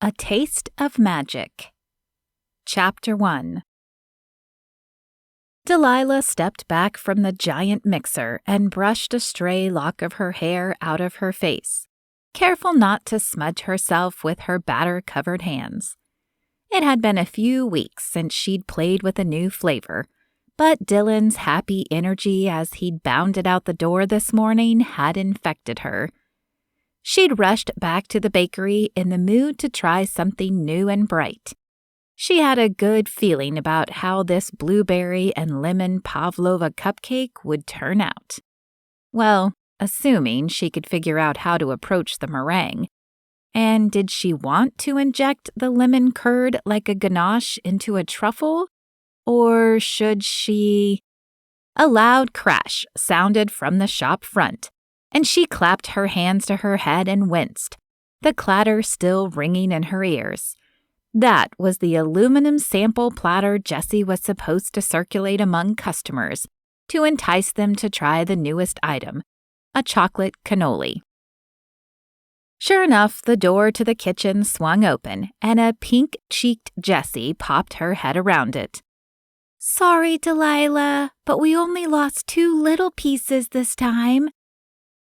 A Taste of Magic. Chapter 1. Delilah stepped back from the giant mixer and brushed a stray lock of her hair out of her face, careful not to smudge herself with her batter-covered hands. It had been a few weeks since she'd played with a new flavor, but Dylan's happy energy as he'd bounded out the door this morning had infected her. She'd rushed back to the bakery in the mood to try something new and bright. She had a good feeling about how this blueberry and lemon pavlova cupcake would turn out. Well, assuming she could figure out how to approach the meringue. And did she want to inject the lemon curd like a ganache into a truffle? Or should she? A loud crash sounded from the shop front, and she clapped her hands to her head and winced, the clatter still ringing in her ears. That was the aluminum sample platter Jessie was supposed to circulate among customers to entice them to try the newest item, a chocolate cannoli. Sure enough, the door to the kitchen swung open, and a pink-cheeked Jessie popped her head around it. "Sorry, Delilah, but we only lost 2 little pieces this time."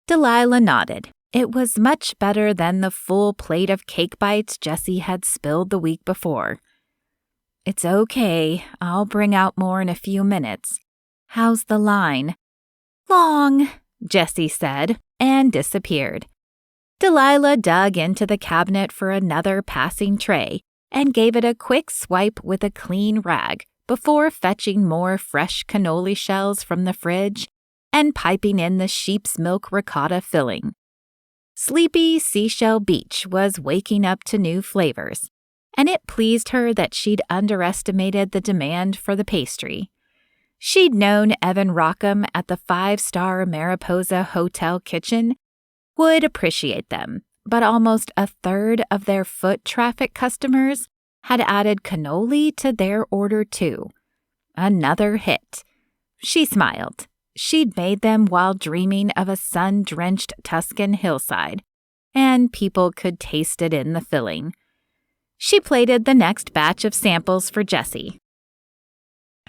Delilah nodded. It was much better than the full plate of cake bites Jessie had spilled the week before. "It's okay. I'll bring out more in a few minutes. How's the line?" "Long," Jessie said, and disappeared. Delilah dug into the cabinet for another passing tray and gave it a quick swipe with a clean rag before fetching more fresh cannoli shells from the fridge and piping in the sheep's milk ricotta filling. Sleepy Seashell Beach was waking up to new flavors, and it pleased her that she'd underestimated the demand for the pastry. She'd known Evan Rockham at the 5-star Mariposa Hotel kitchen would appreciate them, but almost a third of their foot traffic customers had added cannoli to their order too. Another hit. She smiled. She'd made them while dreaming of a sun-drenched Tuscan hillside, and people could taste it in the filling. She plated the next batch of samples for Jessie.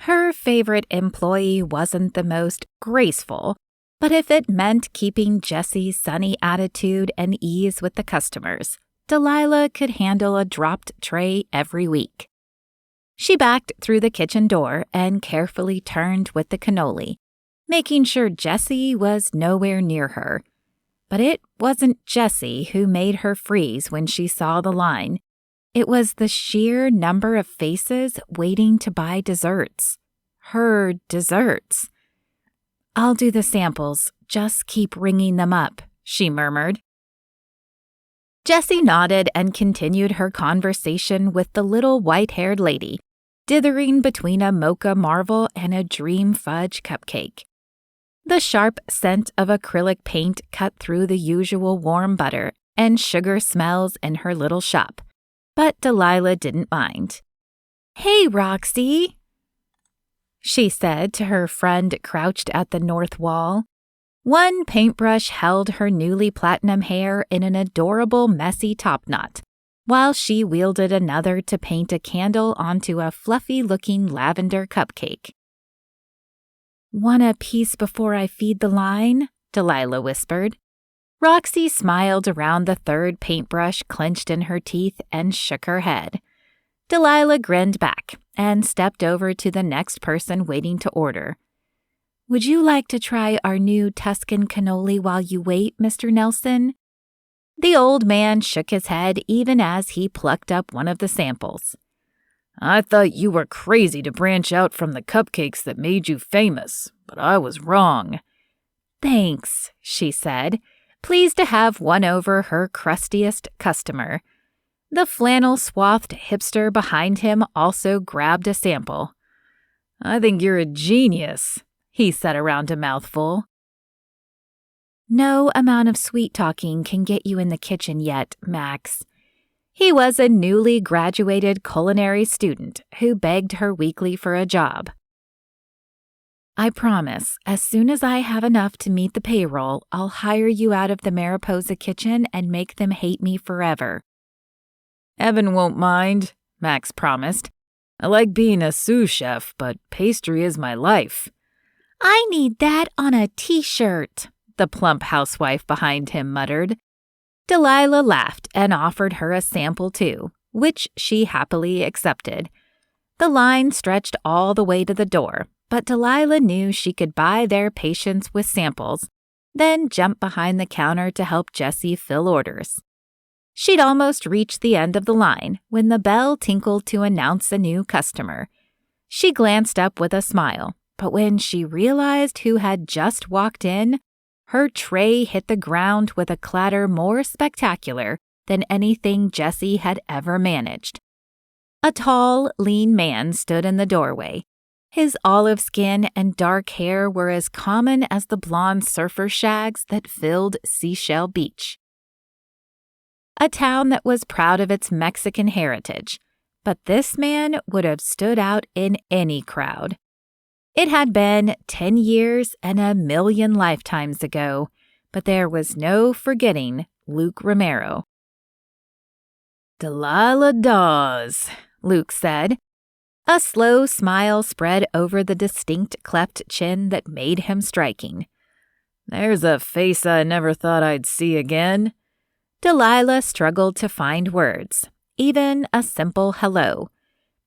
Her favorite employee wasn't the most graceful, but if it meant keeping Jessie's sunny attitude and ease with the customers, Delilah could handle a dropped tray every week. She backed through the kitchen door and carefully turned with the cannoli, making sure Jessie was nowhere near her. But it wasn't Jessie who made her freeze when she saw the line. It was the sheer number of faces waiting to buy desserts. Her desserts. "I'll do the samples. Just keep ringing them up," she murmured. Jessie nodded and continued her conversation with the little white-haired lady, dithering between a mocha marvel and a dream fudge cupcake. The sharp scent of acrylic paint cut through the usual warm butter and sugar smells in her little shop, but Delilah didn't mind. "Hey, Roxy," she said to her friend crouched at the north wall. One paintbrush held her newly platinum hair in an adorable messy topknot, while she wielded another to paint a candle onto a fluffy-looking lavender cupcake. "Want a piece before I feed the line?" Delilah whispered. Roxy smiled around the third paintbrush clenched in her teeth and shook her head. Delilah grinned back and stepped over to the next person waiting to order. "Would you like to try our new Tuscan cannoli while you wait, Mr. Nelson?" The old man shook his head even as he plucked up one of the samples. "I thought you were crazy to branch out from the cupcakes that made you famous, but I was wrong." "Thanks," she said, pleased to have won over her crustiest customer. The flannel-swathed hipster behind him also grabbed a sample. "I think you're a genius," he said around a mouthful. "No amount of sweet-talking can get you in the kitchen yet, Max." He was a newly graduated culinary student who begged her weekly for a job. "I promise, as soon as I have enough to meet the payroll, I'll hire you out of the Mariposa kitchen and make them hate me forever." Evan won't mind, Max promised. I like being a sous chef, but pastry is my life. I need that on a t-shirt, the plump housewife behind him muttered. Delilah laughed and offered her a sample too, which she happily accepted. The line stretched all the way to the door, but Delilah knew she could buy their patience with samples, then jump behind the counter to help Jessie fill orders. She'd almost reached the end of the line when the bell tinkled to announce a new customer. She glanced up with a smile, but when she realized who had just walked in, her tray hit the ground with a clatter more spectacular than anything Jessie had ever managed. A tall, lean man stood in the doorway. His olive skin and dark hair were as common as the blonde surfer shags that filled Seashell Beach, a town that was proud of its Mexican heritage. But this man would have stood out in any crowd. It had been 10 years and a million lifetimes ago, but there was no forgetting Luke Romero. Delilah Dawes, Luke said. A slow smile spread over the distinct cleft chin that made him striking. There's a face I never thought I'd see again. Delilah struggled to find words, even a simple hello.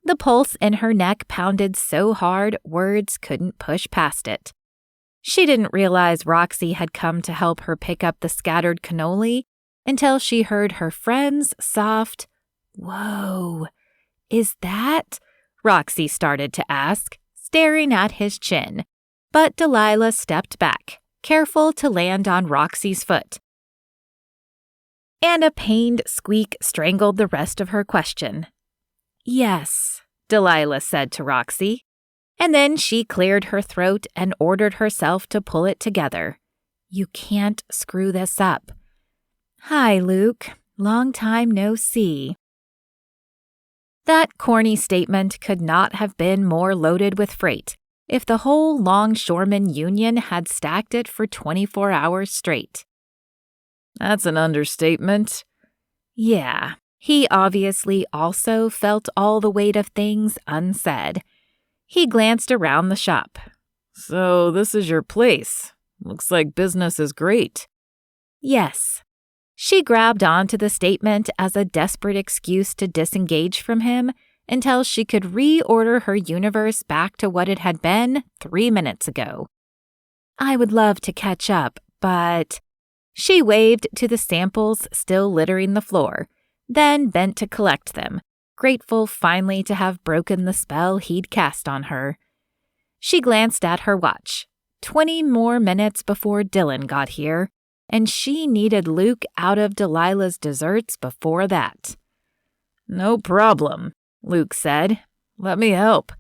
The pulse in her neck pounded so hard words couldn't push past it. She didn't realize Roxy had come to help her pick up the scattered cannoli until she heard her friend's soft, "Whoa, is that?" Roxy started to ask, staring at his chin. But Delilah stepped back, careful to land on Roxy's foot. And a pained squeak strangled the rest of her question. "Yes," Delilah said to Roxy. And then she cleared her throat and ordered herself to pull it together. "You can't screw this up." "Hi, Luke. Long time no see." That corny statement could not have been more loaded with freight if the whole Longshoremen Union had stacked it for 24 hours straight. That's an understatement. Yeah, he obviously also felt all the weight of things unsaid. He glanced around the shop. So this is your place. Looks like business is great. Yes. She grabbed onto the statement as a desperate excuse to disengage from him until she could reorder her universe back to what it had been 3 minutes ago. "I would love to catch up, but..." She waved to the samples still littering the floor, then bent to collect them, grateful finally to have broken the spell he'd cast on her. She glanced at her watch. 20 more minutes before Dylan got here, and she needed Luke out of Delilah's desserts before that. "No problem," Luke said. "Let me help."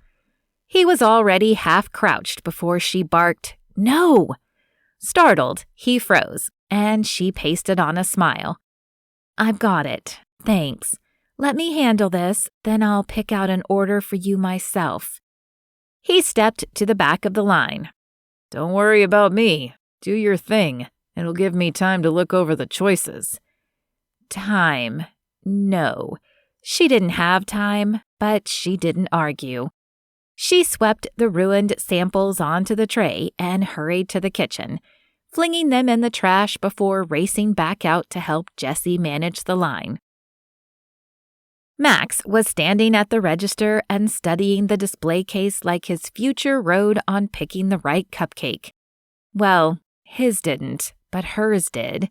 He was already half crouched before she barked, "No!" Startled, he froze, and she pasted on a smile. "I've got it. Thanks. Let me handle this, then I'll pick out an order for you myself." He stepped to the back of the line. "Don't worry about me. Do your thing. It'll give me time to look over the choices." Time. No. She didn't have time, but she didn't argue. She swept the ruined samples onto the tray and hurried to the kitchen, flinging them in the trash before racing back out to help Jessie manage the line. Max was standing at the register and studying the display case like his future rode on picking the right cupcake. Well, his didn't, but hers did.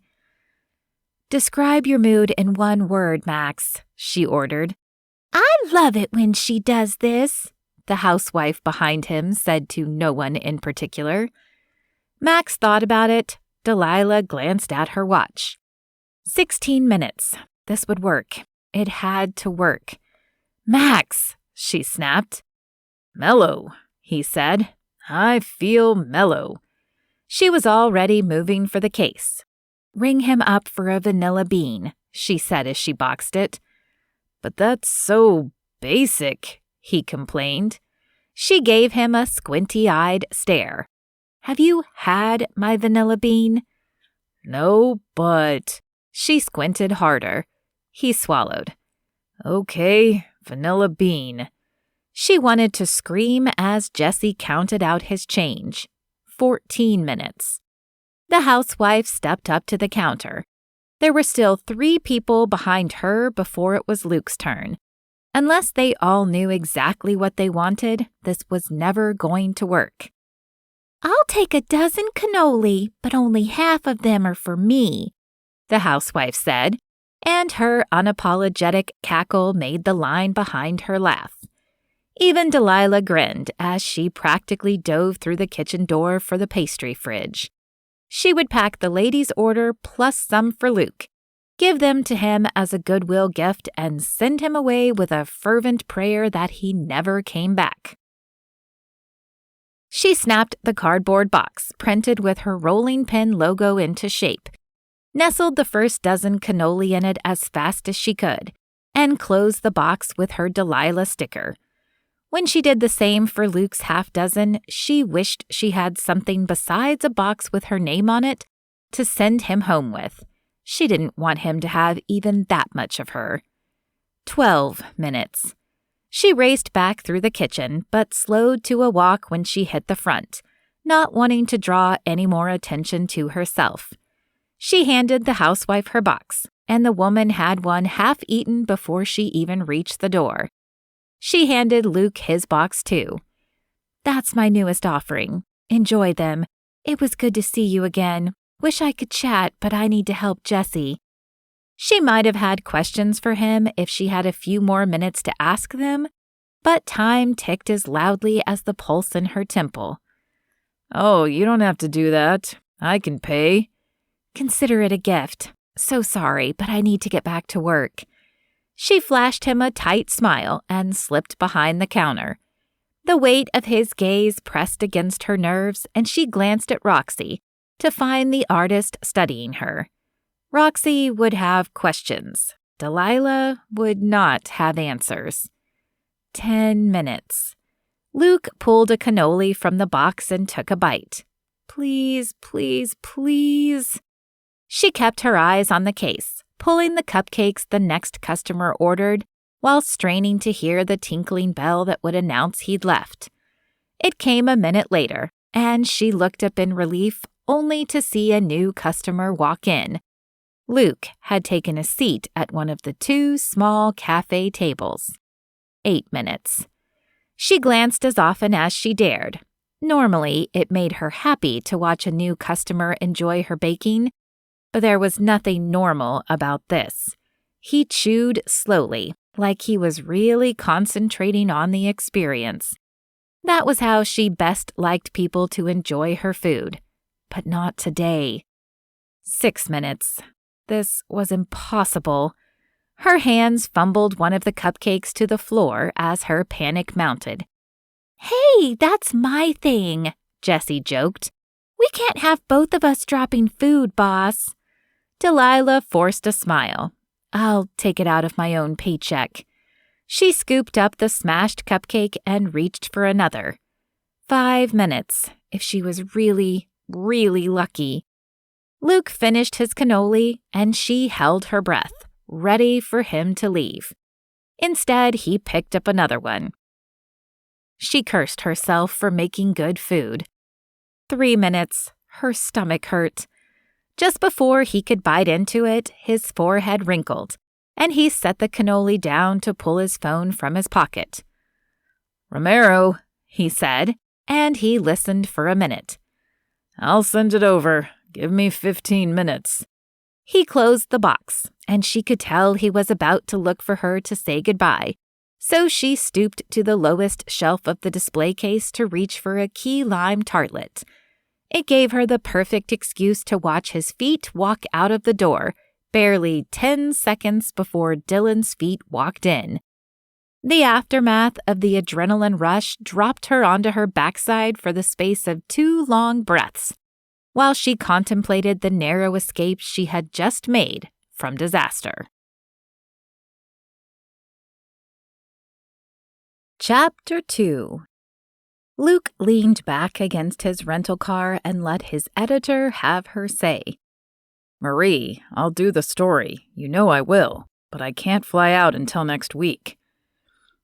"Describe your mood in one word, Max," she ordered. "I love it when she does this," the housewife behind him said to no one in particular. Max thought about it. Delilah glanced at her watch. 16 minutes. This would work. It had to work. "Max," she snapped. "Mellow," he said. "I feel mellow." She was already moving for the case. "Ring him up for a vanilla bean," she said as she boxed it. "But that's so basic," he complained. She gave him a squinty-eyed stare. "Have you had my vanilla bean?" "No, but..." She squinted harder. He swallowed. Okay, vanilla bean. She wanted to scream as Jesse counted out his change. 14 minutes. The housewife stepped up to the counter. There were still 3 people behind her before it was Luke's turn. Unless they all knew exactly what they wanted, this was never going to work. "I'll take a dozen cannoli, but only half of them are for me," the housewife said, and her unapologetic cackle made the line behind her laugh. Even Delilah grinned as she practically dove through the kitchen door for the pastry fridge. She would pack the lady's order plus some for Luke, give them to him as a goodwill gift, and send him away with a fervent prayer that he never came back. She snapped the cardboard box, printed with her rolling pin logo into shape, nestled the first dozen cannoli in it as fast as she could, and closed the box with her Delilah sticker. When she did the same for Luke's half dozen, she wished she had something besides a box with her name on it to send him home with. She didn't want him to have even that much of her. 12 minutes. She raced back through the kitchen, but slowed to a walk when she hit the front, not wanting to draw any more attention to herself. She handed the housewife her box, and the woman had one half eaten before she even reached the door. She handed Luke his box too. "That's my newest offering. Enjoy them. It was good to see you again. Wish I could chat, but I need to help Jesse." She might have had questions for him if she had a few more minutes to ask them, but time ticked as loudly as the pulse in her temple. "Oh, you don't have to do that. I can pay." "Consider it a gift. So sorry, but I need to get back to work." She flashed him a tight smile and slipped behind the counter. The weight of his gaze pressed against her nerves, and she glanced at Roxy to find the artist studying her. Roxy would have questions. Delilah would not have answers. 10 minutes. Luke pulled a cannoli from the box and took a bite. "Please, please, please." She kept her eyes on the case, pulling the cupcakes the next customer ordered while straining to hear the tinkling bell that would announce he'd left. It came a minute later, and she looked up in relief only to see a new customer walk in. Luke had taken a seat at one of the 2 small cafe tables. 8 minutes. She glanced as often as she dared. Normally, it made her happy to watch a new customer enjoy her baking, but there was nothing normal about this. He chewed slowly, like he was really concentrating on the experience. That was how she best liked people to enjoy her food. But not today. 6 minutes. This was impossible. Her hands fumbled one of the cupcakes to the floor as her panic mounted. "Hey, that's my thing," Jessie joked. "We can't have both of us dropping food, boss." Delilah forced a smile. "I'll take it out of my own paycheck." She scooped up the smashed cupcake and reached for another. 5 minutes, if she was really lucky. Luke finished his cannoli, and she held her breath, ready for him to leave. Instead, he picked up another one. She cursed herself for making good food. 3 minutes, her stomach hurt. Just before he could bite into it, his forehead wrinkled, and he set the cannoli down to pull his phone from his pocket. "Romero," he said, and he listened for a minute. "I'll send it over. Give me 15 minutes. He closed the box, and she could tell he was about to look for her to say goodbye, so she stooped to the lowest shelf of the display case to reach for a key lime tartlet. It gave her the perfect excuse to watch his feet walk out of the door, barely 10 seconds before Dylan's feet walked in. The aftermath of the adrenaline rush dropped her onto her backside for the space of 2 long breaths, while she contemplated the narrow escape she had just made from disaster. Chapter 2. Luke leaned back against his rental car and let his editor have her say. "Marie, I'll do the story. You know I will." but I can't fly out until next week."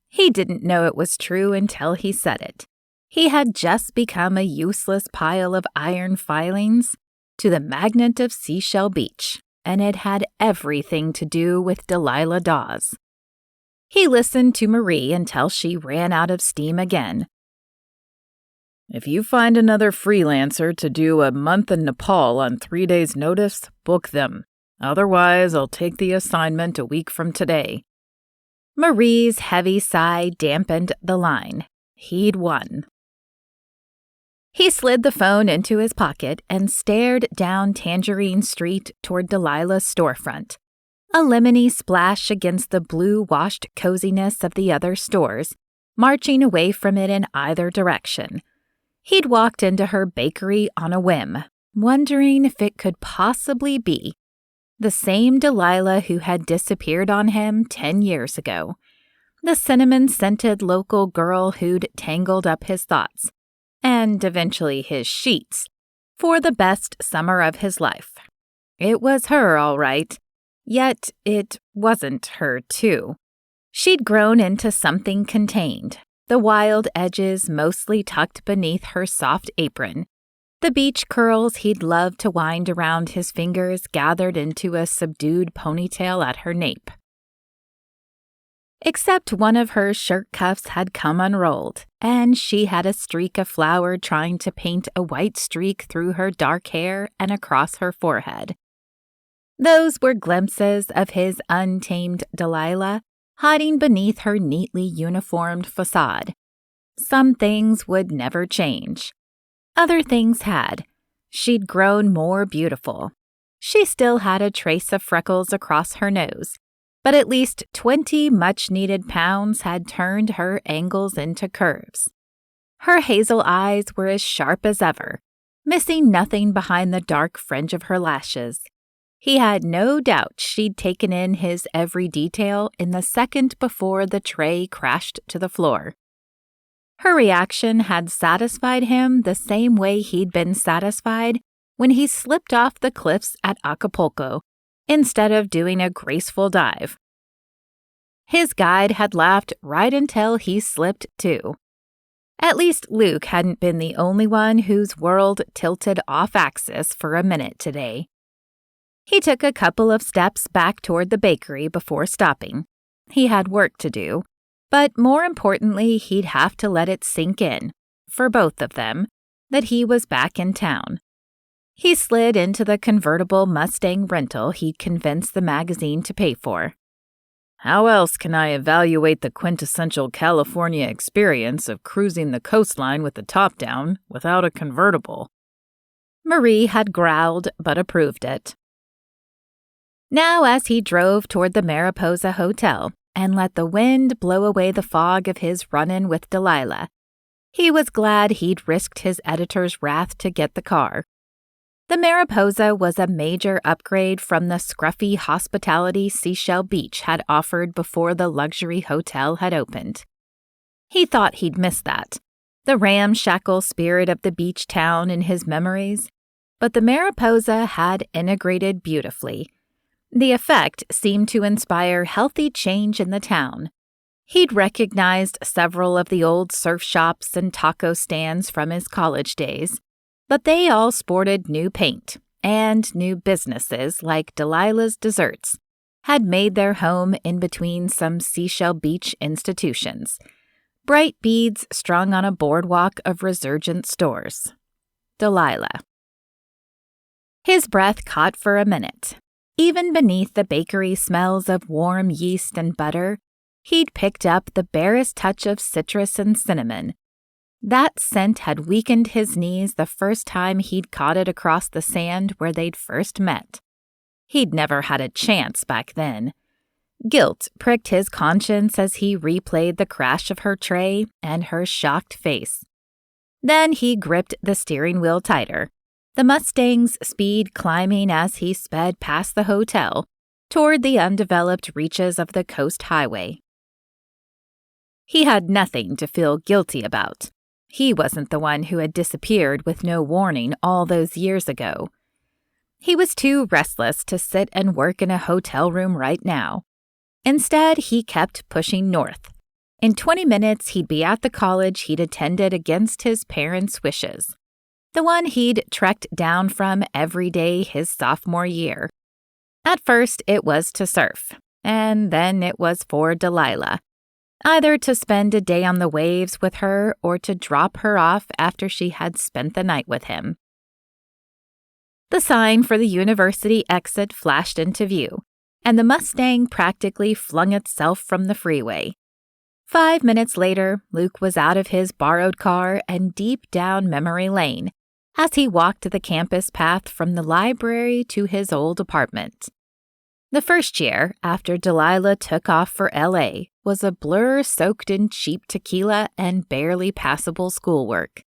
He didn't know it was true until he said it. He had just become a useless pile of iron filings to the magnet of Seashell Beach, and it had everything to do with Delilah Dawes. He listened to Marie until she ran out of steam again. "If you find another freelancer to do a month in Nepal on 3 days' notice, book them. Otherwise, I'll take the assignment a week from today." Marie's heavy sigh dampened the line. He'd won. He slid the phone into his pocket and stared down Tangerine Street toward Delilah's storefront, a lemony splash against the blue-washed coziness of the other stores, marching away from it in either direction. He'd walked into her bakery on a whim, wondering if it could possibly be the same Delilah who had disappeared on him 10 years ago, the cinnamon-scented local girl who'd tangled up his thoughts, and eventually his sheets, for the best summer of his life. It was her, all right, yet it wasn't her, too. She'd grown into something contained, the wild edges mostly tucked beneath her soft apron, the beach curls he'd loved to wind around his fingers gathered into a subdued ponytail at her nape. Except one of her shirt cuffs had come unrolled, and she had a streak of flour trying to paint a white streak through her dark hair and across her forehead. Those were glimpses of his untamed Delilah, hiding beneath her neatly uniformed facade. Some things would never change. Other things had. She'd grown more beautiful. She still had a trace of freckles across her nose, but at least 20 much-needed pounds had turned her angles into curves. Her hazel eyes were as sharp as ever, missing nothing behind the dark fringe of her lashes. He had no doubt she'd taken in his every detail in the second before the tray crashed to the floor. Her reaction had satisfied him the same way he'd been satisfied when he slipped off the cliffs at Acapulco instead of doing a graceful dive. His guide had laughed right until he slipped too. At least Luke hadn't been the only one whose world tilted off axis for a minute today. He took a couple of steps back toward the bakery before stopping. He had work to do, but more importantly, he'd have to let it sink in, for both of them, that he was back in town. He slid into the convertible Mustang rental he'd convinced the magazine to pay for. "How else can I evaluate the quintessential California experience of cruising the coastline with the top down without a convertible?" Marie had growled but approved it. Now, as he drove toward the Mariposa Hotel and let the wind blow away the fog of his run-in with Delilah, he was glad he'd risked his editor's wrath to get the car. The Mariposa was a major upgrade from the scruffy hospitality Seashell Beach had offered before the luxury hotel had opened. He thought he'd missed that, the ramshackle spirit of the beach town in his memories, but the Mariposa had integrated beautifully. The effect seemed to inspire healthy change in the town. He'd recognized several of the old surf shops and taco stands from his college days, but they all sported new paint, and new businesses like Delilah's Desserts had made their home in between some Seashell Beach institutions, bright beads strung on a boardwalk of resurgent stores. Delilah. His breath caught for a minute. Even beneath the bakery smells of warm yeast and butter, he'd picked up the barest touch of citrus and cinnamon. That scent had weakened his knees the first time he'd caught it across the sand where they'd first met. He'd never had a chance back then. Guilt pricked his conscience as he replayed the crash of her tray and her shocked face. Then he gripped the steering wheel tighter, the Mustang's speed climbing as he sped past the hotel toward the undeveloped reaches of the coast highway. He had nothing to feel guilty about. He wasn't the one who had disappeared with no warning all those years ago. He was too restless to sit and work in a hotel room right now. Instead, he kept pushing north. In 20 minutes, he'd be at the college he'd attended against his parents' wishes, the one he'd trekked down from every day his sophomore year. At first, it was to surf, and then it was for Delilah, either to spend a day on the waves with her or to drop her off after she had spent the night with him. The sign for the university exit flashed into view, and the Mustang practically flung itself from the freeway. 5 minutes later, Luke was out of his borrowed car and deep down memory lane as he walked the campus path from the library to his old apartment. The first year after Delilah took off for LA was a blur soaked in cheap tequila and barely passable schoolwork.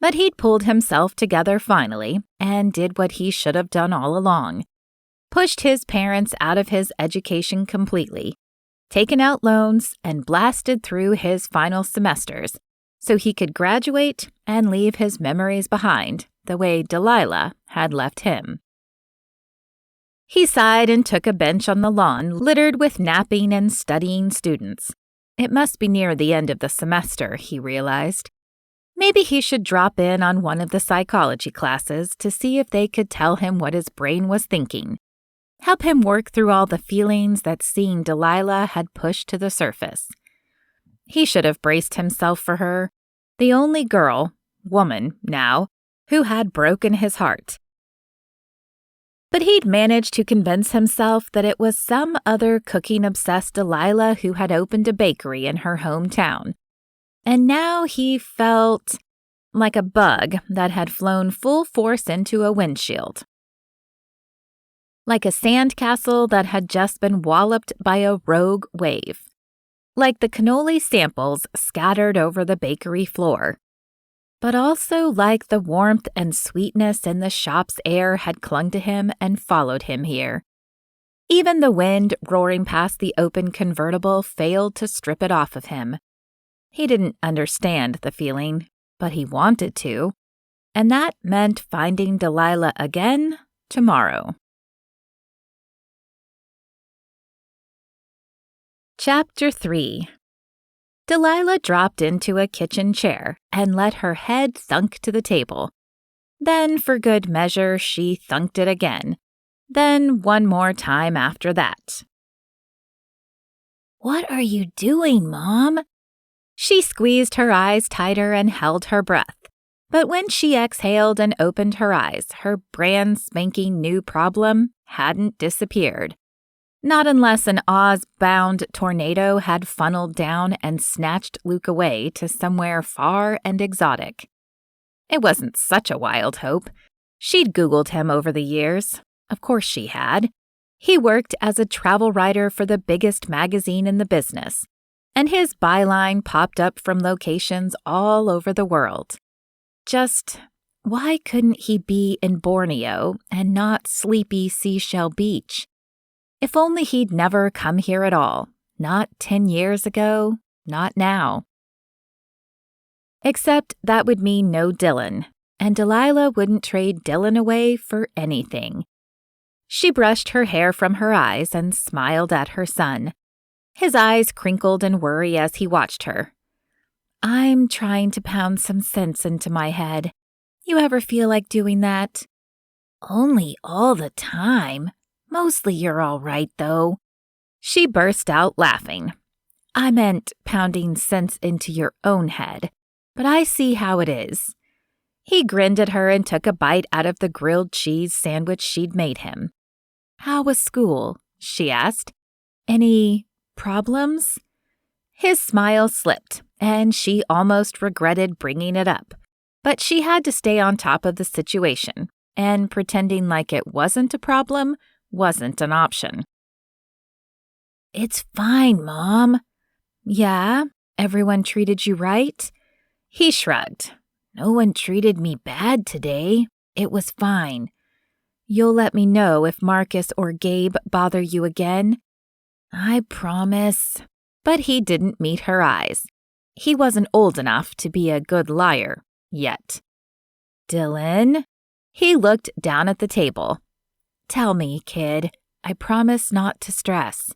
But he'd pulled himself together finally and did what he should have done all along. Pushed his parents out of his education completely, taken out loans, and blasted through his final semesters so he could graduate and leave his memories behind the way Delilah had left him. He sighed and took a bench on the lawn littered with napping and studying students. It must be near the end of the semester, he realized. Maybe he should drop in on one of the psychology classes to see if they could tell him what his brain was thinking. Help him work through all the feelings that seeing Delilah had pushed to the surface. He should have braced himself for her, the only woman now, who had broken his heart. But he'd managed to convince himself that it was some other cooking-obsessed Delilah who had opened a bakery in her hometown. And now he felt like a bug that had flown full force into a windshield. Like a sandcastle that had just been walloped by a rogue wave. Like the cannoli samples scattered over the bakery floor. But also like the warmth and sweetness in the shop's air had clung to him and followed him here. Even the wind roaring past the open convertible failed to strip it off of him. He didn't understand the feeling, but he wanted to, and that meant finding Delilah again tomorrow. Chapter 3. Delilah dropped into a kitchen chair and let her head thunk to the table. Then, for good measure, she thunked it again. Then one more time after that. "What are you doing, Mom?" She squeezed her eyes tighter and held her breath. But when she exhaled and opened her eyes, her brand spanking new problem hadn't disappeared. Not unless an Oz-bound tornado had funneled down and snatched Luke away to somewhere far and exotic. It wasn't such a wild hope. She'd Googled him over the years. Of course she had. He worked as a travel writer for the biggest magazine in the business, and his byline popped up from locations all over the world. Just, why couldn't he be in Borneo and not sleepy Seashell Beach? If only he'd never come here at all. Not 10 years ago, not now. Except that would mean no Dylan, and Delilah wouldn't trade Dylan away for anything. She brushed her hair from her eyes and smiled at her son. His eyes crinkled in worry as he watched her. "I'm trying to pound some sense into my head. You ever feel like doing that?" "Only all the time. Mostly you're all right, though." She burst out laughing. "I meant pounding sense into your own head, but I see how it is." He grinned at her and took a bite out of the grilled cheese sandwich she'd made him. "How was school?" she asked. "Any problems?" His smile slipped, and she almost regretted bringing it up, but she had to stay on top of the situation, and pretending like it wasn't a problem wasn't an option. "It's fine, Mom." "Yeah? Everyone treated you right?" He shrugged. "No one treated me bad today. It was fine. You'll let me know if Marcus or Gabe bother you again?" "I promise." But he didn't meet her eyes. He wasn't old enough to be a good liar yet. "Dylan?" He looked down at the table. "Tell me, kid. I promise not to stress."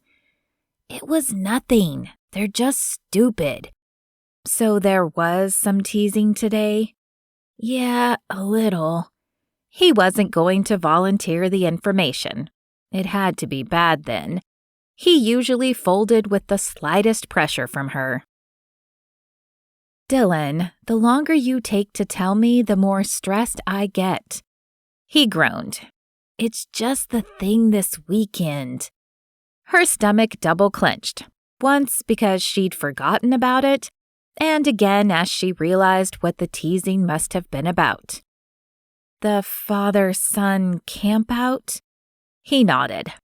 It was nothing. They're just stupid. So there was some teasing today? Yeah, a little. He wasn't going to volunteer the information. It had to be bad then. He usually folded with the slightest pressure from her. Dylan, the longer you take to tell me, the more stressed I get. He groaned. It's just the thing this weekend. Her stomach double-clenched, once because she'd forgotten about it, and again as she realized what the teasing must have been about. The father-son campout? He nodded.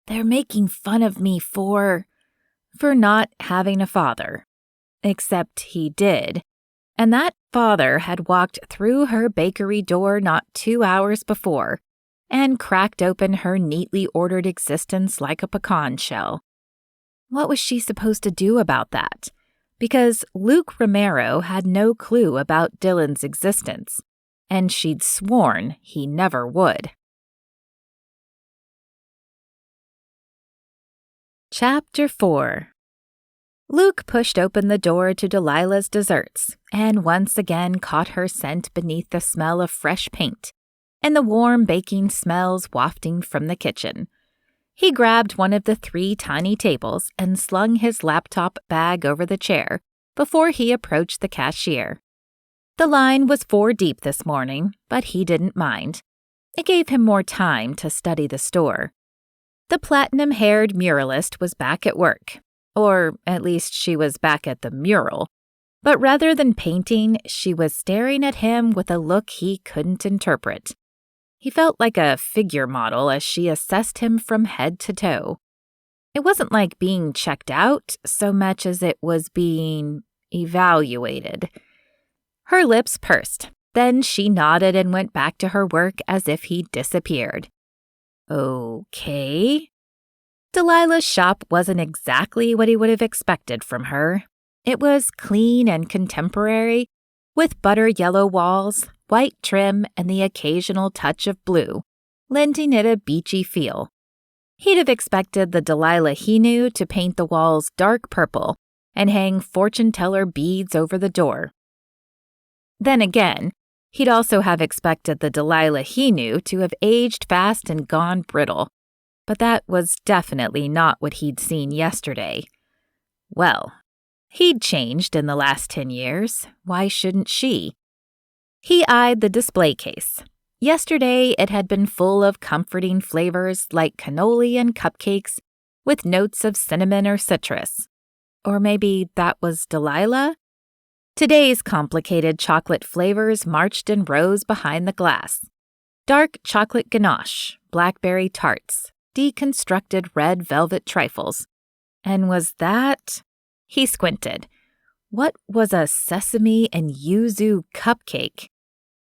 They're making fun of me for not having a father. Except he did. And that father had walked through her bakery door not 2 hours before and cracked open her neatly ordered existence like a pecan shell. What was she supposed to do about that? Because Luke Romero had no clue about Dylan's existence, and she'd sworn he never would. Chapter 4. Luke pushed open the door to Delilah's desserts and once again caught her scent beneath the smell of fresh paint and the warm baking smells wafting from the kitchen. He grabbed one of the 3 tiny tables and slung his laptop bag over the chair before he approached the cashier. The line was 4 deep this morning, but he didn't mind. It gave him more time to study the store. The platinum-haired muralist was back at work. Or at least she was back at the mural. But rather than painting, she was staring at him with a look he couldn't interpret. He felt like a figure model as she assessed him from head to toe. It wasn't like being checked out so much as it was being evaluated. Her lips pursed. Then she nodded and went back to her work as if he'd disappeared. Okay. Delilah's shop wasn't exactly what he would have expected from her. It was clean and contemporary, with butter yellow walls, white trim, and the occasional touch of blue, lending it a beachy feel. He'd have expected the Delilah he knew to paint the walls dark purple and hang fortune-teller beads over the door. Then again, he'd also have expected the Delilah he knew to have aged fast and gone brittle. But that was definitely not what he'd seen yesterday. Well, he'd changed in the last 10 years. Why shouldn't she? He eyed the display case. Yesterday, it had been full of comforting flavors like cannoli and cupcakes with notes of cinnamon or citrus. Or maybe that was Delilah? Today's complicated chocolate flavors marched in rows behind the glass. Dark chocolate ganache, blackberry tarts, deconstructed red velvet trifles. And was that? He squinted. What was a sesame and yuzu cupcake?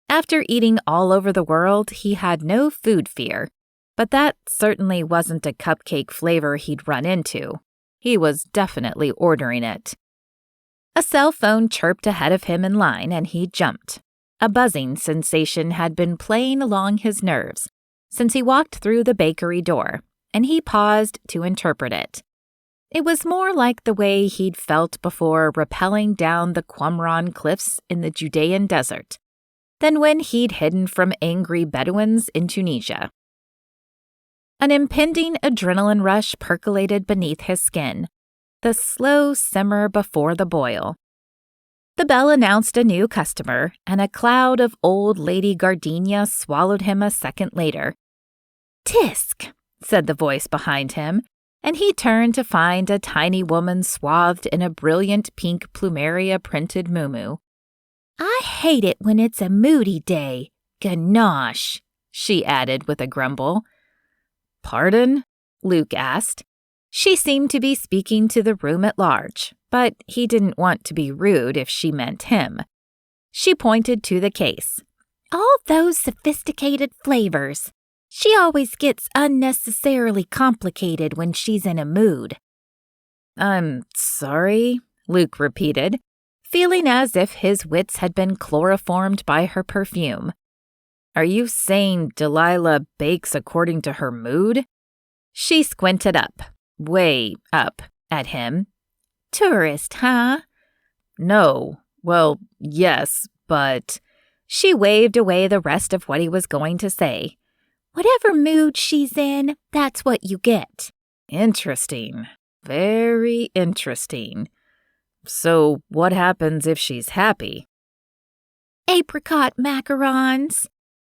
After eating all over the world, he had no food fear, but that certainly wasn't a cupcake flavor he'd run into. He was definitely ordering it. A cell phone chirped ahead of him in line and he jumped. A buzzing sensation had been playing along his nerves since he walked through the bakery door, and he paused to interpret it. It was more like the way he'd felt before rappelling down the Qumran cliffs in the Judean desert than when he'd hidden from angry Bedouins in Tunisia. An impending adrenaline rush percolated beneath his skin, the slow simmer before the boil. The bell announced a new customer, and a cloud of old lady gardenia swallowed him a second later. "Tisk," said the voice behind him, and he turned to find a tiny woman swathed in a brilliant pink plumeria printed muumuu. "I hate it when it's a moody day. Ganache," she added with a grumble. "Pardon?" Luke asked. She seemed to be speaking to the room at large, but he didn't want to be rude if she meant him. She pointed to the case. "All those sophisticated flavors. She always gets unnecessarily complicated when she's in a mood." "I'm sorry," Luke repeated, feeling as if his wits had been chloroformed by her perfume. "Are you saying Delilah bakes according to her mood?" She squinted up, way up, at him. "Tourist, huh?" "No. Well, yes, but—" She waved away the rest of what he was going to say. "Whatever mood she's in, that's what you get." "Interesting. Very interesting. So what happens if she's happy?" "Apricot macarons."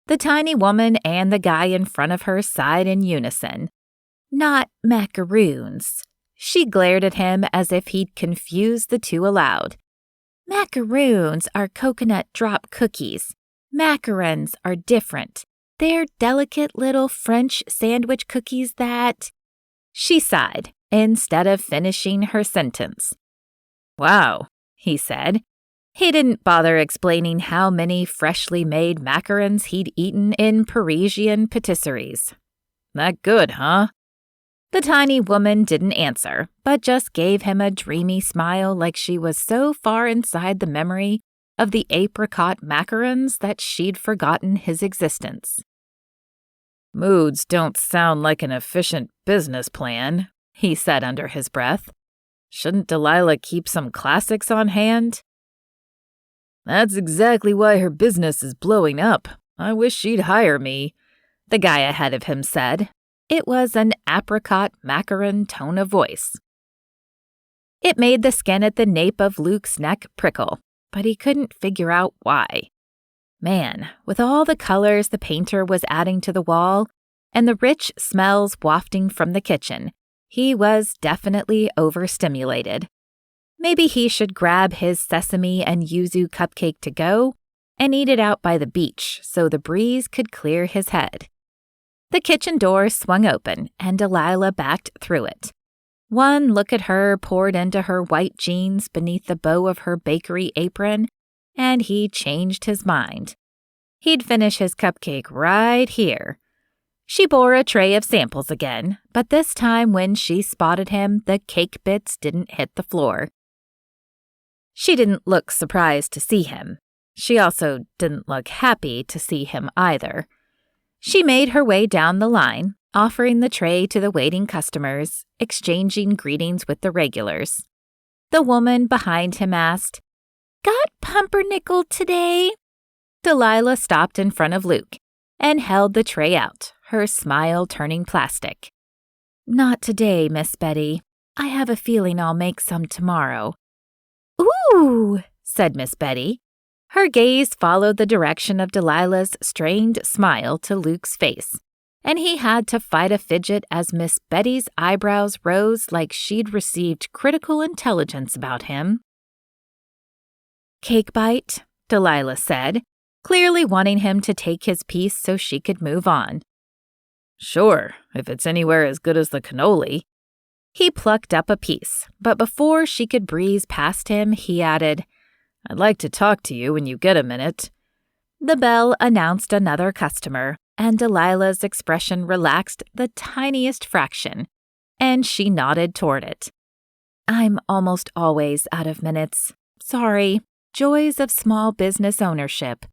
The tiny woman and the guy in front of her sighed in unison. "Not macaroons." She glared at him as if he'd confused the two aloud. "Macaroons are coconut drop cookies. Macarons are different. They're delicate little French sandwich cookies that—" She sighed instead of finishing her sentence. "Wow," he said. He didn't bother explaining how many freshly made macarons he'd eaten in Parisian patisseries. "That good, huh?" The tiny woman didn't answer, but just gave him a dreamy smile like she was so far inside the memory of the apricot macarons that she'd forgotten his existence. "Moods don't sound like an efficient business plan," he said under his breath. "Shouldn't Delilah keep some classics on hand?" "That's exactly why her business is blowing up. I wish she'd hire me," the guy ahead of him said. It was an apricot macaron tone of voice. It made the skin at the nape of Luke's neck prickle, but he couldn't figure out why. Man, with all the colors the painter was adding to the wall and the rich smells wafting from the kitchen, he was definitely overstimulated. Maybe he should grab his sesame and yuzu cupcake to go and eat it out by the beach so the breeze could clear his head. The kitchen door swung open and Delilah backed through it. One look at her poured into her white jeans beneath the bow of her bakery apron, and he changed his mind. He'd finish his cupcake right here. She bore a tray of samples again, but this time when she spotted him, the cake bits didn't hit the floor. She didn't look surprised to see him. She also didn't look happy to see him either. She made her way down the line, offering the tray to the waiting customers, exchanging greetings with the regulars. The woman behind him asked, "Got pumpernickel today?" Delilah stopped in front of Luke and held the tray out, her smile turning plastic. "Not today, Miss Betty. I have a feeling I'll make some tomorrow." "Ooh," said Miss Betty. Her gaze followed the direction of Delilah's strained smile to Luke's face, and he had to fight a fidget as Miss Betty's eyebrows rose like she'd received critical intelligence about him. "Cake bite," Delilah said, clearly wanting him to take his piece so she could move on. "Sure, if it's anywhere as good as the cannoli." He plucked up a piece, but before she could breeze past him, he added, "I'd like to talk to you when you get a minute." The bell announced another customer, and Delilah's expression relaxed the tiniest fraction, and she nodded toward it. "I'm almost always out of minutes. Sorry. Joys of small business ownership."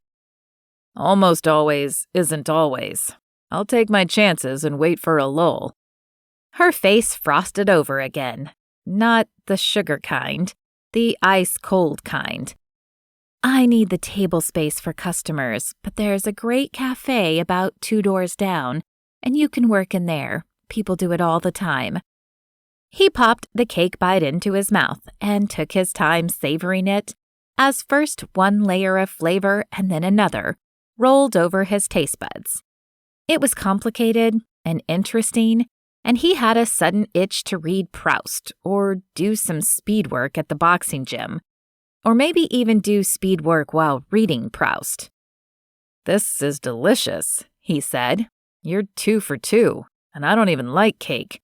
"Almost always isn't always. I'll take my chances and wait for a lull." Her face frosted over again. Not the sugar kind, the ice-cold kind. "I need the table space for customers, but there's a great cafe about 2 doors down, and you can work in there. People do it all the time." He popped the cake bite into his mouth and took his time savoring it, as first one layer of flavor and then another rolled over his taste buds. It was complicated and interesting, and he had a sudden itch to read Proust or do some speed work at the boxing gym, or maybe even do speed work while reading Proust. "This is delicious," he said. "You're 2 for 2, and I don't even like cake.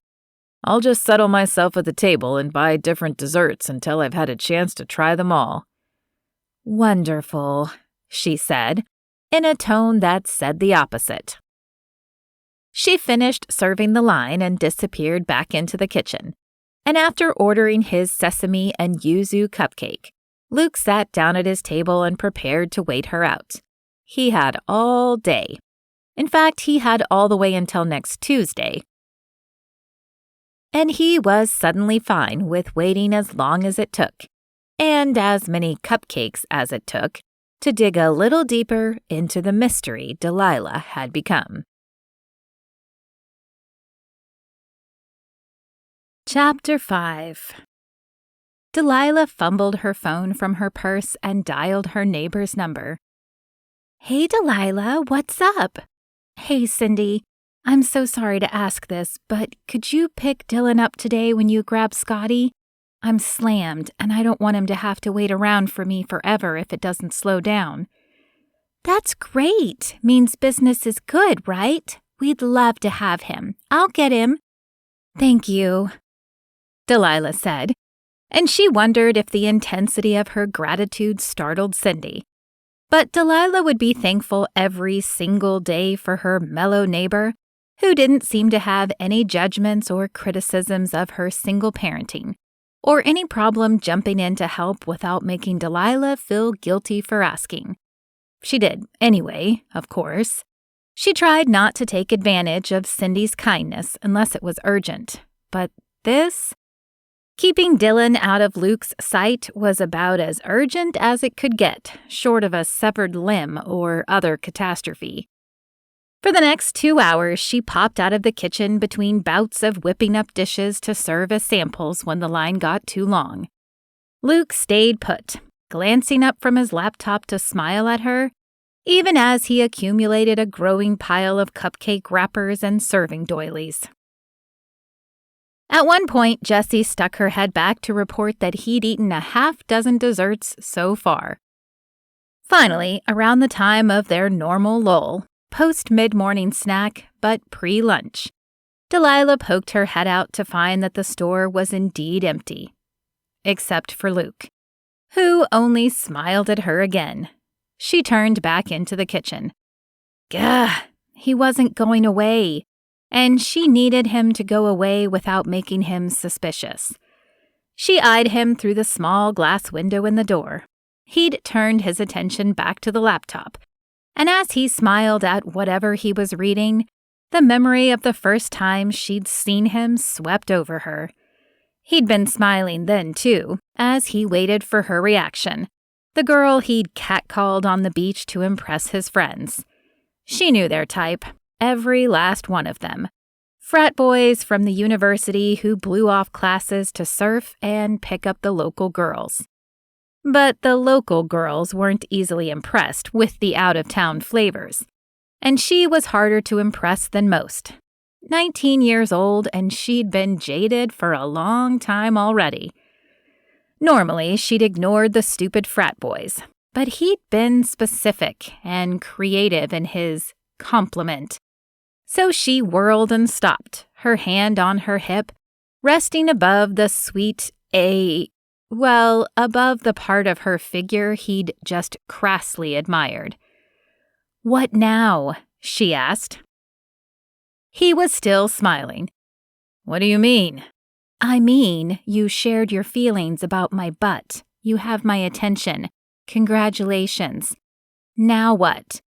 I'll just settle myself at the table and buy different desserts until I've had a chance to try them all." "Wonderful," she said, in a tone that said the opposite. She finished serving the line and disappeared back into the kitchen, and after ordering his sesame and yuzu cupcake, Luke sat down at his table and prepared to wait her out. He had all day. In fact, he had all the way until next Tuesday. and he was suddenly fine with waiting as long as it took, and as many cupcakes as it took, to dig a little deeper into the mystery Delilah had become. Chapter 5. Delilah fumbled her phone from her purse and dialed her neighbor's number. "Hey, Delilah, what's up?" "Hey, Cindy. I'm so sorry to ask this, but could you pick Dylan up today when you grab Scotty? I'm slammed, and I don't want him to have to wait around for me forever if it doesn't slow down." "That's great. Means business is good, right? We'd love to have him. I'll get him." "Thank you," Delilah said, and she wondered if the intensity of her gratitude startled Cindy. But Delilah would be thankful every single day for her mellow neighbor, who didn't seem to have any judgments or criticisms of her single parenting, or any problem jumping in to help without making Delilah feel guilty for asking. She did anyway, of course. She tried not to take advantage of Cindy's kindness unless it was urgent, but this? Keeping Dylan out of Luke's sight was about as urgent as it could get, short of a severed limb or other catastrophe. For the next 2 hours, she popped out of the kitchen between bouts of whipping up dishes to serve as samples when the line got too long. Luke stayed put, glancing up from his laptop to smile at her, even as he accumulated a growing pile of cupcake wrappers and serving doilies. At one point, Jessie stuck her head back to report that he'd eaten a half-dozen desserts so far. Finally, around the time of their normal lull, post-mid-morning snack, but pre-lunch, Delilah poked her head out to find that the store was indeed empty. Except for Luke, who only smiled at her again. She turned back into the kitchen. Gah! He wasn't going away, and she needed him to go away without making him suspicious. She eyed him through the small glass window in the door. He'd turned his attention back to the laptop, and as he smiled at whatever he was reading, the memory of the first time she'd seen him swept over her. He'd been smiling then, too, as he waited for her reaction, the girl he'd catcalled on the beach to impress his friends. She knew their type. Every last one of them. Frat boys from the university who blew off classes to surf and pick up the local girls. But the local girls weren't easily impressed with the out-of-town flavors, and she was harder to impress than most. 19 years old, and she'd been jaded for a long time already. Normally, she'd ignored the stupid frat boys, but he'd been specific and creative in his compliment. So she whirled and stopped, her hand on her hip, resting above the above the part of her figure he'd just crassly admired. "What now?" she asked. He was still smiling. "What do you mean?" "I mean, you shared your feelings about my butt. You have my attention. Congratulations. Now what?"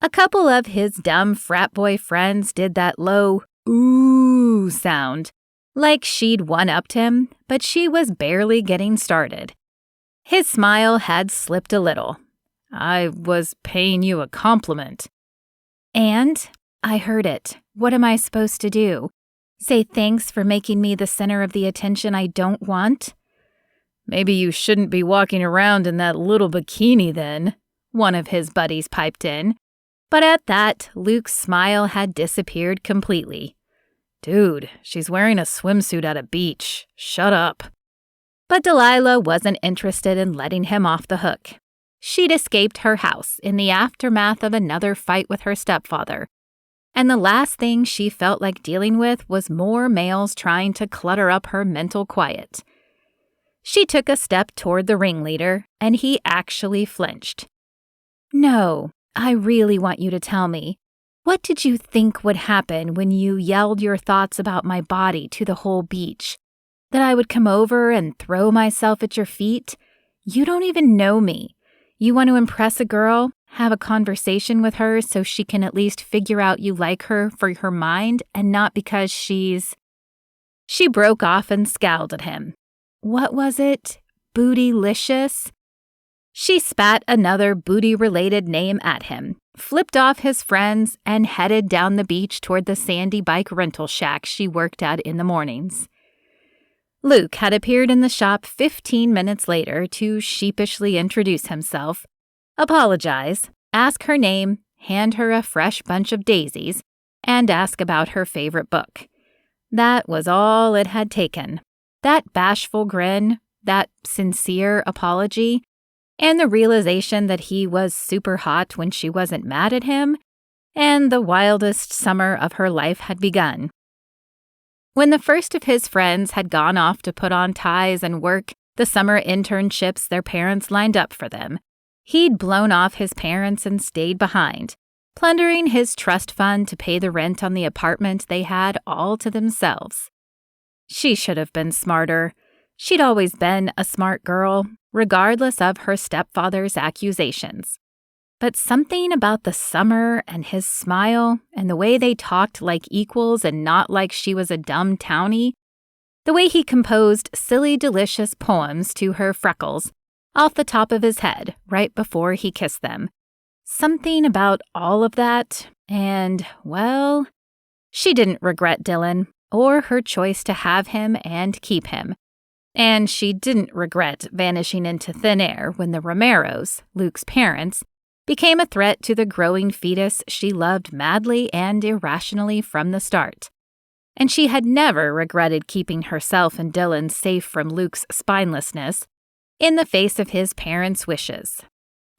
A couple of his dumb frat boy friends did that low, ooh sound, like she'd one-upped him, but she was barely getting started. His smile had slipped a little. "I was paying you a compliment." "And? I heard it. What am I supposed to do? Say thanks for making me the center of the attention I don't want?" "Maybe you shouldn't be walking around in that little bikini then," one of his buddies piped in. But at that, Luke's smile had disappeared completely. "Dude, she's wearing a swimsuit at a beach. Shut up." But Delilah wasn't interested in letting him off the hook. She'd escaped her house in the aftermath of another fight with her stepfather, and the last thing she felt like dealing with was more males trying to clutter up her mental quiet. She took a step toward the ringleader, and he actually flinched. "No. I really want you to tell me. What did you think would happen when you yelled your thoughts about my body to the whole beach? That I would come over and throw myself at your feet? You don't even know me. You want to impress a girl, have a conversation with her so she can at least figure out you like her for her mind and not because she's..." She broke off and scowled at him. What was it? Bootylicious? She spat another booty-related name at him, flipped off his friends, and headed down the beach toward the sandy bike rental shack she worked at in the mornings. Luke had appeared in the shop 15 minutes later to sheepishly introduce himself, apologize, ask her name, hand her a fresh bunch of daisies, and ask about her favorite book. That was all it had taken. That bashful grin, that sincere apology, and the realization that he was super hot when she wasn't mad at him, and the wildest summer of her life had begun. When the first of his friends had gone off to put on ties and work the summer internships their parents lined up for them, he'd blown off his parents and stayed behind, plundering his trust fund to pay the rent on the apartment they had all to themselves. She should have been smarter. She'd always been a smart girl, regardless of her stepfather's accusations. But something about the summer and his smile and the way they talked like equals and not like she was a dumb townie, the way he composed silly, delicious poems to her freckles off the top of his head right before he kissed them. Something about all of that, and, well, she didn't regret Dylan or her choice to have him and keep him. And she didn't regret vanishing into thin air when the Romeros, Luke's parents, became a threat to the growing fetus she loved madly and irrationally from the start. And she had never regretted keeping herself and Dylan safe from Luke's spinelessness in the face of his parents' wishes.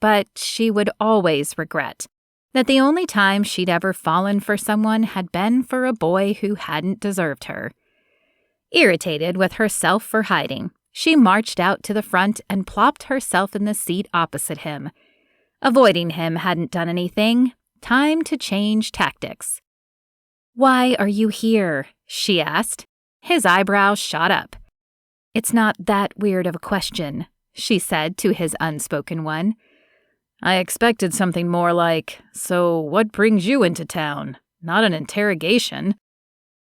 But she would always regret that the only time she'd ever fallen for someone had been for a boy who hadn't deserved her. Irritated with herself for hiding, she marched out to the front and plopped herself in the seat opposite him. Avoiding him hadn't done anything. Time to change tactics. "Why are you here?" she asked. His eyebrows shot up. "It's not that weird of a question," she said to his unspoken one. "I expected something more like, so what brings you into town? Not an interrogation."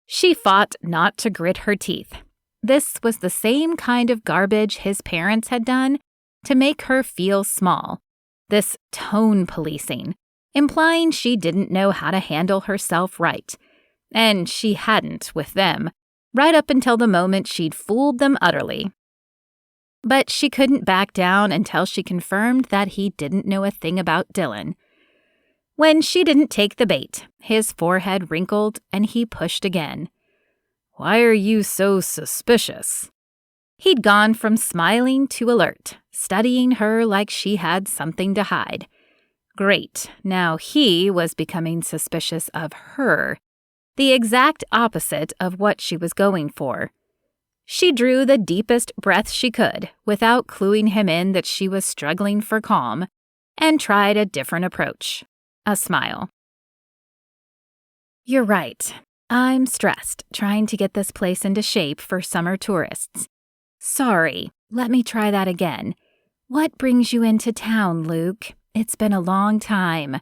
She fought not to grit her teeth. This was the same kind of garbage his parents had done to make her feel small. This tone policing, implying she didn't know how to handle herself right. And she hadn't with them, right up until the moment she'd fooled them utterly. But she couldn't back down until she confirmed that he didn't know a thing about Dylan. When she didn't take the bait, his forehead wrinkled and he pushed again. "Why are you so suspicious?" He'd gone from smiling to alert, studying her like she had something to hide. Great, now he was becoming suspicious of her, the exact opposite of what she was going for. She drew the deepest breath she could without cluing him in that she was struggling for calm, and tried a different approach. A smile. "You're right. I'm stressed, trying to get this place into shape for summer tourists. Sorry, let me try that again. What brings you into town, Luke? It's been a long time."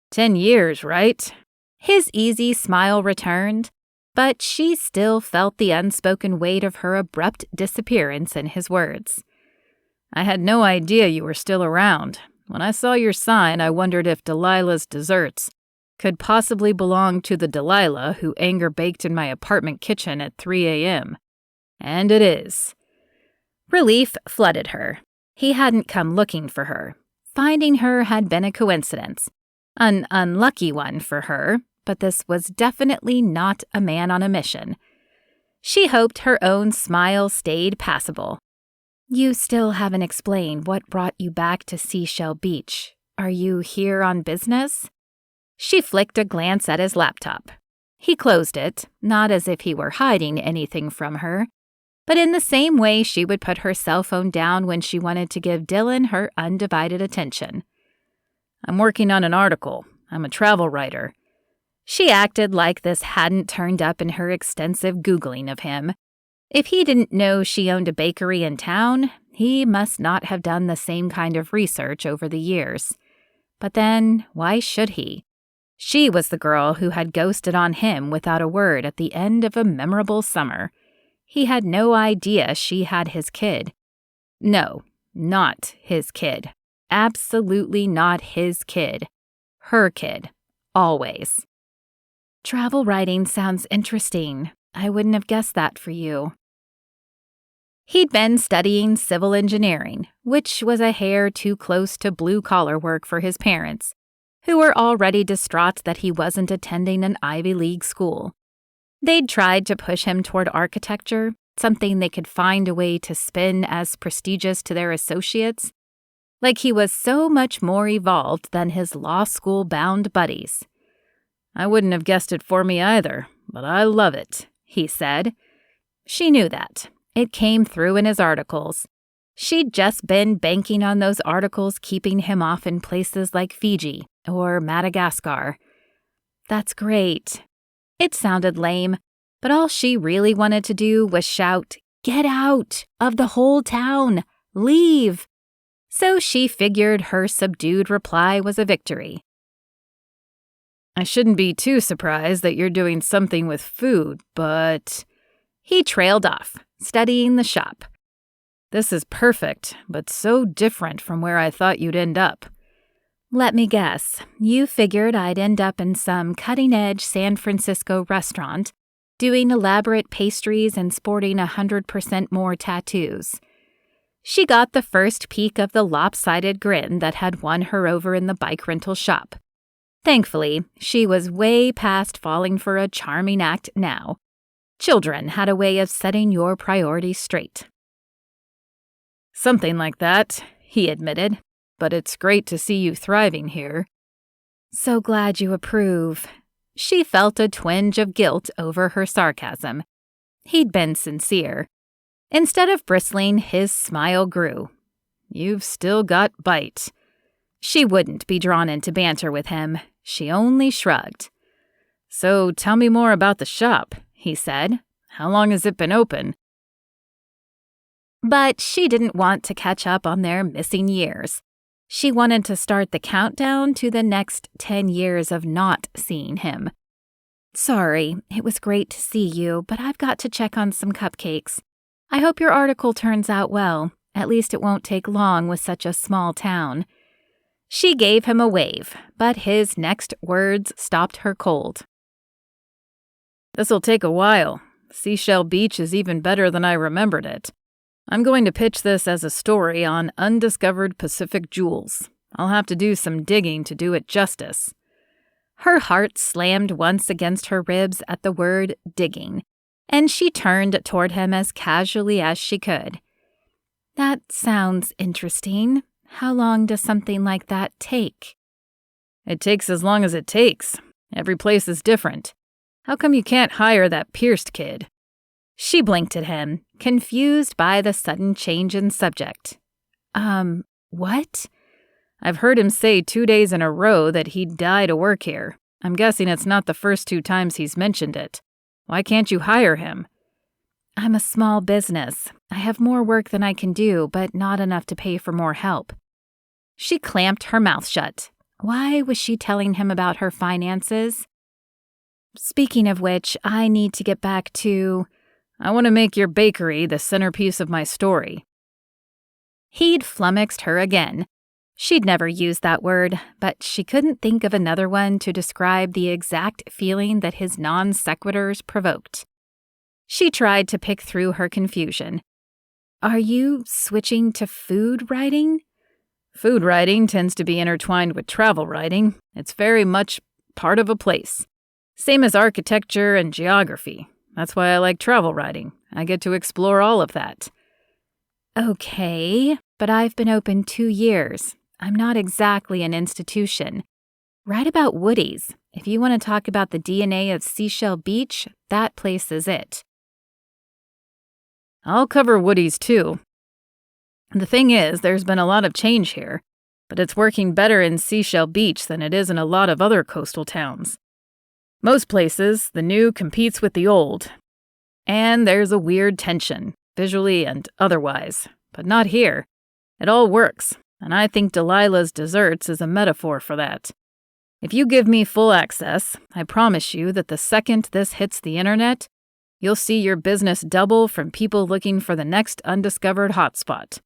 10 years, right? His easy smile returned, but she still felt the unspoken weight of her abrupt disappearance in his words. "I had no idea you were still around. When I saw your sign, I wondered if Delilah's desserts could possibly belong to the Delilah who anger baked in my apartment kitchen at 3 a.m. And it is." Relief flooded her. He hadn't come looking for her. Finding her had been a coincidence. An unlucky one for her, but this was definitely not a man on a mission. She hoped her own smile stayed passable. "You still haven't explained what brought you back to Seashell Beach. Are you here on business?" She flicked a glance at his laptop. He closed it, not as if he were hiding anything from her, but in the same way she would put her cell phone down when she wanted to give Dylan her undivided attention. "I'm working on an article. I'm a travel writer." She acted like this hadn't turned up in her extensive Googling of him. If he didn't know she owned a bakery in town, he must not have done the same kind of research over the years. But then, why should he? She was the girl who had ghosted on him without a word at the end of a memorable summer. He had no idea she had his kid. No, not his kid. Absolutely not his kid. Her kid. Always. Travel writing sounds interesting. I wouldn't have guessed that for you. He'd been studying civil engineering, which was a hair too close to blue-collar work for his parents, who were already distraught that he wasn't attending an Ivy League school. They'd tried to push him toward architecture, something they could find a way to spin as prestigious to their associates, like he was so much more evolved than his law school-bound buddies. I wouldn't have guessed it for me either, but I love it, he said. She knew that. It came through in his articles. She'd just been banking on those articles keeping him off in places like Fiji or Madagascar. That's great. It sounded lame, but all she really wanted to do was shout, "Get out of the whole town! Leave!" So she figured her subdued reply was a victory. I shouldn't be too surprised that you're doing something with food, but... He trailed off, studying the shop. This is perfect, but so different from where I thought you'd end up. Let me guess. You figured I'd end up in some cutting-edge San Francisco restaurant, doing elaborate pastries and sporting 100% more tattoos. She got the first peek of the lopsided grin that had won her over in the bike rental shop. Thankfully, she was way past falling for a charming act now. Children had a way of setting your priorities straight. Something like that, he admitted, but it's great to see you thriving here. So glad you approve. She felt a twinge of guilt over her sarcasm. He'd been sincere. Instead of bristling, his smile grew. You've still got bite. She wouldn't be drawn into banter with him. She only shrugged. So tell me more about the shop, he said. How long has it been open? But she didn't want to catch up on their missing years. She wanted to start the countdown to the next 10 years of not seeing him. Sorry, it was great to see you, but I've got to check on some cupcakes. I hope your article turns out well. At least it won't take long with such a small town. She gave him a wave, but his next words stopped her cold. This'll take a while. Seashell Beach is even better than I remembered it. I'm going to pitch this as a story on undiscovered Pacific jewels. I'll have to do some digging to do it justice. Her heart slammed once against her ribs at the word digging, and she turned toward him as casually as she could. That sounds interesting. How long does something like that take? It takes as long as it takes. Every place is different. How come you can't hire that Pierced kid? She blinked at him, confused by the sudden change in subject. What? I've heard him say 2 days in a row that he'd die to work here. I'm guessing it's not the first 2 times he's mentioned it. Why can't you hire him? I'm a small business. I have more work than I can do, but not enough to pay for more help. She clamped her mouth shut. Why was she telling him about her finances? Speaking of which, I need to get back to... I want to make your bakery the centerpiece of my story. He'd flummoxed her again. She'd never used that word, but she couldn't think of another one to describe the exact feeling that his non-sequiturs provoked. She tried to pick through her confusion. Are you switching to food writing? Food writing tends to be intertwined with travel writing. It's very much part of a place. Same as architecture and geography. That's why I like travel writing. I get to explore all of that. Okay, but I've been open 2 years. I'm not exactly an institution. Write about woodies. If you want to talk about the DNA of Seashell Beach, that place is it. I'll cover woodies too. The thing is, there's been a lot of change here, but it's working better in Seashell Beach than it is in a lot of other coastal towns. Most places, the new competes with the old. And there's a weird tension, visually and otherwise. But not here. It all works, and I think Delilah's desserts is a metaphor for that. If you give me full access, I promise you that the second this hits the internet, you'll see your business double from people looking for the next undiscovered hotspot.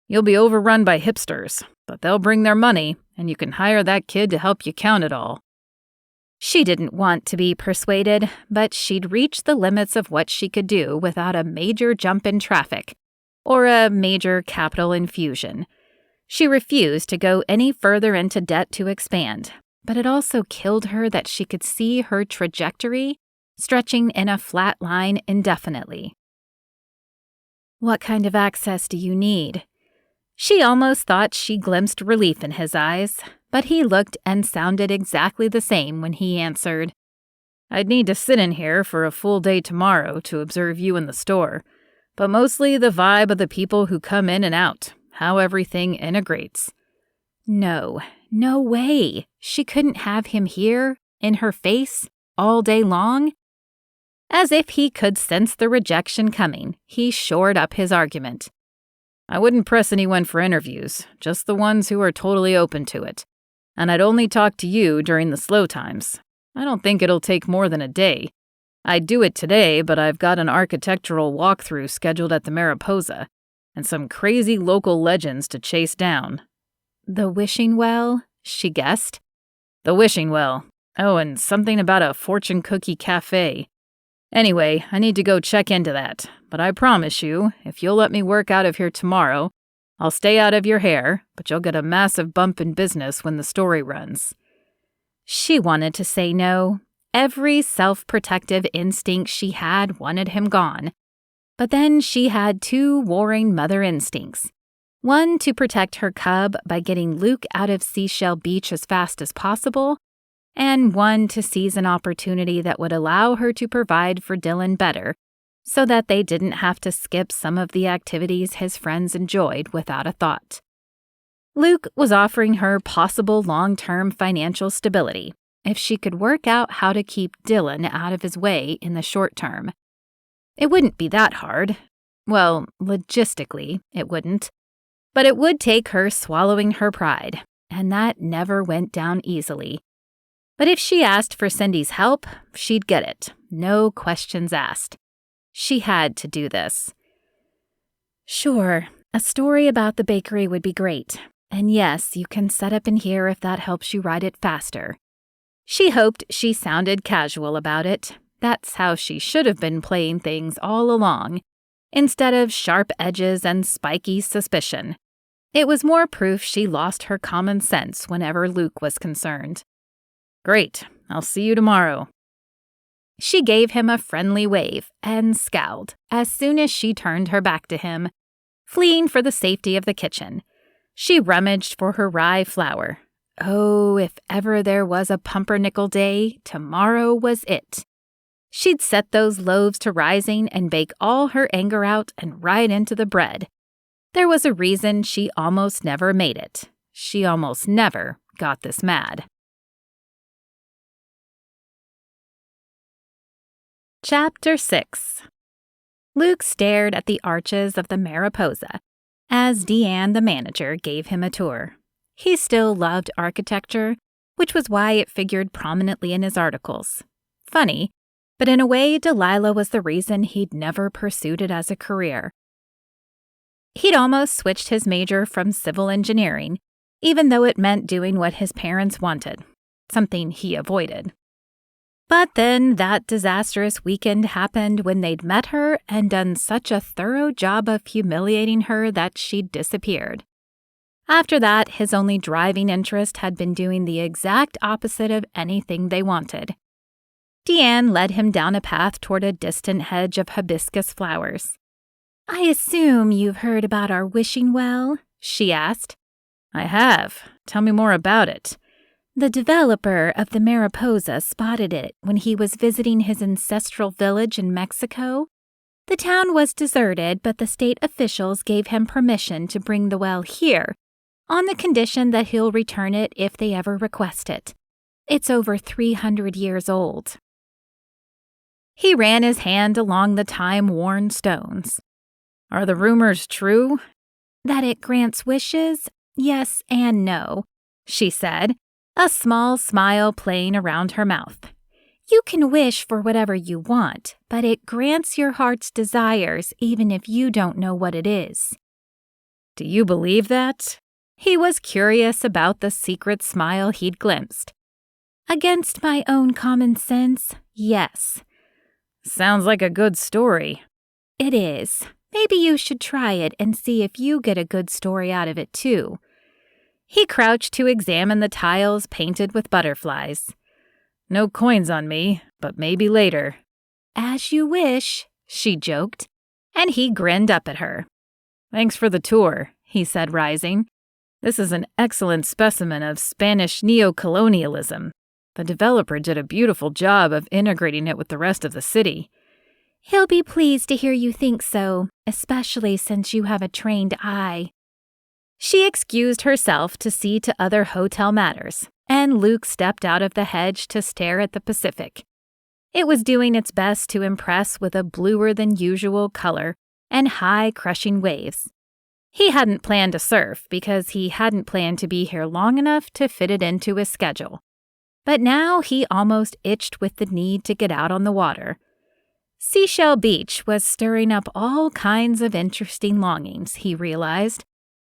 You'll be overrun by hipsters, but they'll bring their money, and you can hire that kid to help you count it all. She didn't want to be persuaded, but she'd reached the limits of what she could do without a major jump in traffic or a major capital infusion. She refused to go any further into debt to expand, but it also killed her that she could see her trajectory stretching in a flat line indefinitely. "What kind of access do you need?" She almost thought she glimpsed relief in his eyes, but he looked and sounded exactly the same when he answered, "I'd need to sit in here for a full day tomorrow to observe you in the store, but mostly the vibe of the people who come in and out, how everything integrates." No way. She couldn't have him here, in her face, all day long. As if he could sense the rejection coming, he shored up his argument. "I wouldn't press anyone for interviews, just the ones who are totally open to it. And I'd only talk to you during the slow times. I don't think it'll take more than a day. I'd do it today, but I've got an architectural walkthrough scheduled at the Mariposa, and some crazy local legends to chase down." "The wishing well," she guessed. "The wishing well. Oh, and something about a fortune cookie cafe. Anyway, I need to go check into that, but I promise you, if you'll let me work out of here tomorrow, I'll stay out of your hair, but you'll get a massive bump in business when the story runs." She wanted to say no. Every self-protective instinct she had wanted him gone. But then she had two warring mother instincts. One to protect her cub by getting Luke out of Seashell Beach as fast as possible, and one to seize an opportunity that would allow her to provide for Dylan better, so that they didn't have to skip some of the activities his friends enjoyed without a thought. Luke was offering her possible long-term financial stability if she could work out how to keep Dylan out of his way in the short term. It wouldn't be that hard. Well, logistically, it wouldn't. But it would take her swallowing her pride, and that never went down easily. But if she asked for Cindy's help, she'd get it, no questions asked. She had to do this. "Sure, a story about the bakery would be great. And yes, you can set up in here if that helps you write it faster." She hoped she sounded casual about it. That's how she should have been playing things all along, instead of sharp edges and spiky suspicion. It was more proof she lost her common sense whenever Luke was concerned. "Great, I'll see you tomorrow." She gave him a friendly wave and scowled as soon as she turned her back to him, fleeing for the safety of the kitchen. She rummaged for her rye flour. Oh, if ever there was a pumpernickel day, tomorrow was it. She'd set those loaves to rising and bake all her anger out and right into the bread. There was a reason she almost never made it. She almost never got this mad. Chapter 6. Luke stared at the arches of the Mariposa as Deanne, the manager, gave him a tour. He still loved architecture, which was why it figured prominently in his articles. Funny, but in a way, Delilah was the reason he'd never pursued it as a career. He'd almost switched his major from civil engineering, even though it meant doing what his parents wanted, something he avoided. But then that disastrous weekend happened when they'd met her and done such a thorough job of humiliating her that she'd disappeared. After that, his only driving interest had been doing the exact opposite of anything they wanted. Deanne led him down a path toward a distant hedge of hibiscus flowers. "I assume you've heard about our wishing well?" she asked. "I have. Tell me more about it." "The developer of the Mariposa spotted it when he was visiting his ancestral village in Mexico. The town was deserted, but the state officials gave him permission to bring the well here, on the condition that he'll return it if they ever request it. It's over 300 years old." He ran his hand along the time-worn stones. "Are the rumors true?" "That it grants wishes? Yes and no," she said. a small smile playing around her mouth. You can wish for whatever you want, but it grants your heart's desires even if you don't know what it is. Do you believe that? He was curious about the secret smile he'd glimpsed. Against my own common sense, yes. Sounds like a good story. It is. Maybe you should try it and see if you get a good story out of it too. He crouched to examine the tiles painted with butterflies. No coins on me, but maybe later. As you wish, she joked, and he grinned up at her. Thanks for the tour, he said, rising. This is an excellent specimen of Spanish neo-colonialism. The developer did a beautiful job of integrating it with the rest of the city. He'll be pleased to hear you think so, especially since you have a trained eye. She excused herself to see to other hotel matters, and Luke stepped out of the hedge to stare at the Pacific. It was doing its best to impress with a bluer-than-usual color and high, crushing waves. He hadn't planned to surf because he hadn't planned to be here long enough to fit it into his schedule. But now he almost itched with the need to get out on the water. Seashell Beach was stirring up all kinds of interesting longings, he realized,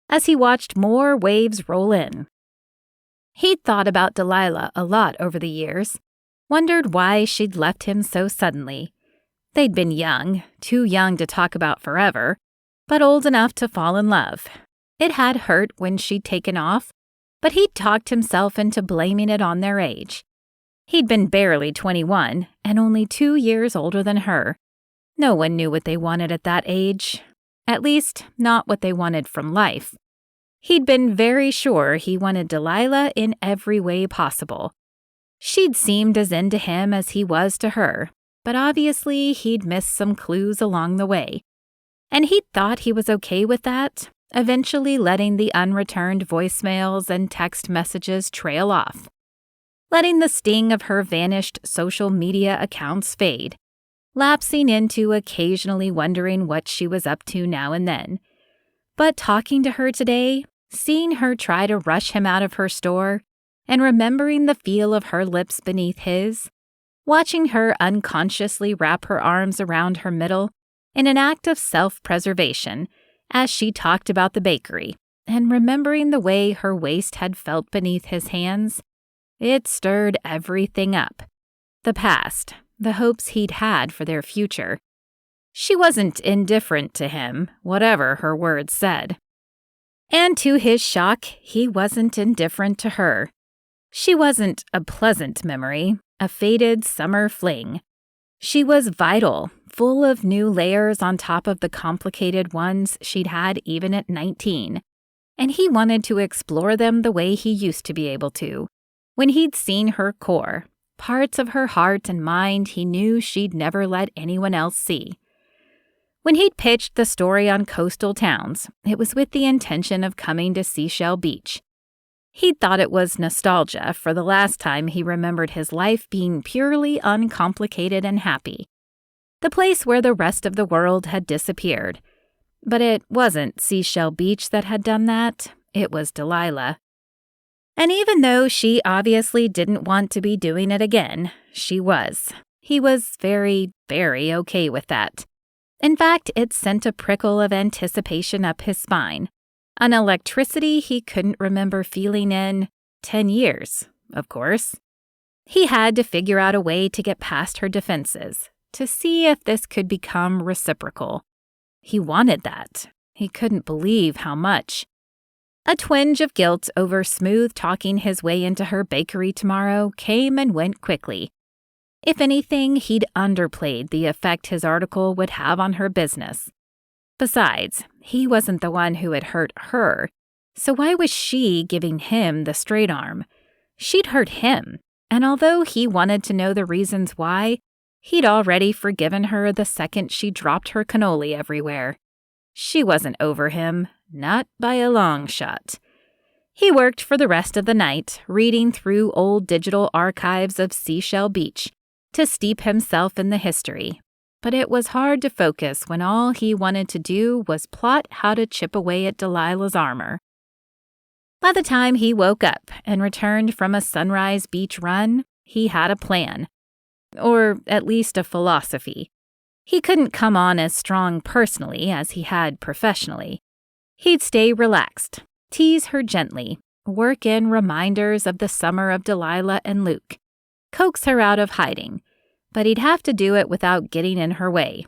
as he watched more waves roll in. He'd thought about Delilah a lot over the years, wondered why she'd left him so suddenly. They'd been young, too young to talk about forever, but old enough to fall in love. It had hurt when she'd taken off, but he'd talked himself into blaming it on their age. He'd been barely 21 and only 2 years older than her. No one knew what they wanted at that age. At least, not what they wanted from life. He'd been very sure he wanted Delilah in every way possible. She'd seemed as into him as he was to her, but obviously he'd missed some clues along the way. And he'd thought he was okay with that, eventually letting the unreturned voicemails and text messages trail off, letting the sting of her vanished social media accounts fade, lapsing into occasionally wondering what she was up to now and then. But talking to her today, seeing her try to rush him out of her store, and remembering the feel of her lips beneath his, watching her unconsciously wrap her arms around her middle in an act of self-preservation as she talked about the bakery, and remembering the way her waist had felt beneath his hands, it stirred everything up. The past, the hopes he'd had for their future. She wasn't indifferent to him, whatever her words said. And to his shock, he wasn't indifferent to her. She wasn't a pleasant memory, a faded summer fling. She was vital, full of new layers on top of the complicated ones she'd had even at 19, and he wanted to explore them the way he used to be able to, when he'd seen her core, parts of her heart and mind he knew she'd never let anyone else see. When he'd pitched the story on coastal towns, it was with the intention of coming to Seashell Beach. He'd thought it was nostalgia for the last time he remembered his life being purely uncomplicated and happy. The place where the rest of the world had disappeared. But it wasn't Seashell Beach that had done that, it was Delilah. And even though she obviously didn't want to be doing it again, she was. He was very, very okay with that. In fact, it sent a prickle of anticipation up his spine, an electricity he couldn't remember feeling in 10 years, of course. He had to figure out a way to get past her defenses, to see if this could become reciprocal. He wanted that. He couldn't believe how much. A twinge of guilt over smooth-talking his way into her bakery tomorrow came and went quickly. If anything, he'd underplayed the effect his article would have on her business. Besides, he wasn't the one who had hurt her, so why was she giving him the straight arm? She'd hurt him, and although he wanted to know the reasons why, he'd already forgiven her the second she dropped her cannoli everywhere. She wasn't over him, not by a long shot. He worked for the rest of the night, reading through old digital archives of Seashell Beach to steep himself in the history. But it was hard to focus when all he wanted to do was plot how to chip away at Delilah's armor. By the time he woke up and returned from a sunrise beach run, he had a plan. Or at least a philosophy. He couldn't come on as strong personally as he had professionally. He'd stay relaxed, tease her gently, work in reminders of the summer of Delilah and Luke, coax her out of hiding, but he'd have to do it without getting in her way.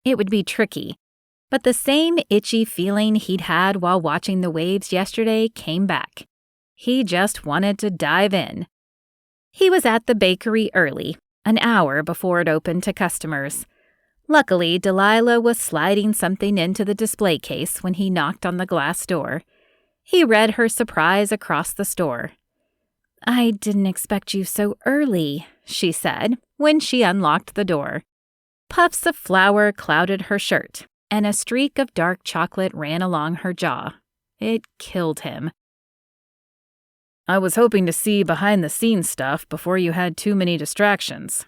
It would be tricky, but the same itchy feeling he'd had while watching the waves yesterday came back. He just wanted to dive in. He was at the bakery early, an hour before it opened to customers. Luckily, Delilah was sliding something into the display case when he knocked on the glass door. He read her surprise across the store. "I didn't expect you so early," she said when she unlocked the door. Puffs of flour clouded her shirt, and a streak of dark chocolate ran along her jaw. It killed him. "I was hoping to see behind-the-scenes stuff before you had too many distractions."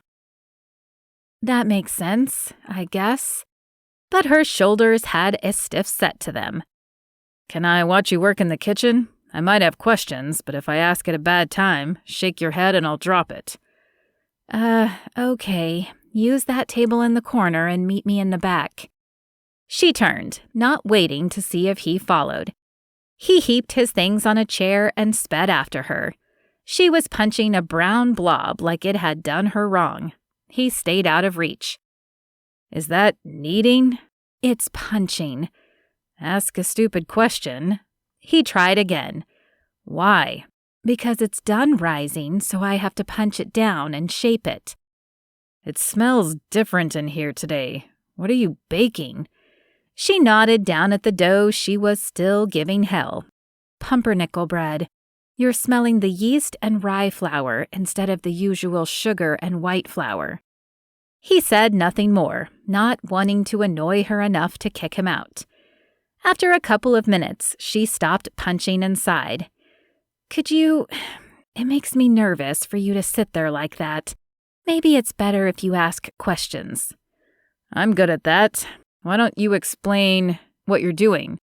That makes sense, I guess. But her shoulders had a stiff set to them. "Can I watch you work in the kitchen? I might have questions, but if I ask at a bad time, shake your head and I'll drop it." Okay. Use that table in the corner and meet me in the back." She turned, not waiting to see if he followed. He heaped his things on a chair and sped after her. She was punching a brown blob like it had done her wrong. He stayed out of reach. "Is that kneading?" "It's punching." "Ask a stupid question." He tried again. "Why?" "Because it's done rising, so I have to punch it down and shape it." "It smells different in here today. What are you baking?" She nodded down at the dough she was still giving hell. "Pumpernickel bread. You're smelling the yeast and rye flour instead of the usual sugar and white flour." He said nothing more, not wanting to annoy her enough to kick him out. After a couple of minutes, she stopped punching and sighed. It makes me nervous for you to sit there like that. Maybe it's better if you ask questions." "I'm good at that. Why don't you explain what you're doing?"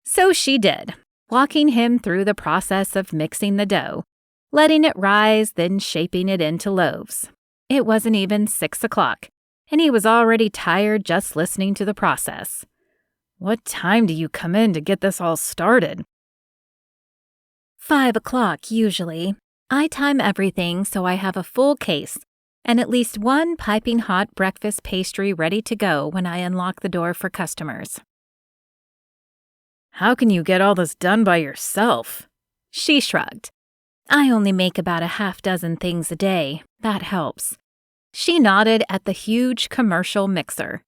So she did, walking him through the process of mixing the dough, letting it rise, then shaping it into loaves. It wasn't even 6 o'clock, and he was already tired just listening to the process. "What time do you come in to get this all started?" 5 o'clock, usually. I time everything so I have a full case and at least one piping hot breakfast pastry ready to go when I unlock the door for customers. "How can you get all this done by yourself?" She shrugged. "I only make about a half dozen things a day. That helps." She nodded at the huge commercial mixer.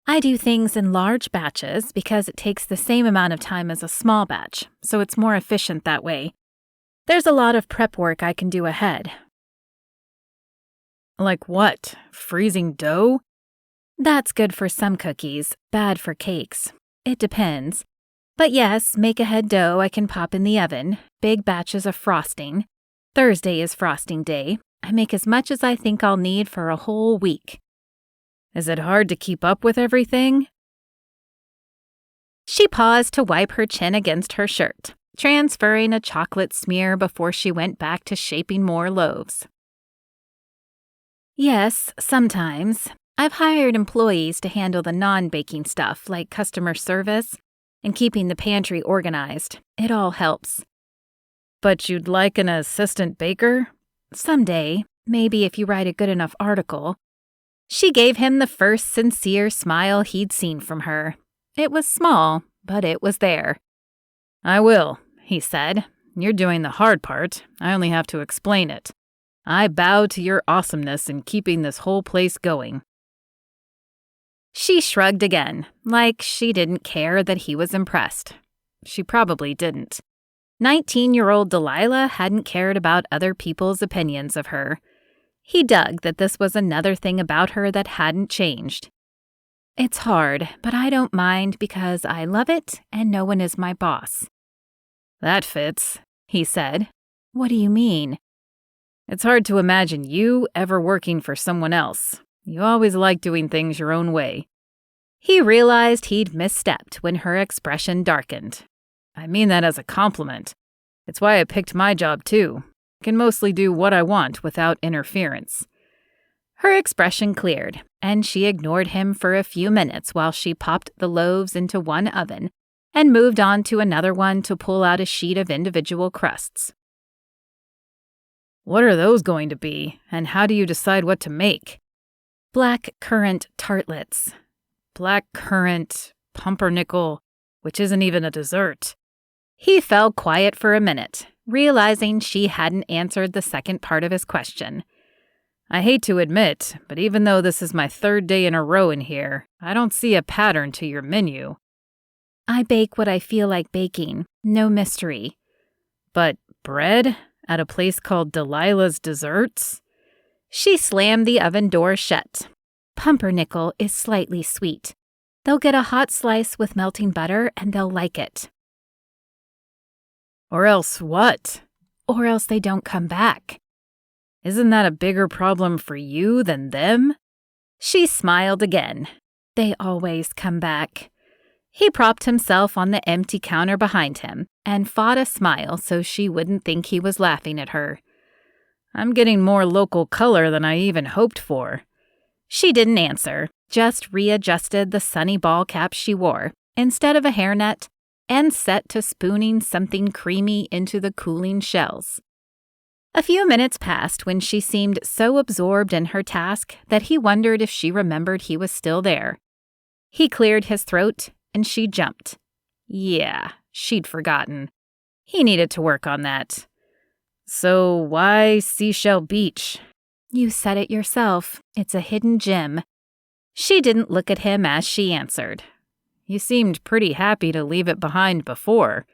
"I do things in large batches because it takes the same amount of time as a small batch, so it's more efficient that way. There's a lot of prep work I can do ahead." "Like what? Freezing dough?" "That's good for some cookies, bad for cakes. It depends. But yes, make ahead dough I can pop in the oven, big batches of frosting. Thursday is frosting day. I make as much as I think I'll need for a whole week." "Is it hard to keep up with everything?" She paused to wipe her chin against her shirt, transferring a chocolate smear before she went back to shaping more loaves. "Yes, sometimes. I've hired employees to handle the non-baking stuff like customer service and keeping the pantry organized. It all helps." "But you'd like an assistant baker?" "Someday, maybe if you write a good enough article." She gave him the first sincere smile he'd seen from her. It was small, but it was there. "I will," he said. "You're doing the hard part. I only have to explain it. I bow to your awesomeness in keeping this whole place going." She shrugged again, like she didn't care that he was impressed. She probably didn't. 19-year-old Delilah hadn't cared about other people's opinions of her. He dug that this was another thing about her that hadn't changed. "It's hard, but I don't mind because I love it and no one is my boss." "That fits," he said. "What do you mean?" "It's hard to imagine you ever working for someone else. You always like doing things your own way." He realized he'd misstepped when her expression darkened. I mean that as a compliment. It's why I picked my job, too. I can mostly do what I want without interference. Her expression cleared, and she ignored him for a few minutes while she popped the loaves into one oven and moved on to another one to pull out a sheet of individual crusts. What are those going to be, and how do you decide what to make? Black currant tartlets. Black currant, pumpernickel, which isn't even a dessert. He fell quiet for a minute, realizing she hadn't answered the second part of his question. I hate to admit, but even though this is my 3rd day in a row in here, I don't see a pattern to your menu. I bake what I feel like baking. No mystery. But bread? At a place called Delilah's Desserts? She slammed the oven door shut. Pumpernickel is slightly sweet. They'll get a hot slice with melting butter and they'll like it. Or else what? Or else they don't come back. Isn't that a bigger problem for you than them? She smiled again. They always come back. He propped himself on the empty counter behind him and fought a smile so she wouldn't think he was laughing at her. I'm getting more local color than I even hoped for. She didn't answer, just readjusted the sunny ball cap she wore instead of a hairnet and set to spooning something creamy into the cooling shells. A few minutes passed when she seemed so absorbed in her task that he wondered if she remembered he was still there. He cleared his throat, and she jumped. Yeah, she'd forgotten. He needed to work on that. So why Seashell Beach? You said it yourself. It's a hidden gem. She didn't look at him as she answered. You seemed pretty happy to leave it behind before.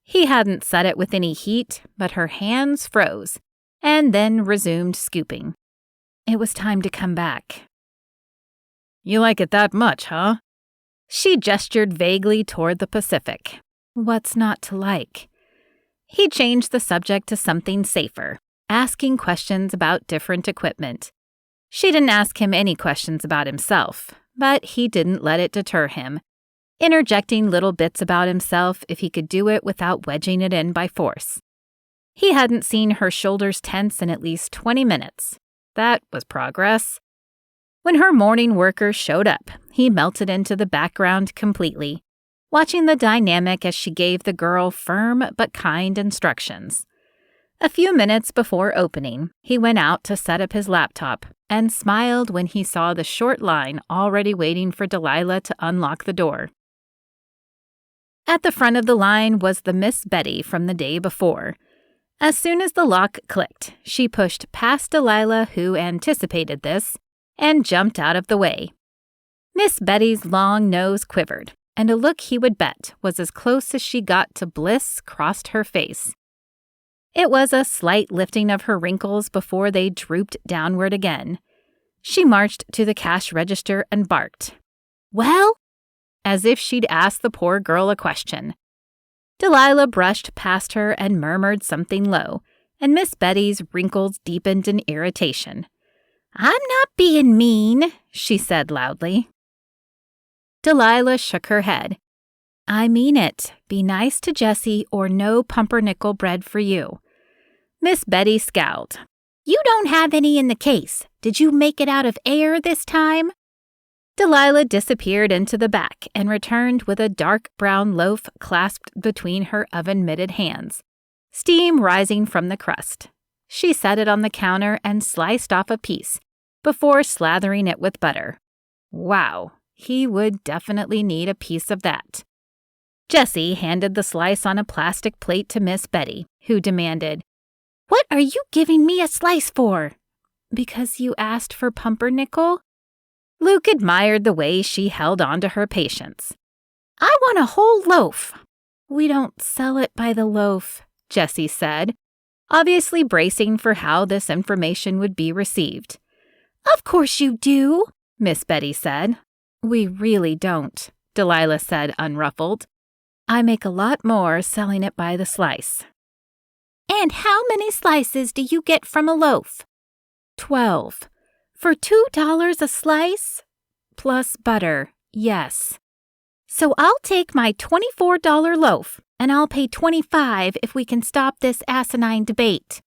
He hadn't said it with any heat, but her hands froze, and then resumed scooping. It was time to come back. You like it that much, huh? She gestured vaguely toward the Pacific. What's not to like? He changed the subject to something safer, asking questions about different equipment. She didn't ask him any questions about himself, but he didn't let it deter him, interjecting little bits about himself if he could do it without wedging it in by force. He hadn't seen her shoulders tense in at least 20 minutes. That was progress. When her morning worker showed up, he melted into the background completely, watching the dynamic as she gave the girl firm but kind instructions. A few minutes before opening, he went out to set up his laptop and smiled when he saw the short line already waiting for Delilah to unlock the door. At the front of the line was the Miss Betty from the day before. As soon as the lock clicked, she pushed past Delilah, who anticipated this, and jumped out of the way. Miss Betty's long nose quivered, and a look he would bet was as close as she got to bliss crossed her face. It was a slight lifting of her wrinkles before they drooped downward again. She marched to the cash register and barked, "Well?" as if she'd asked the poor girl a question. Delilah brushed past her and murmured something low, and Miss Betty's wrinkles deepened in irritation. "I'm not being mean," she said loudly. Delilah shook her head. "I mean it. Be nice to Jessie or no pumpernickel bread for you." Miss Betty scowled. "You don't have any in the case. Did you make it out of air this time?" Delilah disappeared into the back and returned with a dark brown loaf clasped between her oven-mitted hands, steam rising from the crust. She set it on the counter and sliced off a piece before slathering it with butter. Wow, he would definitely need a piece of that. Jessie handed the slice on a plastic plate to Miss Betty, who demanded, "What are you giving me a slice for?" "Because you asked for pumpernickel?" Luke admired the way she held on to her patience. "I want a whole loaf." "We don't sell it by the loaf," Jessie said, obviously bracing for how this information would be received. "Of course you do," Miss Betty said. "We really don't," Delilah said, unruffled. "I make a lot more selling it by the slice." "And how many slices do you get from a loaf?" 12. "For $2 a slice?" "Plus butter, yes." "So I'll take my $24 loaf, and I'll pay $25 if we can stop this asinine debate."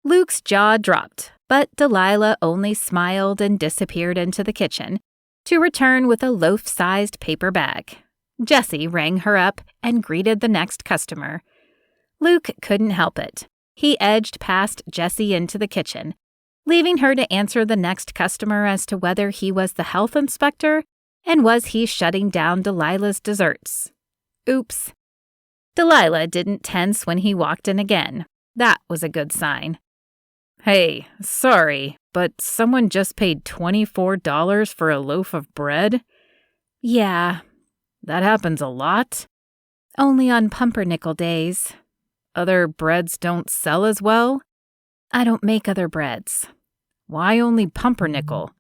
Luke's jaw dropped, but Delilah only smiled and disappeared into the kitchen, to return with a loaf-sized paper bag. Jessie rang her up and greeted the next customer. Luke couldn't help it. He edged past Jessie into the kitchen, leaving her to answer the next customer as to whether he was the health inspector and was he shutting down Delilah's desserts. Oops. Delilah didn't tense when he walked in again. That was a good sign. "Hey, sorry, but someone just paid $24 for a loaf of bread?" "Yeah." "That happens a lot?" "Only on pumpernickel days." "Other breads don't sell as well?" "I don't make other breads." "Why only pumpernickel?"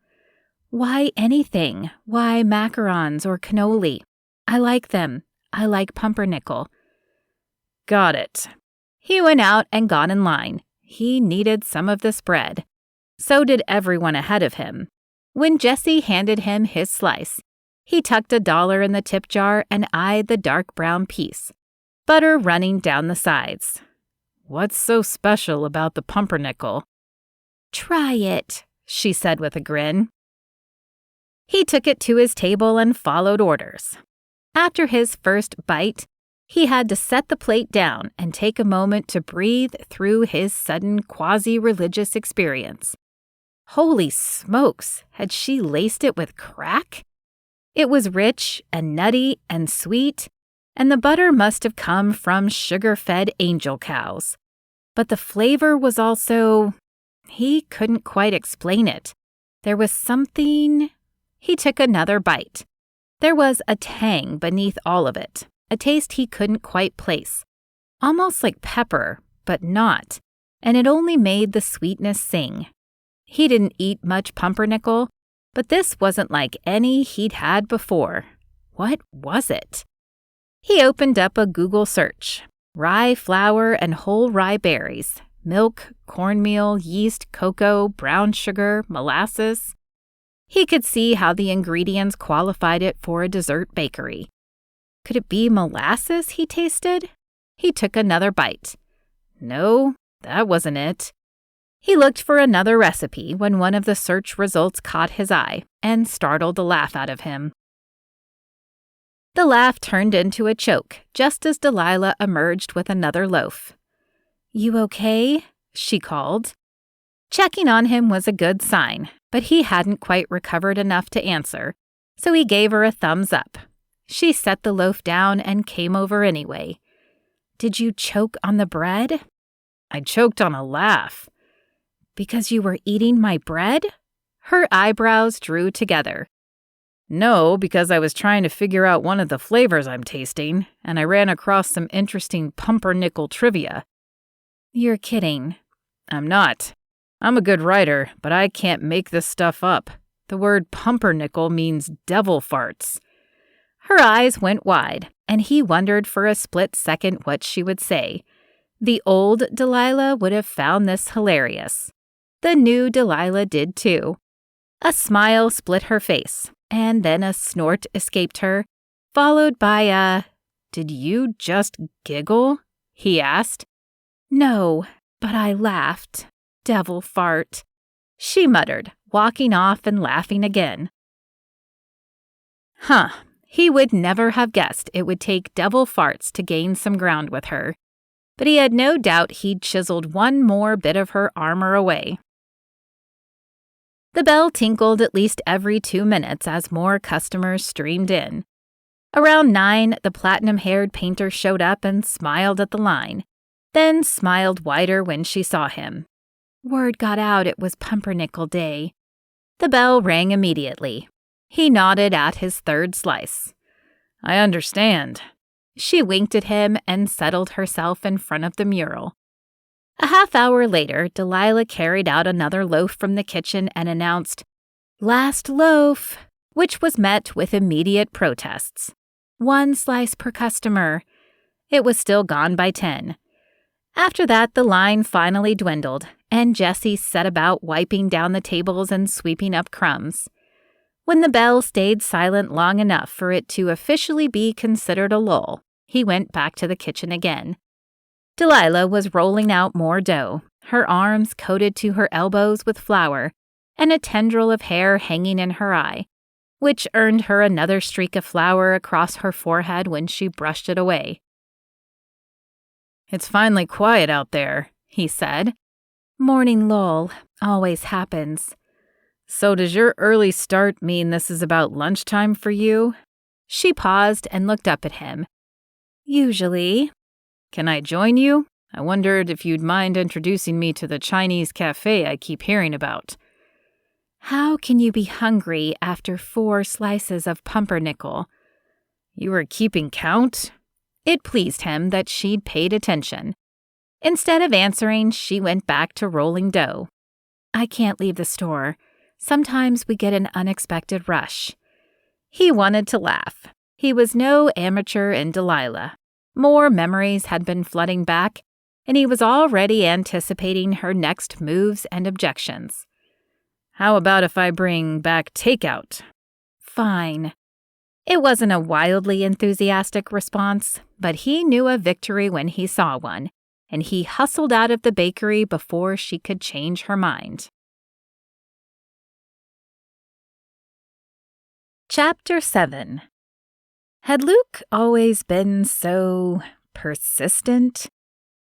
"Why anything? Why macarons or cannoli? I like them. I like pumpernickel." "Got it." He went out and got in line. He needed some of this bread. So did everyone ahead of him. When Jessie handed him his slice, he tucked $1 in the tip jar and eyed the dark brown piece, butter running down the sides. "What's so special about the pumpernickel?" "Try it," she said with a grin. He took it to his table and followed orders. After his first bite, he had to set the plate down and take a moment to breathe through his sudden quasi-religious experience. Holy smokes, had she laced it with crack? It was rich and nutty and sweet, and the butter must have come from sugar-fed angel cows. But the flavor was also... he couldn't quite explain it. There was something... He took another bite. There was a tang beneath all of it, a taste he couldn't quite place. Almost like pepper, but not, and it only made the sweetness sing. He didn't eat much pumpernickel, but this wasn't like any he'd had before. What was it? He opened up a Google search. Rye flour and whole rye berries, milk, cornmeal, yeast, cocoa, brown sugar, molasses. He could see how the ingredients qualified it for a dessert bakery. Could it be molasses he tasted? He took another bite. No, that wasn't it. He looked for another recipe when one of the search results caught his eye and startled a laugh out of him. The laugh turned into a choke just as Delilah emerged with another loaf. "You okay?" she called. Checking on him was a good sign, but he hadn't quite recovered enough to answer, so he gave her a thumbs up. She set the loaf down and came over anyway. "Did you choke on the bread?" "I choked on a laugh." "Because you were eating my bread?" Her eyebrows drew together. "No, because I was trying to figure out one of the flavors I'm tasting, and I ran across some interesting pumpernickel trivia." "You're kidding." "I'm not. I'm a good writer, but I can't make this stuff up. The word pumpernickel means devil farts." Her eyes went wide, and he wondered for a split second what she would say. The old Delilah would have found this hilarious. The new Delilah did too. A smile split her face, and then a snort escaped her, followed by a, "Did you just giggle?" he asked. "No, but I laughed. Devil fart," she muttered, walking off and laughing again. He would never have guessed it would take devil farts to gain some ground with her, but he had no doubt he'd chiseled one more bit of her armor away. The bell tinkled at least every 2 minutes as more customers streamed in. Around 9, the platinum-haired painter showed up and smiled at the line, then smiled wider when she saw him. Word got out it was Pumpernickel Day. The bell rang immediately. He nodded at his third slice. "I understand." She winked at him and settled herself in front of the mural. A half hour later, Delilah carried out another loaf from the kitchen and announced, "Last loaf," which was met with immediate protests. 1 slice per customer. It was still gone by 10. After that, the line finally dwindled, and Jessie set about wiping down the tables and sweeping up crumbs. When the bell stayed silent long enough for it to officially be considered a lull, He went back to the kitchen again. Delilah was rolling out more dough, her arms coated to her elbows with flour, and a tendril of hair hanging in her eye, which earned her another streak of flour across her forehead when she brushed it away. "It's finally quiet out there," he said. "Morning lull always happens." "So does your early start mean this is about lunchtime for you?" She paused and looked up at him. "Usually." "Can I join you? I wondered if you'd mind introducing me to the Chinese cafe I keep hearing about." "How can you be hungry after 4 slices of pumpernickel?" "You were keeping count?" It pleased him that she'd paid attention. Instead of answering, she went back to rolling dough. "I can't leave the store. Sometimes we get an unexpected rush." He wanted to laugh. He was no amateur in Delilah. More memories had been flooding back, and he was already anticipating her next moves and objections. "How about if I bring back takeout?" "Fine." It wasn't a wildly enthusiastic response, but he knew a victory when he saw one, and he hustled out of the bakery before she could change her mind. Chapter 7. Had Luke always been so persistent?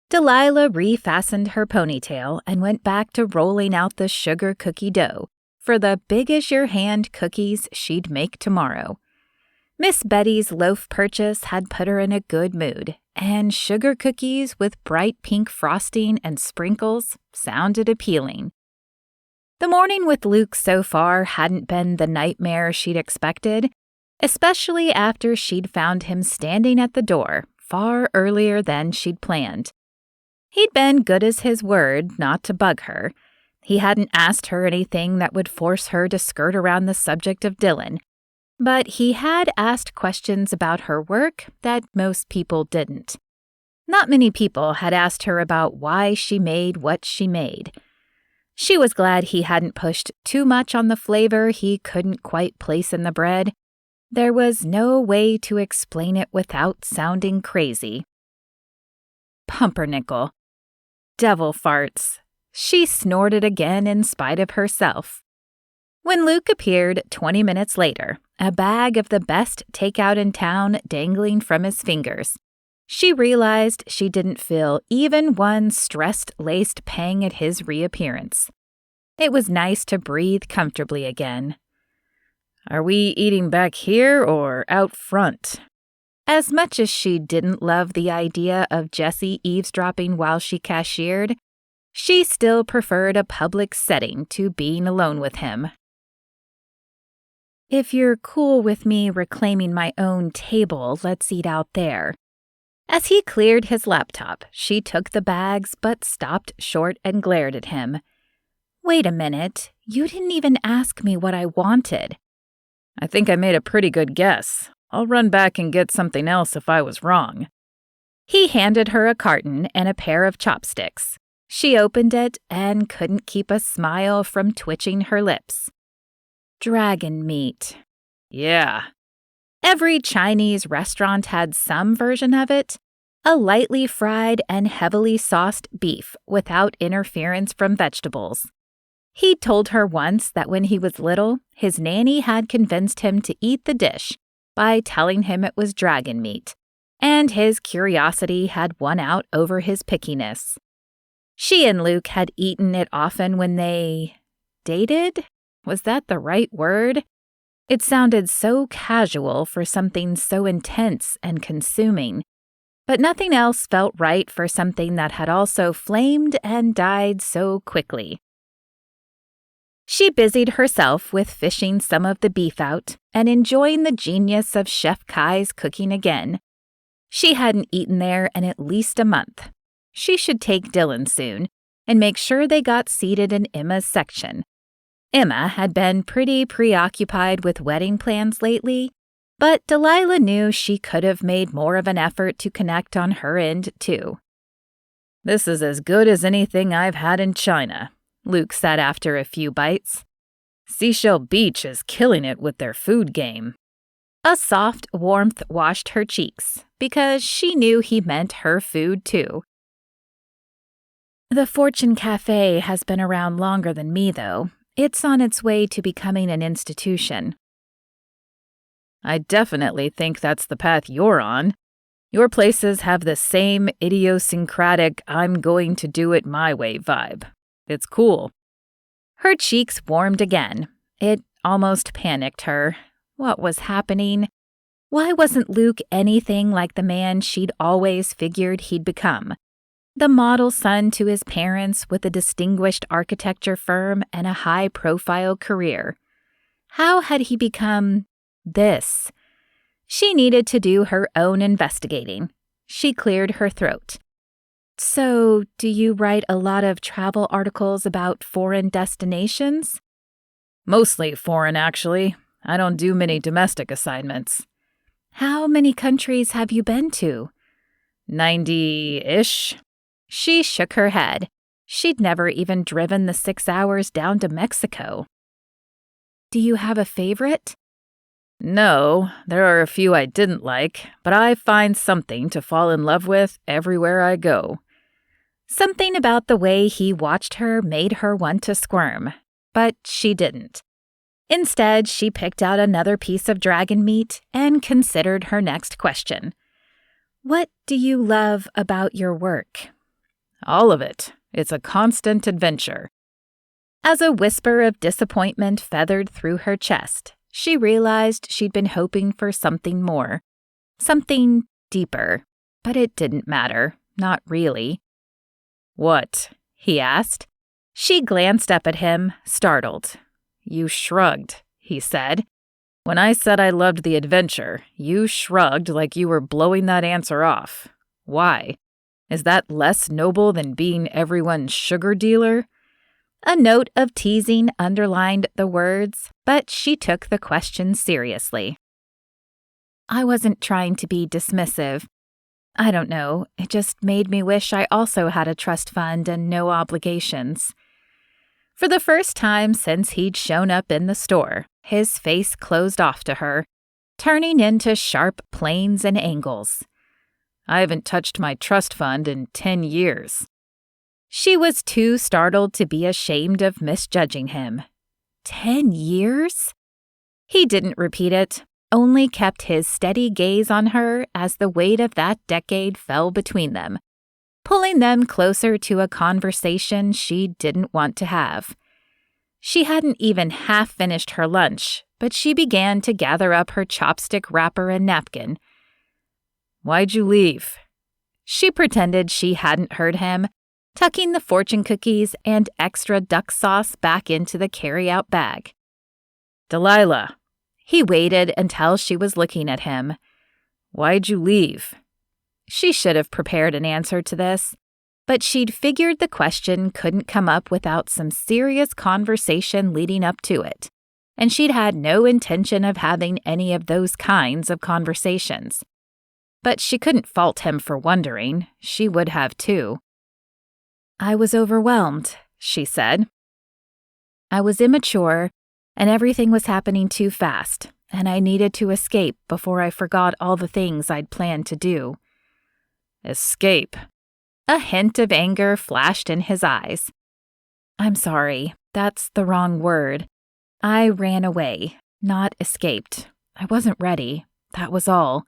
Delilah refastened her ponytail and went back to rolling out the sugar cookie dough for the big-as-your-hand cookies she'd make tomorrow. Miss Betty's loaf purchase had put her in a good mood, and sugar cookies with bright pink frosting and sprinkles sounded appealing. The morning with Luke so far hadn't been the nightmare she'd expected, especially after she'd found him standing at the door far earlier than she'd planned. He'd been good as his word not to bug her. He hadn't asked her anything that would force her to skirt around the subject of Dylan, but he had asked questions about her work that most people didn't. Not many people had asked her about why she made what she made. She was glad he hadn't pushed too much on the flavor he couldn't quite place in the bread. There was no way to explain it without sounding crazy. Pumpernickel. Devil farts. She snorted again in spite of herself. When Luke appeared 20 minutes later, a bag of the best takeout in town dangling from his fingers, she realized she didn't feel even one stress-laced pang at his reappearance. It was nice to breathe comfortably again. "Are we eating back here or out front?" As much as she didn't love the idea of Jessie eavesdropping while she cashiered, she still preferred a public setting to being alone with him. "If you're cool with me reclaiming my own table, let's eat out there." As he cleared his laptop, she took the bags but stopped short and glared at him. "Wait a minute, you didn't even ask me what I wanted." "I think I made a pretty good guess. I'll run back and get something else if I was wrong." He handed her a carton and a pair of chopsticks. She opened it and couldn't keep a smile from twitching her lips. Dragon meat. "Yeah." Every Chinese restaurant had some version of it, a lightly fried and heavily sauced beef without interference from vegetables. He'd told her once that when he was little, his nanny had convinced him to eat the dish by telling him it was dragon meat, and his curiosity had won out over his pickiness. She and Luke had eaten it often when they dated? Was that the right word? It sounded so casual for something so intense and consuming, but nothing else felt right for something that had also flamed and died so quickly. She busied herself with fishing some of the beef out and enjoying the genius of Chef Kai's cooking again. She hadn't eaten there in at least a month. She should take Dylan soon and make sure they got seated in Emma's section. Emma had been pretty preoccupied with wedding plans lately, but Delilah knew she could have made more of an effort to connect on her end, too. "This is as good as anything I've had in China," Luke said after a few bites. "Seashell Beach is killing it with their food game." A soft warmth washed her cheeks, because she knew he meant her food too. The Fortune Cafe has been around longer than me, though. It's on its way to becoming an institution. I definitely think that's the path you're on. Your places have the same idiosyncratic I'm going to do it my way vibe. It's cool. Her cheeks warmed again. It almost panicked her. What was happening? Why wasn't Luke anything like the man she'd always figured he'd become? The model son to his parents with a distinguished architecture firm and a high-profile career. How had he become this? She needed to do her own investigating. She cleared her throat. So, do you write a lot of travel articles about foreign destinations? Mostly foreign, actually. I don't do many domestic assignments. How many countries have you been to? 90-ish. She shook her head. She'd never even driven the 6 hours down to Mexico. Do you have a favorite? No, there are a few I didn't like, but I find something to fall in love with everywhere I go. Something about the way he watched her made her want to squirm, but she didn't. Instead, she picked out another piece of dragon meat and considered her next question. What do you love about your work? All of it. It's a constant adventure. As a whisper of disappointment feathered through her chest, she realized she'd been hoping for something more, something deeper, but it didn't matter, not really. What? He asked. She glanced up at him, startled. You shrugged, he said. When I said I loved the adventure, you shrugged like you were blowing that answer off. Why? Is that less noble than being everyone's sugar dealer? A note of teasing underlined the words, but she took the question seriously. I wasn't trying to be dismissive. I don't know, it just made me wish I also had a trust fund and no obligations. For the first time since he'd shown up in the store, his face closed off to her, turning into sharp planes and angles. I haven't touched my trust fund in 10 years. She was too startled to be ashamed of misjudging him. 10 years? He didn't repeat it, only kept his steady gaze on her as the weight of that decade fell between them, pulling them closer to a conversation she didn't want to have. She hadn't even half finished her lunch, but she began to gather up her chopstick wrapper and napkin. Why'd you leave? She pretended she hadn't heard him, tucking the fortune cookies and extra duck sauce back into the carry-out bag. Delilah. He waited until she was looking at him. Why'd you leave? She should have prepared an answer to this, but she'd figured the question couldn't come up without some serious conversation leading up to it, and she'd had no intention of having any of those kinds of conversations. But she couldn't fault him for wondering. She would have too. I was overwhelmed, she said. I was immature, and everything was happening too fast, and I needed to escape before I forgot all the things I'd planned to do. Escape. A hint of anger flashed in his eyes. I'm sorry, that's the wrong word. I ran away, not escaped. I wasn't ready, that was all.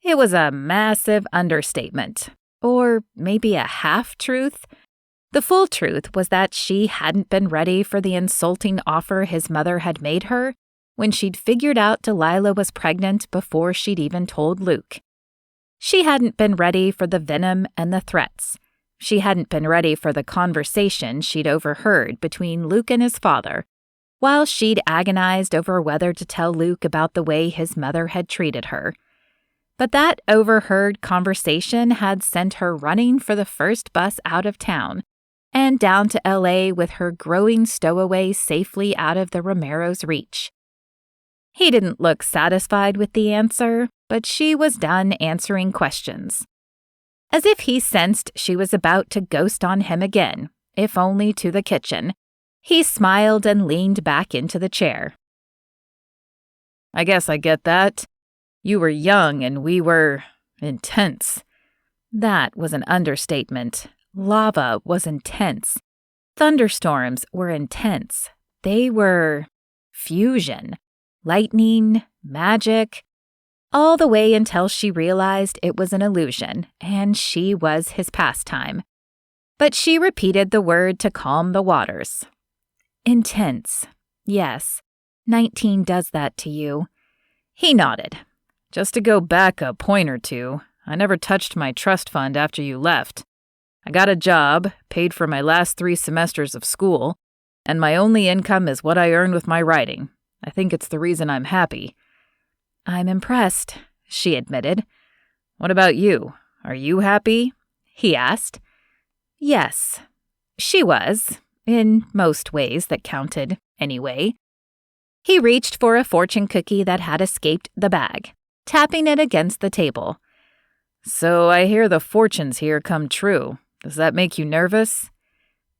It was a massive understatement, or maybe a half-truth. The full truth was that she hadn't been ready for the insulting offer his mother had made her when she'd figured out Delilah was pregnant before she'd even told Luke. She hadn't been ready for the venom and the threats. She hadn't been ready for the conversation she'd overheard between Luke and his father, while she'd agonized over whether to tell Luke about the way his mother had treated her. But that overheard conversation had sent her running for the first bus out of town and down to L.A. with her growing stowaway safely out of the Romero's reach. He didn't look satisfied with the answer, but she was done answering questions. As if he sensed she was about to ghost on him again, if only to the kitchen, he smiled and leaned back into the chair. I guess I get that. You were young and we were Intense. That was an understatement. Lava was intense. Thunderstorms were intense. They were fusion, lightning, magic, all the way until she realized it was an illusion and she was his pastime. But she repeated the word to calm the waters. Intense. Yes, 19 does that to you. He nodded. Just to go back a point or two, I never touched my trust fund after you left. I got a job, paid for my last 3 semesters of school, and my only income is what I earned with my writing. I think it's the reason I'm happy. I'm impressed, she admitted. What about you? Are you happy? He asked. Yes, she was, in most ways that counted, anyway. He reached for a fortune cookie that had escaped the bag, tapping it against the table. So I hear the fortunes here come true. Does that make you nervous?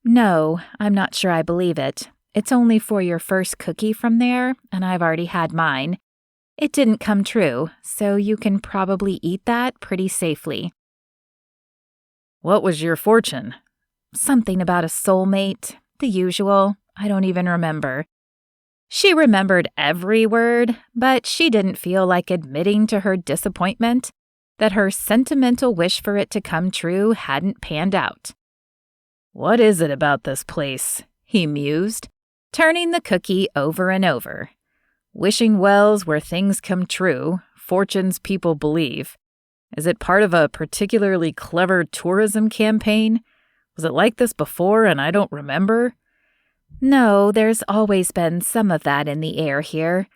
No, I'm not sure I believe it. It's only for your first cookie from there, and I've already had mine. It didn't come true, so you can probably eat that pretty safely. What was your fortune? Something about a soulmate. The usual. I don't even remember. She remembered every word, but she didn't feel like admitting to her disappointment that her sentimental wish for it to come true hadn't panned out. What is it about this place? He mused, turning the cookie over and over. Wishing wells where things come true, fortunes people believe. Is it part of a particularly clever tourism campaign? Was it like this before and I don't remember? No, there's always been some of that in the air here.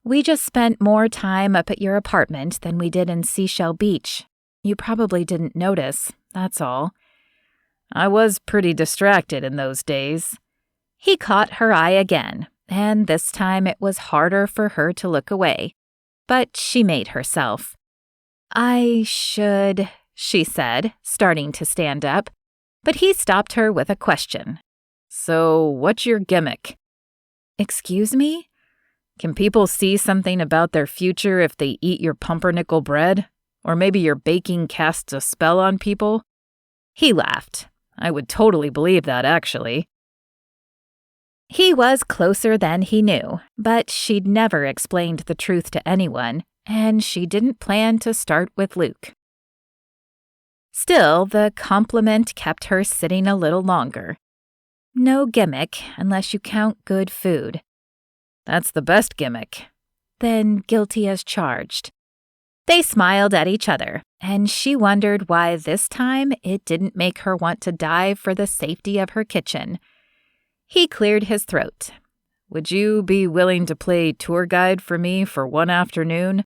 We just spent more time up at your apartment than we did in Seashell Beach. You probably didn't notice, that's all. I was pretty distracted in those days. He caught her eye again, and this time it was harder for her to look away. But she made herself. I should, she said, starting to stand up. But he stopped her with a question. So, what's your gimmick? Excuse me? Can people see something about their future if they eat your pumpernickel bread? Or maybe your baking casts a spell on people? He laughed. I would totally believe that, actually. He was closer than he knew, but she'd never explained the truth to anyone, and she didn't plan to start with Luke. Still, the compliment kept her sitting a little longer. No gimmick unless you count good food. That's the best gimmick. Then guilty as charged. They smiled at each other, and she wondered why this time it didn't make her want to dive for the safety of her kitchen. He cleared his throat. Would you be willing to play tour guide for me for one afternoon?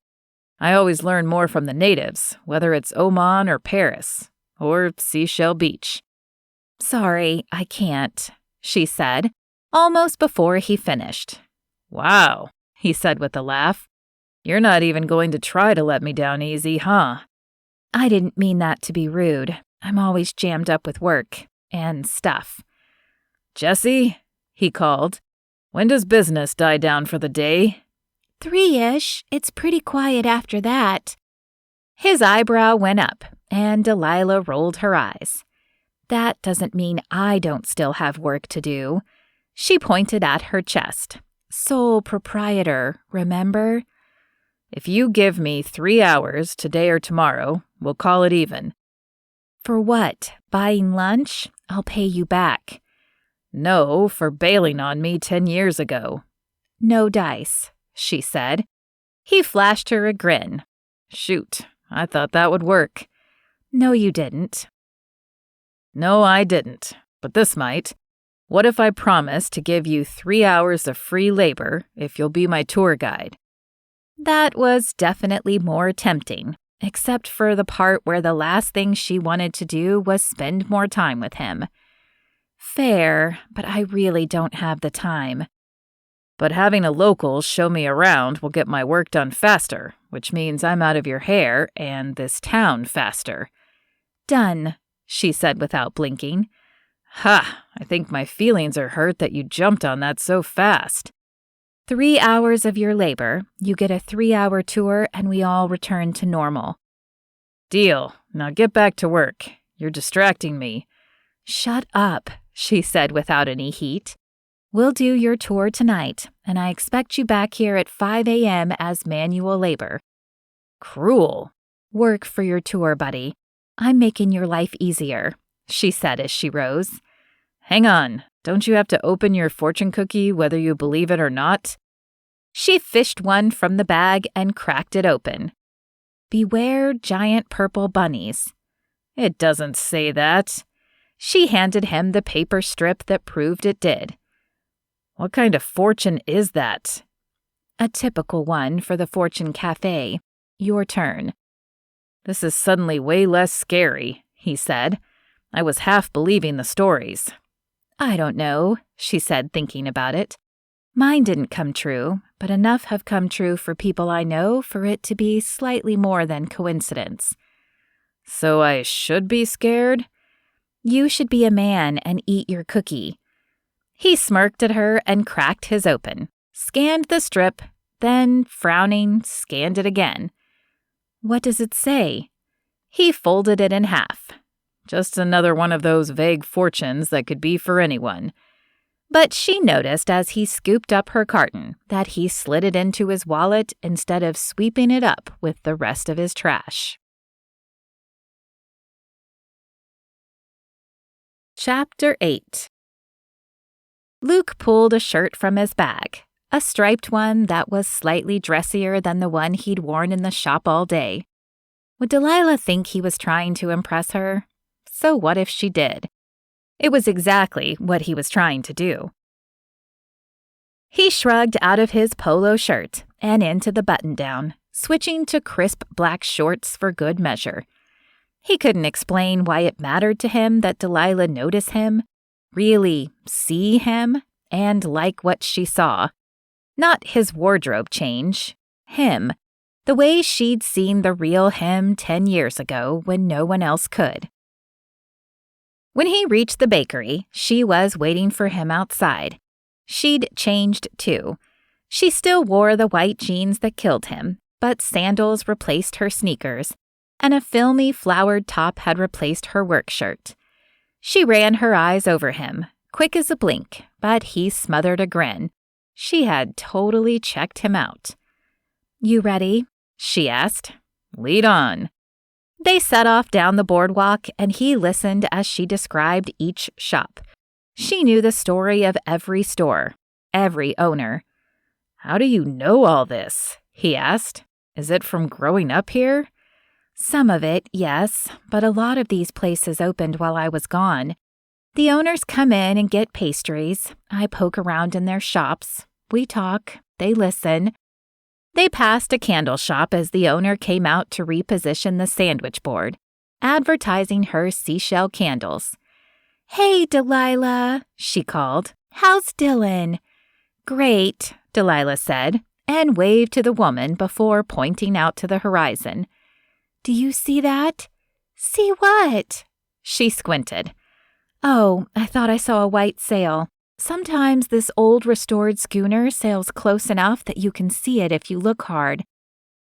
I always learn more from the natives, whether it's Oman or Paris, or Seashell Beach. Sorry, I can't, she said, almost before he finished. Wow, he said with a laugh. You're not even going to try to let me down easy, huh? I didn't mean that to be rude. I'm always jammed up with work and stuff. Jessie, he called. When does business die down for the day? 3-ish. It's pretty quiet after that. His eyebrow went up, and Delilah rolled her eyes. That doesn't mean I don't still have work to do. She pointed at her chest. Sole proprietor, remember? If you give me 3 hours today or tomorrow, we'll call it even. For what? Buying lunch? I'll pay you back. No, for bailing on me 10 years ago. No dice, she said. He flashed her a grin. Shoot, I thought that would work. No, you didn't. No, I didn't, but this might. What if I promise to give you 3 hours of free labor if you'll be my tour guide? That was definitely more tempting, except for the part where the last thing she wanted to do was spend more time with him. Fair, but I really don't have the time. But having a local show me around will get my work done faster, which means I'm out of your hair and this town faster. Done, she said without blinking. Ha! I think my feelings are hurt that you jumped on that so fast. 3 hours of your labor, you get a 3-hour tour, and we all return to normal. Deal. Now get back to work. You're distracting me. Shut up, she said without any heat. We'll do your tour tonight, and I expect you back here at 5 a.m. as manual labor. Cruel. Work for your tour, buddy. I'm making your life easier, she said as she rose. Hang on. Don't you have to open your fortune cookie whether you believe it or not? She fished one from the bag and cracked it open. Beware giant purple bunnies. It doesn't say that. She handed him the paper strip that proved it did. What kind of fortune is that? A typical one for the Fortune Cafe. Your turn. This is suddenly way less scary, he said. I was half believing the stories. I don't know, she said, thinking about it. Mine didn't come true, but enough have come true for people I know for it to be slightly more than coincidence. So I should be scared? You should be a man and eat your cookie. He smirked at her and cracked his open, scanned the strip, then, frowning, scanned it again. What does it say? He folded it in half. Just another one of those vague fortunes that could be for anyone. But she noticed as he scooped up her carton that he slid it into his wallet instead of sweeping it up with the rest of his trash. Chapter 8. Luke pulled a shirt from his bag, a striped one that was slightly dressier than the one he'd worn in the shop all day. Would Delilah think he was trying to impress her? So what if she did? It was exactly what he was trying to do. He shrugged out of his polo shirt and into the button-down, switching to crisp black shorts for good measure. He couldn't explain why it mattered to him that Delilah notice him, really see him, and like what she saw. Not his wardrobe change, him, the way she'd seen the real him 10 years ago when no one else could. When he reached the bakery, she was waiting for him outside. She'd changed too. She still wore the white jeans that killed him, but sandals replaced her sneakers, and a filmy flowered top had replaced her work shirt. She ran her eyes over him, quick as a blink, but he smothered a grin. She had totally checked him out. "You ready?" she asked. "Lead on." They set off down the boardwalk, and he listened as she described each shop. She knew the story of every store, every owner. "How do you know all this?" he asked. "Is it from growing up here?" "Some of it, yes, but a lot of these places opened while I was gone. The owners come in and get pastries. I poke around in their shops. We talk. They listen." They passed a candle shop as the owner came out to reposition the sandwich board, advertising her seashell candles. "Hey, Delilah," she called. "How's Dylan?" "Great," Delilah said, and waved to the woman before pointing out to the horizon. "Do you see that?" "See what?" She squinted. "Oh, I thought I saw a white sail. Sometimes this old restored schooner sails close enough that you can see it if you look hard.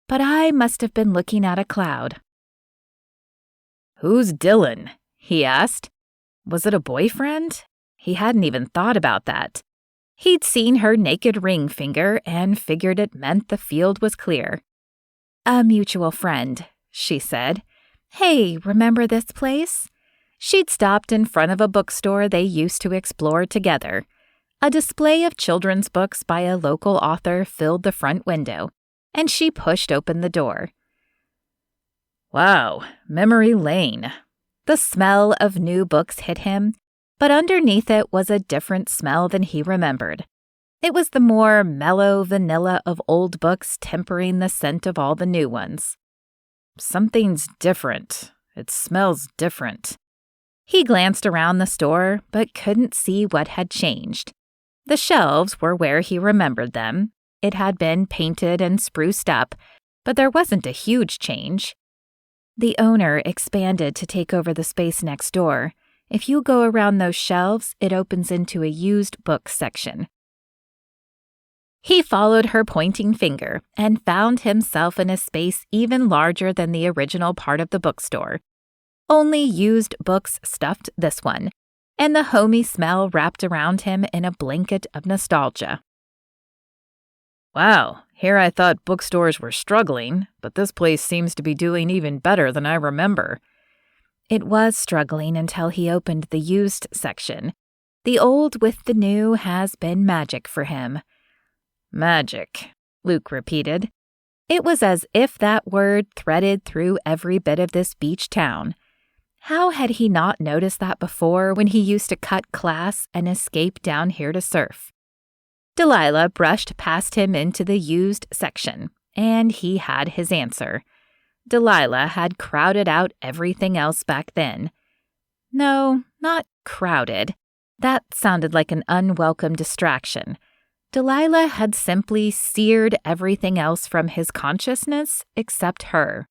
But I must have been looking at a cloud." "Who's Dylan?" he asked. Was it a boyfriend? He hadn't even thought about that. He'd seen her naked ring finger and figured it meant the field was clear. "A mutual friend," she said. "Hey, remember this place?" She'd stopped in front of a bookstore they used to explore together. A display of children's books by a local author filled the front window, and she pushed open the door. "Wow, memory lane." The smell of new books hit him, but underneath it was a different smell than he remembered. It was the more mellow vanilla of old books tempering the scent of all the new ones. "Something's different. It smells different." He glanced around the store, but couldn't see what had changed. The shelves were where he remembered them. It had been painted and spruced up, but there wasn't a huge change. The owner expanded to take over the space next door. If you go around those shelves, it opens into a used books section. He followed her pointing finger and found himself in a space even larger than the original part of the bookstore. Only used books stuffed this one, and the homey smell wrapped around him in a blanket of nostalgia. Wow, here I thought bookstores were struggling, but this place seems to be doing even better than I remember. It was struggling until he opened the used section. The old with the new has been magic for him. Magic, Luke repeated. It was as if that word threaded through every bit of this beach town. How had he not noticed that before when he used to cut class and escape down here to surf? Delilah brushed past him into the used section, and he had his answer. Delilah had crowded out everything else back then. No, not crowded. That sounded like an unwelcome distraction. Delilah had simply seared everything else from his consciousness except her.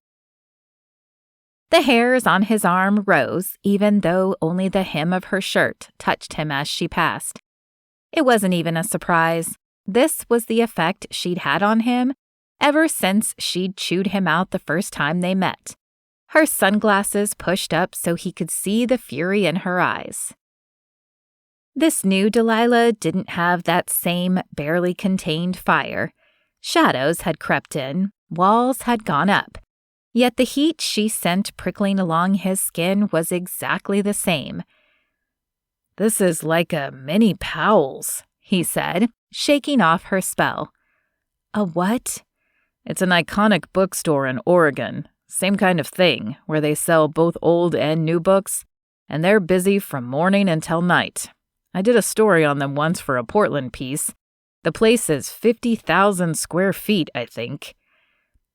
The hairs on his arm rose, even though only the hem of her shirt touched him as she passed. It wasn't even a surprise. This was the effect she'd had on him ever since she'd chewed him out the first time they met. Her sunglasses pushed up so he could see the fury in her eyes. This new Delilah didn't have that same barely contained fire. Shadows had crept in, walls had gone up. Yet the heat she sent prickling along his skin was exactly the same. This is like a mini Powell's, he said, shaking off her spell. A what? It's an iconic bookstore in Oregon. Same kind of thing, where they sell both old and new books, and they're busy from morning until night. I did a story on them once for a Portland piece. The place is 50,000 square feet, I think.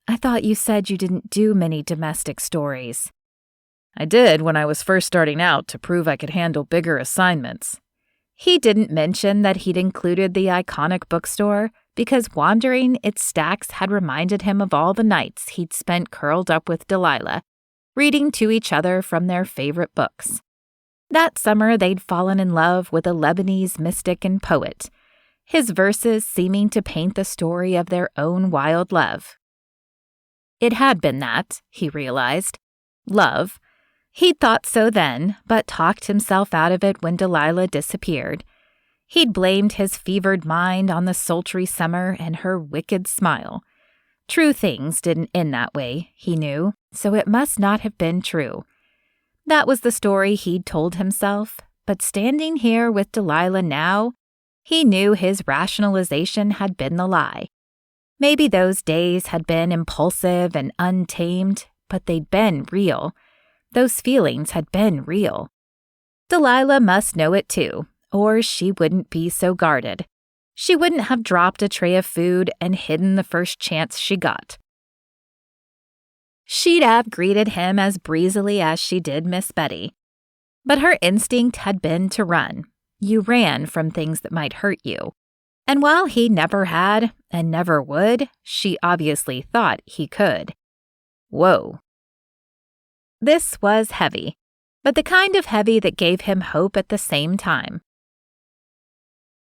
I thought you said you didn't do many domestic stories. I did when I was first starting out to prove I could handle bigger assignments. He didn't mention that he'd included the iconic bookstore because wandering its stacks had reminded him of all the nights he'd spent curled up with Delilah, reading to each other from their favorite books. That summer they'd fallen in love with a Lebanese mystic and poet, his verses seeming to paint the story of their own wild love. It had been that, he realized. Love. He'd thought so then, but talked himself out of it when Delilah disappeared. He'd blamed his fevered mind on the sultry summer and her wicked smile. True things didn't end that way, he knew, so it must not have been true. That was the story he'd told himself, but standing here with Delilah now, he knew his rationalization had been the lie. Maybe those days had been impulsive and untamed, but they'd been real. Those feelings had been real. Delilah must know it too, or she wouldn't be so guarded. She wouldn't have dropped a tray of food and hidden the first chance she got. She'd have greeted him as breezily as she did Miss Betty. But her instinct had been to run. You ran from things that might hurt you. And while he never had, and never would, she obviously thought he could. Whoa. This was heavy, but the kind of heavy that gave him hope at the same time.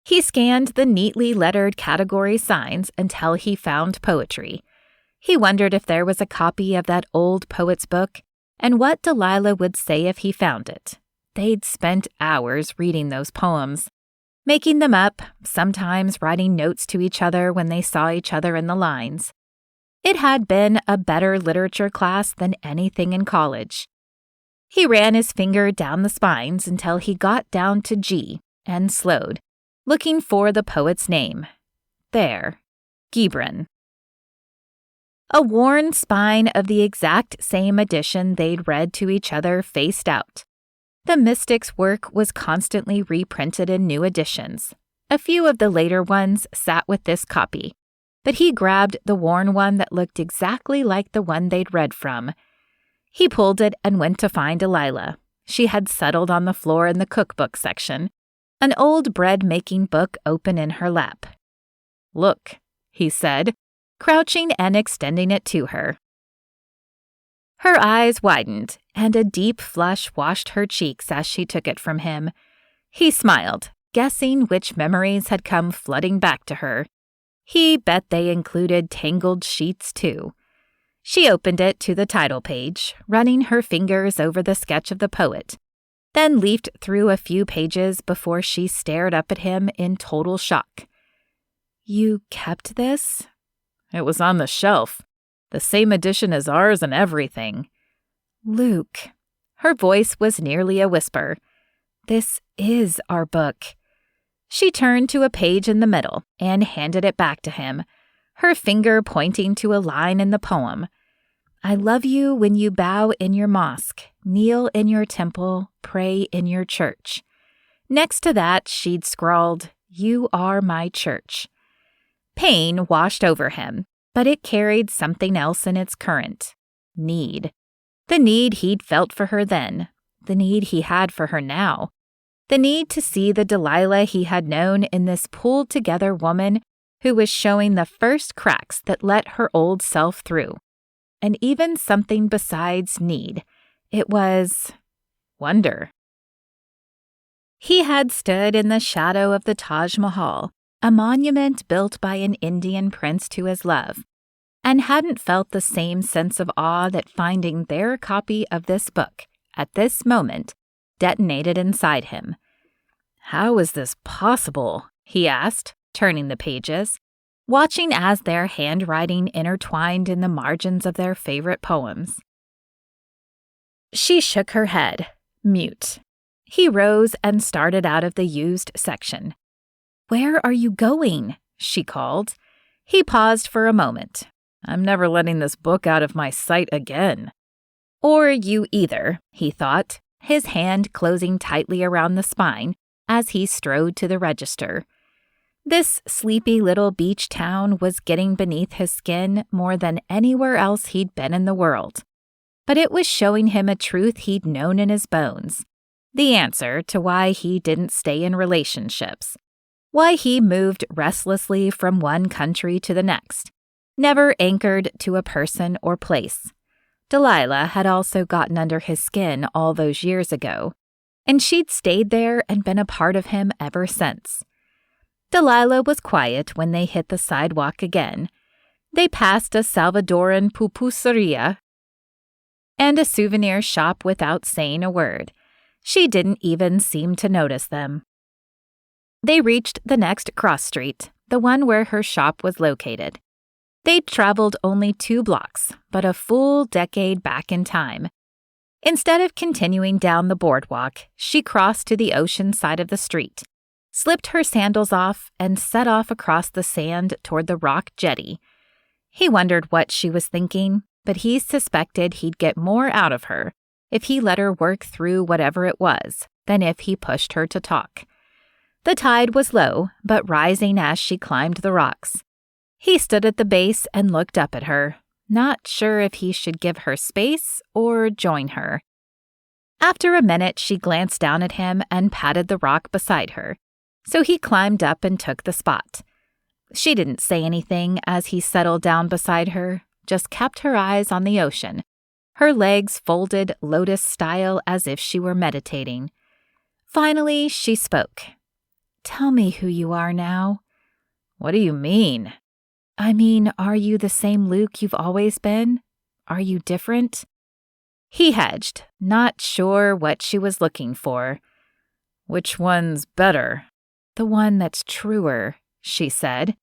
He scanned the neatly lettered category signs until he found poetry. He wondered if there was a copy of that old poet's book, and what Delilah would say if he found it. They'd spent hours reading those poems, making them up, sometimes writing notes to each other when they saw each other in the lines. It had been a better literature class than anything in college. He ran his finger down the spines until he got down to G and slowed, looking for the poet's name. There, Gibran. A worn spine of the exact same edition they'd read to each other faced out. The mystic's work was constantly reprinted in new editions. A few of the later ones sat with this copy, but he grabbed the worn one that looked exactly like the one they'd read from. He pulled it and went to find Delilah. She had settled on the floor in the cookbook section, an old bread-making book open in her lap. "Look," he said, crouching and extending it to her. Her eyes widened, and a deep flush washed her cheeks as she took it from him. He smiled, guessing which memories had come flooding back to her. He bet they included tangled sheets, too. She opened it to the title page, running her fingers over the sketch of the poet, then leafed through a few pages before she stared up at him in total shock. "You kept this?" "It was on the shelf. The same edition as ours and everything." "Luke." Her voice was nearly a whisper. "This is our book." She turned to a page in the middle and handed it back to him, her finger pointing to a line in the poem. "I love you when you bow in your mosque, kneel in your temple, pray in your church." Next to that, she'd scrawled, "You are my church." Pain washed over him, but it carried something else in its current. Need. The need he'd felt for her then, the need he had for her now, the need to see the Delilah he had known in this pulled-together woman who was showing the first cracks that let her old self through. And even something besides need. It was wonder. He had stood in the shadow of the Taj Mahal, a monument built by an Indian prince to his love, and hadn't felt the same sense of awe that finding their copy of this book, at this moment, detonated inside him. "How is this possible?" he asked, turning the pages, watching as their handwriting intertwined in the margins of their favorite poems. She shook her head, mute. He rose and started out of the used section. "Where are you going?" she called. He paused for a moment. "I'm never letting this book out of my sight again." Or you either, he thought, his hand closing tightly around the spine as he strode to the register. This sleepy little beach town was getting beneath his skin more than anywhere else he'd been in the world. But it was showing him a truth he'd known in his bones, the answer to why he didn't stay in relationships, why he moved restlessly from one country to the next, never anchored to a person or place. Delilah had also gotten under his skin all those years ago, and she'd stayed there and been a part of him ever since. Delilah was quiet when they hit the sidewalk again. They passed a Salvadoran pupuseria and a souvenir shop without saying a word. She didn't even seem to notice them. They reached the next cross street, the one where her shop was located. They'd traveled only 2 blocks, but a full decade back in time. Instead of continuing down the boardwalk, she crossed to the ocean side of the street, slipped her sandals off, and set off across the sand toward the rock jetty. He wondered what she was thinking, but he suspected he'd get more out of her if he let her work through whatever it was than if he pushed her to talk. The tide was low, but rising as she climbed the rocks. He stood at the base and looked up at her, not sure if he should give her space or join her. After a minute, she glanced down at him and patted the rock beside her, so he climbed up and took the spot. She didn't say anything as he settled down beside her, just kept her eyes on the ocean, her legs folded lotus-style as if she were meditating. Finally, she spoke. "Tell me who you are now." "What do you mean?" "I mean, are you the same Luke you've always been? Are you different?" He hedged, not sure what she was looking for. "Which one's better?" "The one that's truer," she said.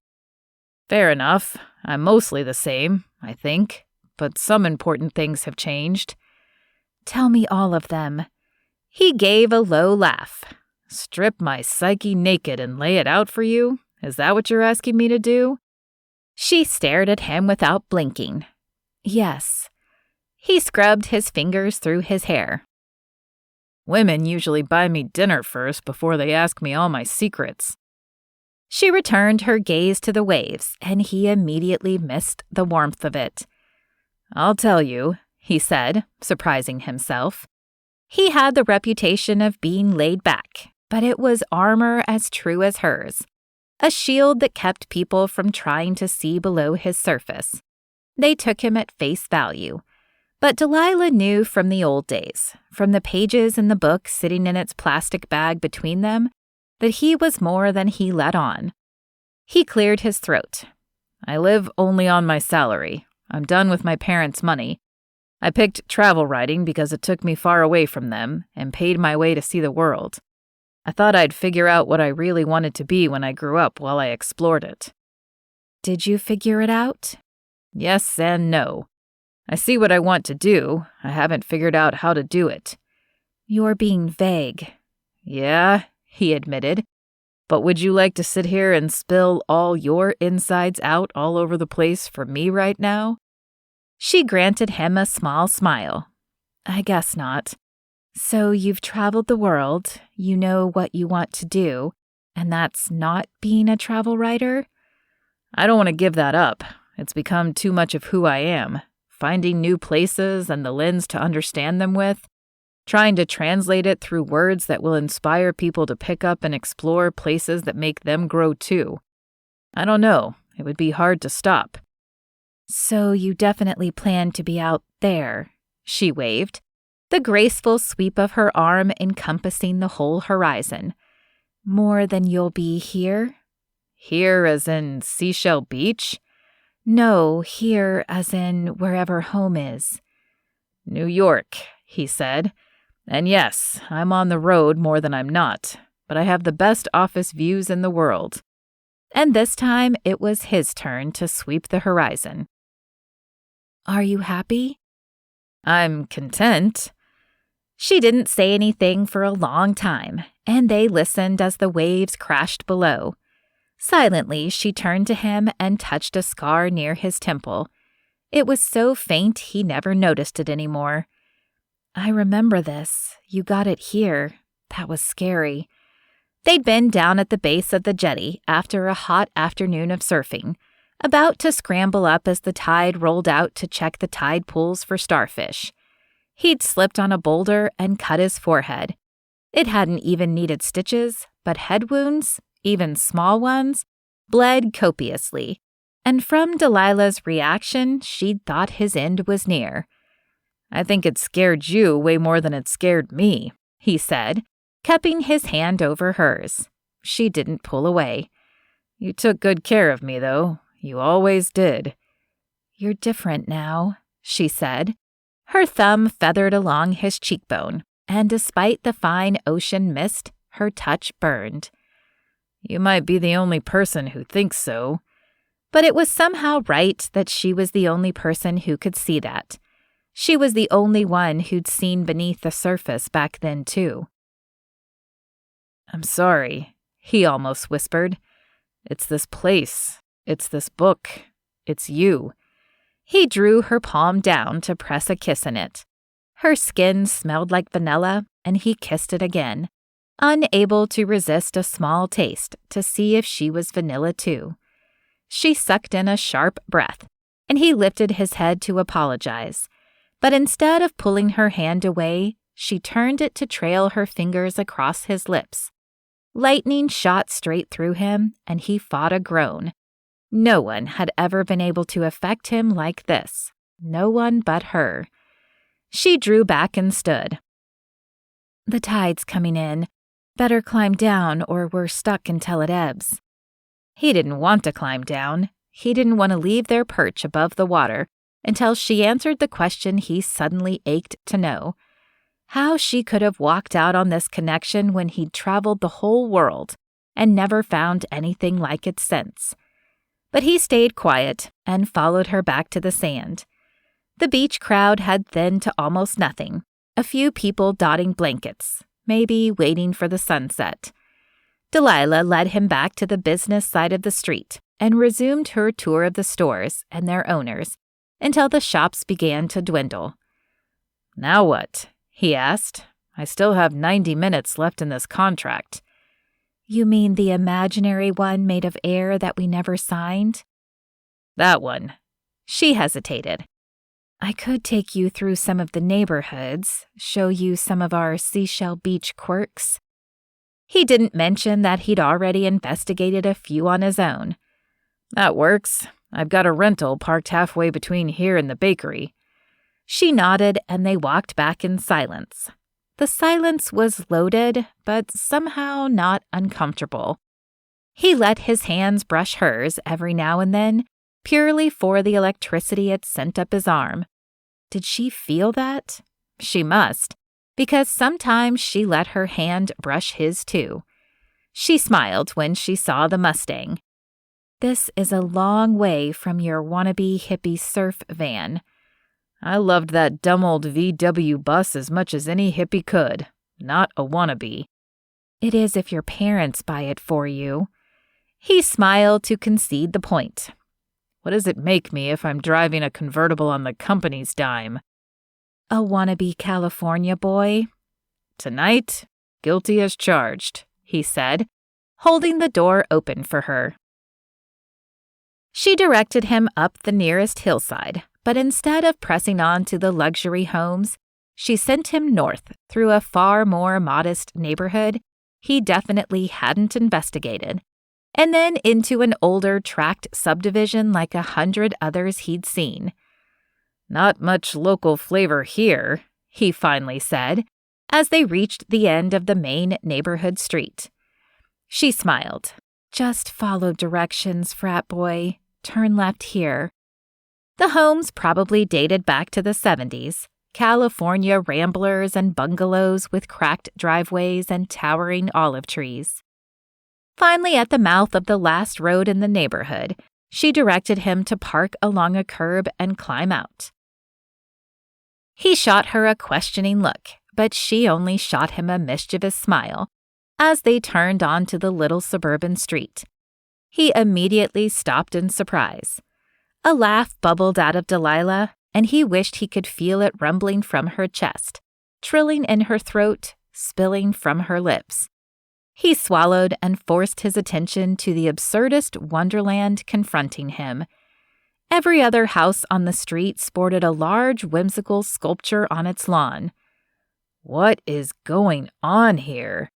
"Fair enough. I'm mostly the same, I think, but some important things have changed." "Tell me all of them." He gave a low laugh. "Strip my psyche naked and lay it out for you? Is that what you're asking me to do?" She stared at him without blinking. "Yes." He scrubbed his fingers through his hair. "Women usually buy me dinner first before they ask me all my secrets." She returned her gaze to the waves, and he immediately missed the warmth of it. "I'll tell you," he said, surprising himself. He had the reputation of being laid back, but it was armor as true as hers, a shield that kept people from trying to see below his surface. They took him at face value. But Delilah knew from the old days, from the pages in the book sitting in its plastic bag between them, that he was more than he let on. He cleared his throat. I live only on my salary. I'm done with my parents' money. I picked travel writing because it took me far away from them and paid my way to see the world. I thought I'd figure out what I really wanted to be when I grew up while I explored it. Did you figure it out? Yes and no. I see what I want to do. I haven't figured out how to do it. You're being vague. Yeah, he admitted. But would you like to sit here and spill all your insides out all over the place for me right now? She granted him a small smile. I guess not. So you've traveled the world, you know what you want to do, and that's not being a travel writer? I don't want to give that up. It's become too much of who I am. Finding new places and the lens to understand them with, trying to translate it through words that will inspire people to pick up and explore places that make them grow too. I don't know. It would be hard to stop. So you definitely plan to be out there, she waved, the graceful sweep of her arm encompassing the whole horizon. More than you'll be here? Here as in Seashell Beach? No, here as in wherever home is. New York, he said. And yes, I'm on the road more than I'm not, but I have the best office views in the world. And this time it was his turn to sweep the horizon. Are you happy? I'm content. She didn't say anything for a long time, and they listened as the waves crashed below. Silently, she turned to him and touched a scar near his temple. It was so faint he never noticed it anymore. I remember this. You got it here. That was scary. They'd been down at the base of the jetty after a hot afternoon of surfing, about to scramble up as the tide rolled out to check the tide pools for starfish. He'd slipped on a boulder and cut his forehead. It hadn't even needed stitches, but head wounds, even small ones, bled copiously, and from Delilah's reaction, she'd thought his end was near. I think it scared you way more than it scared me, he said, cupping his hand over hers. She didn't pull away. You took good care of me, though. You always did. You're different now, she said. Her thumb feathered along his cheekbone, and despite the fine ocean mist, her touch burned. You might be the only person who thinks so. But it was somehow right that she was the only person who could see that. She was the only one who'd seen beneath the surface back then, too. I'm sorry, he almost whispered. It's this place. It's this book. It's you. He drew her palm down to press a kiss in it. Her skin smelled like vanilla, and he kissed it again, unable to resist a small taste to see if she was vanilla too. She sucked in a sharp breath, and he lifted his head to apologize. But instead of pulling her hand away, she turned it to trail her fingers across his lips. Lightning shot straight through him, and he fought a groan. No one had ever been able to affect him like this. No one but her. She drew back and stood. The tide's coming in. Better climb down or we're stuck until it ebbs. He didn't want to climb down. He didn't want to leave their perch above the water until she answered the question he suddenly ached to know. How she could have walked out on this connection when he'd traveled the whole world and never found anything like it since. But he stayed quiet and followed her back to the sand. The beach crowd had thinned to almost nothing, a few people dotting blankets, maybe waiting for the sunset. Delilah led him back to the business side of the street and resumed her tour of the stores and their owners until the shops began to dwindle. Now what? He asked. I still have 90 minutes left in this contract. You mean the imaginary one made of air that we never signed? That one. She hesitated. I could take you through some of the neighborhoods, show you some of our Seashell Beach quirks. He didn't mention that he'd already investigated a few on his own. That works. I've got a rental parked halfway between here and the bakery. She nodded and they walked back in silence. The silence was loaded, but somehow not uncomfortable. He let his hands brush hers every now and then, purely for the electricity it sent up his arm. Did she feel that? She must, because sometimes she let her hand brush his too. She smiled when she saw the Mustang. This is a long way from your wannabe hippie surf van. I loved that dumb old VW bus as much as any hippie could. Not a wannabe. It is if your parents buy it for you. He smiled to concede the point. What does it make me if I'm driving a convertible on the company's dime? A wannabe California boy? Tonight, guilty as charged, he said, holding the door open for her. She directed him up the nearest hillside, but instead of pressing on to the luxury homes, she sent him north through a far more modest neighborhood he definitely hadn't investigated, and then into an older tract subdivision like 100 others he'd seen. Not much local flavor here, he finally said, as they reached the end of the main neighborhood street. She smiled. Just follow directions, frat boy. Turn left here. The homes probably dated back to the 70s. California ramblers and bungalows with cracked driveways and towering olive trees. Finally, at the mouth of the last road in the neighborhood, she directed him to park along a curb and climb out. He shot her a questioning look, but she only shot him a mischievous smile as they turned onto the little suburban street. He immediately stopped in surprise. A laugh bubbled out of Delilah, and he wished he could feel it rumbling from her chest, trilling in her throat, spilling from her lips. He swallowed and forced his attention to the absurdest wonderland confronting him. Every other house on the street sported a large, whimsical sculpture on its lawn. What is going on here?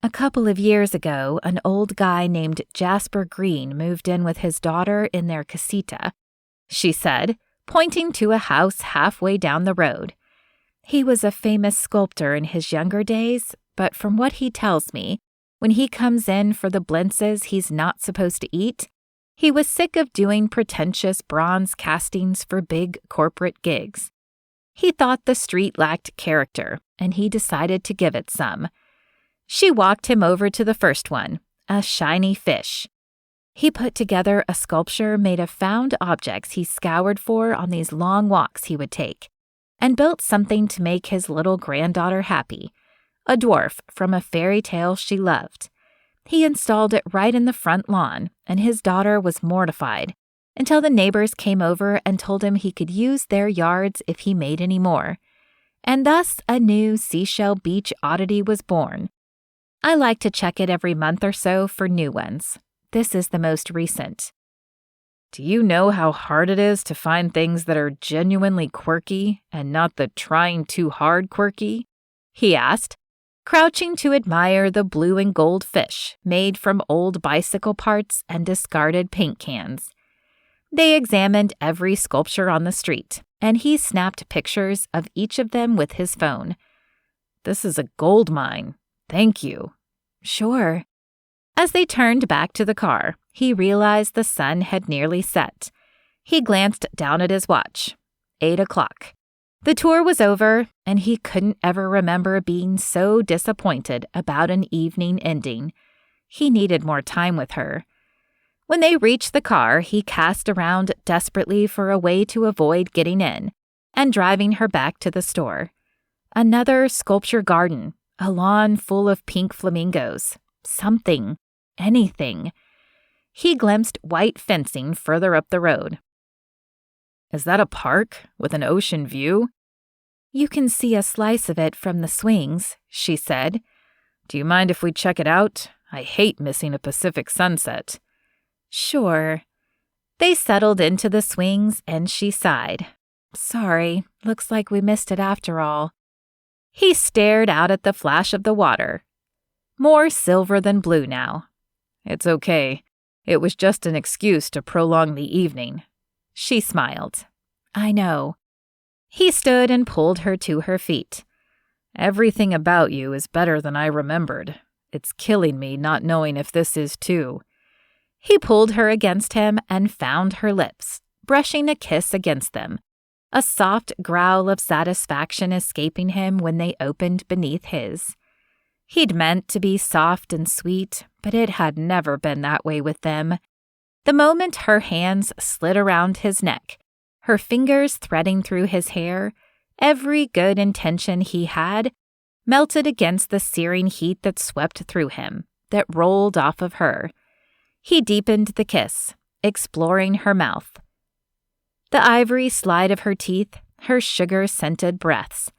A couple of years ago, an old guy named Jasper Green moved in with his daughter in their casita, she said, pointing to a house halfway down the road. He was a famous sculptor in his younger days, but from what he tells me, when he comes in for the blintzes he's not supposed to eat, he was sick of doing pretentious bronze castings for big corporate gigs. He thought the street lacked character, and he decided to give it some. She walked him over to the first one, a shiny fish. He put together a sculpture made of found objects he scoured for on these long walks he would take, and built something to make his little granddaughter happy, a dwarf from a fairy tale she loved. He installed it right in the front lawn, and his daughter was mortified, until the neighbors came over and told him he could use their yards if he made any more. And thus a new seashell beach oddity was born. I like to check it every month or so for new ones. This is the most recent. Do you know how hard it is to find things that are genuinely quirky and not the trying too hard quirky? He asked, crouching to admire the blue and gold fish made from old bicycle parts and discarded paint cans. They examined every sculpture on the street, and he snapped pictures of each of them with his phone. This is a gold mine. Thank you. Sure. As they turned back to the car, he realized the sun had nearly set. He glanced down at his watch. 8 o'clock. The tour was over, and he couldn't ever remember being so disappointed about an evening ending. He needed more time with her. When they reached the car, he cast around desperately for a way to avoid getting in and driving her back to the store. Another sculpture garden, a lawn full of pink flamingos. Something. Anything. He glimpsed white fencing further up the road. Is that a park with an ocean view? You can see a slice of it from the swings, she said. Do you mind if we check it out? I hate missing a Pacific sunset. Sure. They settled into the swings and she sighed. Sorry, looks like we missed it after all. He stared out at the flash of the water. More silver than blue now. It's okay. It was just an excuse to prolong the evening. She smiled. I know. He stood and pulled her to her feet. Everything about you is better than I remembered. It's killing me not knowing if this is too. He pulled her against him and found her lips, brushing a kiss against them, a soft growl of satisfaction escaping him when they opened beneath his. He'd meant to be soft and sweet, but it had never been that way with them. The moment her hands slid around his neck, her fingers threading through his hair, every good intention he had melted against the searing heat that swept through him, that rolled off of her. He deepened the kiss, exploring her mouth. The ivory slide of her teeth, her sugar-scented breaths.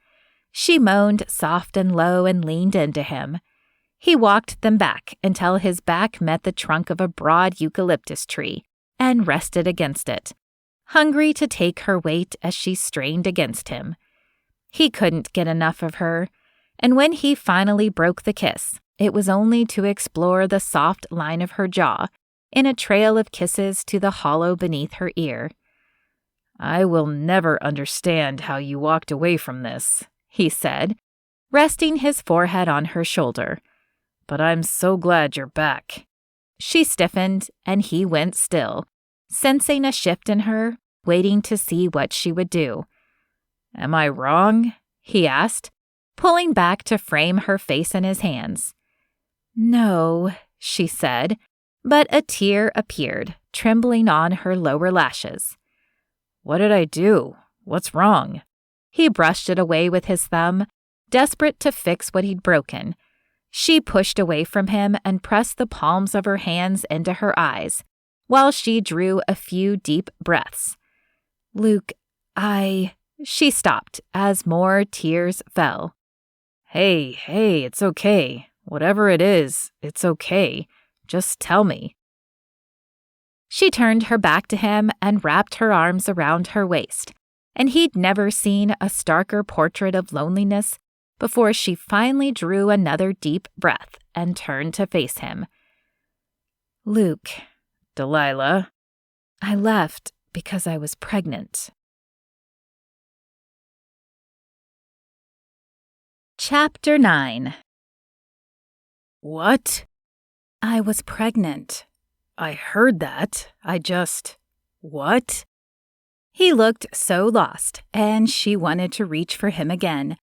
She moaned soft and low and leaned into him. He walked them back until his back met the trunk of a broad eucalyptus tree and rested against it, hungry to take her weight as she strained against him. He couldn't get enough of her, and when he finally broke the kiss, it was only to explore the soft line of her jaw in a trail of kisses to the hollow beneath her ear. "I will never understand how you walked away from this," he said, resting his forehead on her shoulder. "But I'm so glad you're back." She stiffened, and he went still, sensing a shift in her, waiting to see what she would do. "Am I wrong?" he asked, pulling back to frame her face in his hands. "No," she said, but a tear appeared, trembling on her lower lashes. "What did I do? What's wrong?" He brushed it away with his thumb, desperate to fix what he'd broken. She pushed away from him and pressed the palms of her hands into her eyes, while she drew a few deep breaths. "Luke, She stopped as more tears fell. Hey, it's okay. Whatever it is, it's okay. Just tell me." She turned her back to him and wrapped her arms around her waist, and he'd never seen a starker portrait of loneliness before she finally drew another deep breath and turned to face him. "Luke." "Delilah." "I left because I was pregnant." Chapter 9. "What?" "I was pregnant." "I heard that. What?" He looked so lost, and she wanted to reach for him again.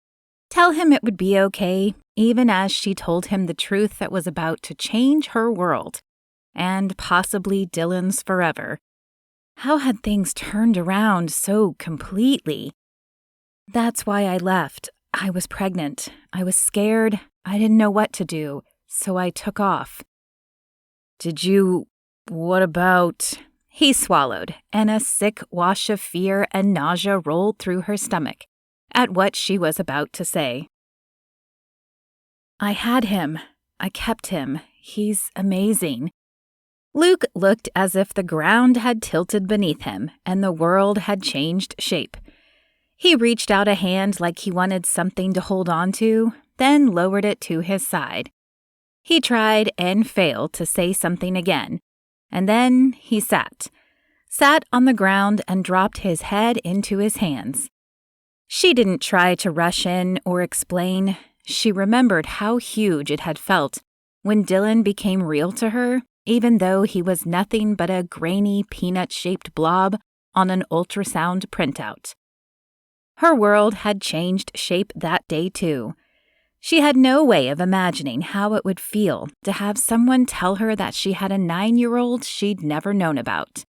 Tell him it would be okay, even as she told him the truth that was about to change her world, and possibly Dylan's forever. How had things turned around so completely? "That's why I left. I was pregnant. I was scared. I didn't know what to do, so I took off." What about?" He swallowed, and a sick wash of fear and nausea rolled through her stomach at what she was about to say. "I had him. I kept him. He's amazing." Luke looked as if the ground had tilted beneath him and the world had changed shape. He reached out a hand like he wanted something to hold on to, then lowered it to his side. He tried and failed to say something again, and then he sat on the ground and dropped his head into his hands. She didn't try to rush in or explain. She remembered how huge it had felt when Dylan became real to her, even though he was nothing but a grainy, peanut-shaped blob on an ultrasound printout. Her world had changed shape that day, too. She had no way of imagining how it would feel to have someone tell her that she had a 9-year-old she'd never known about.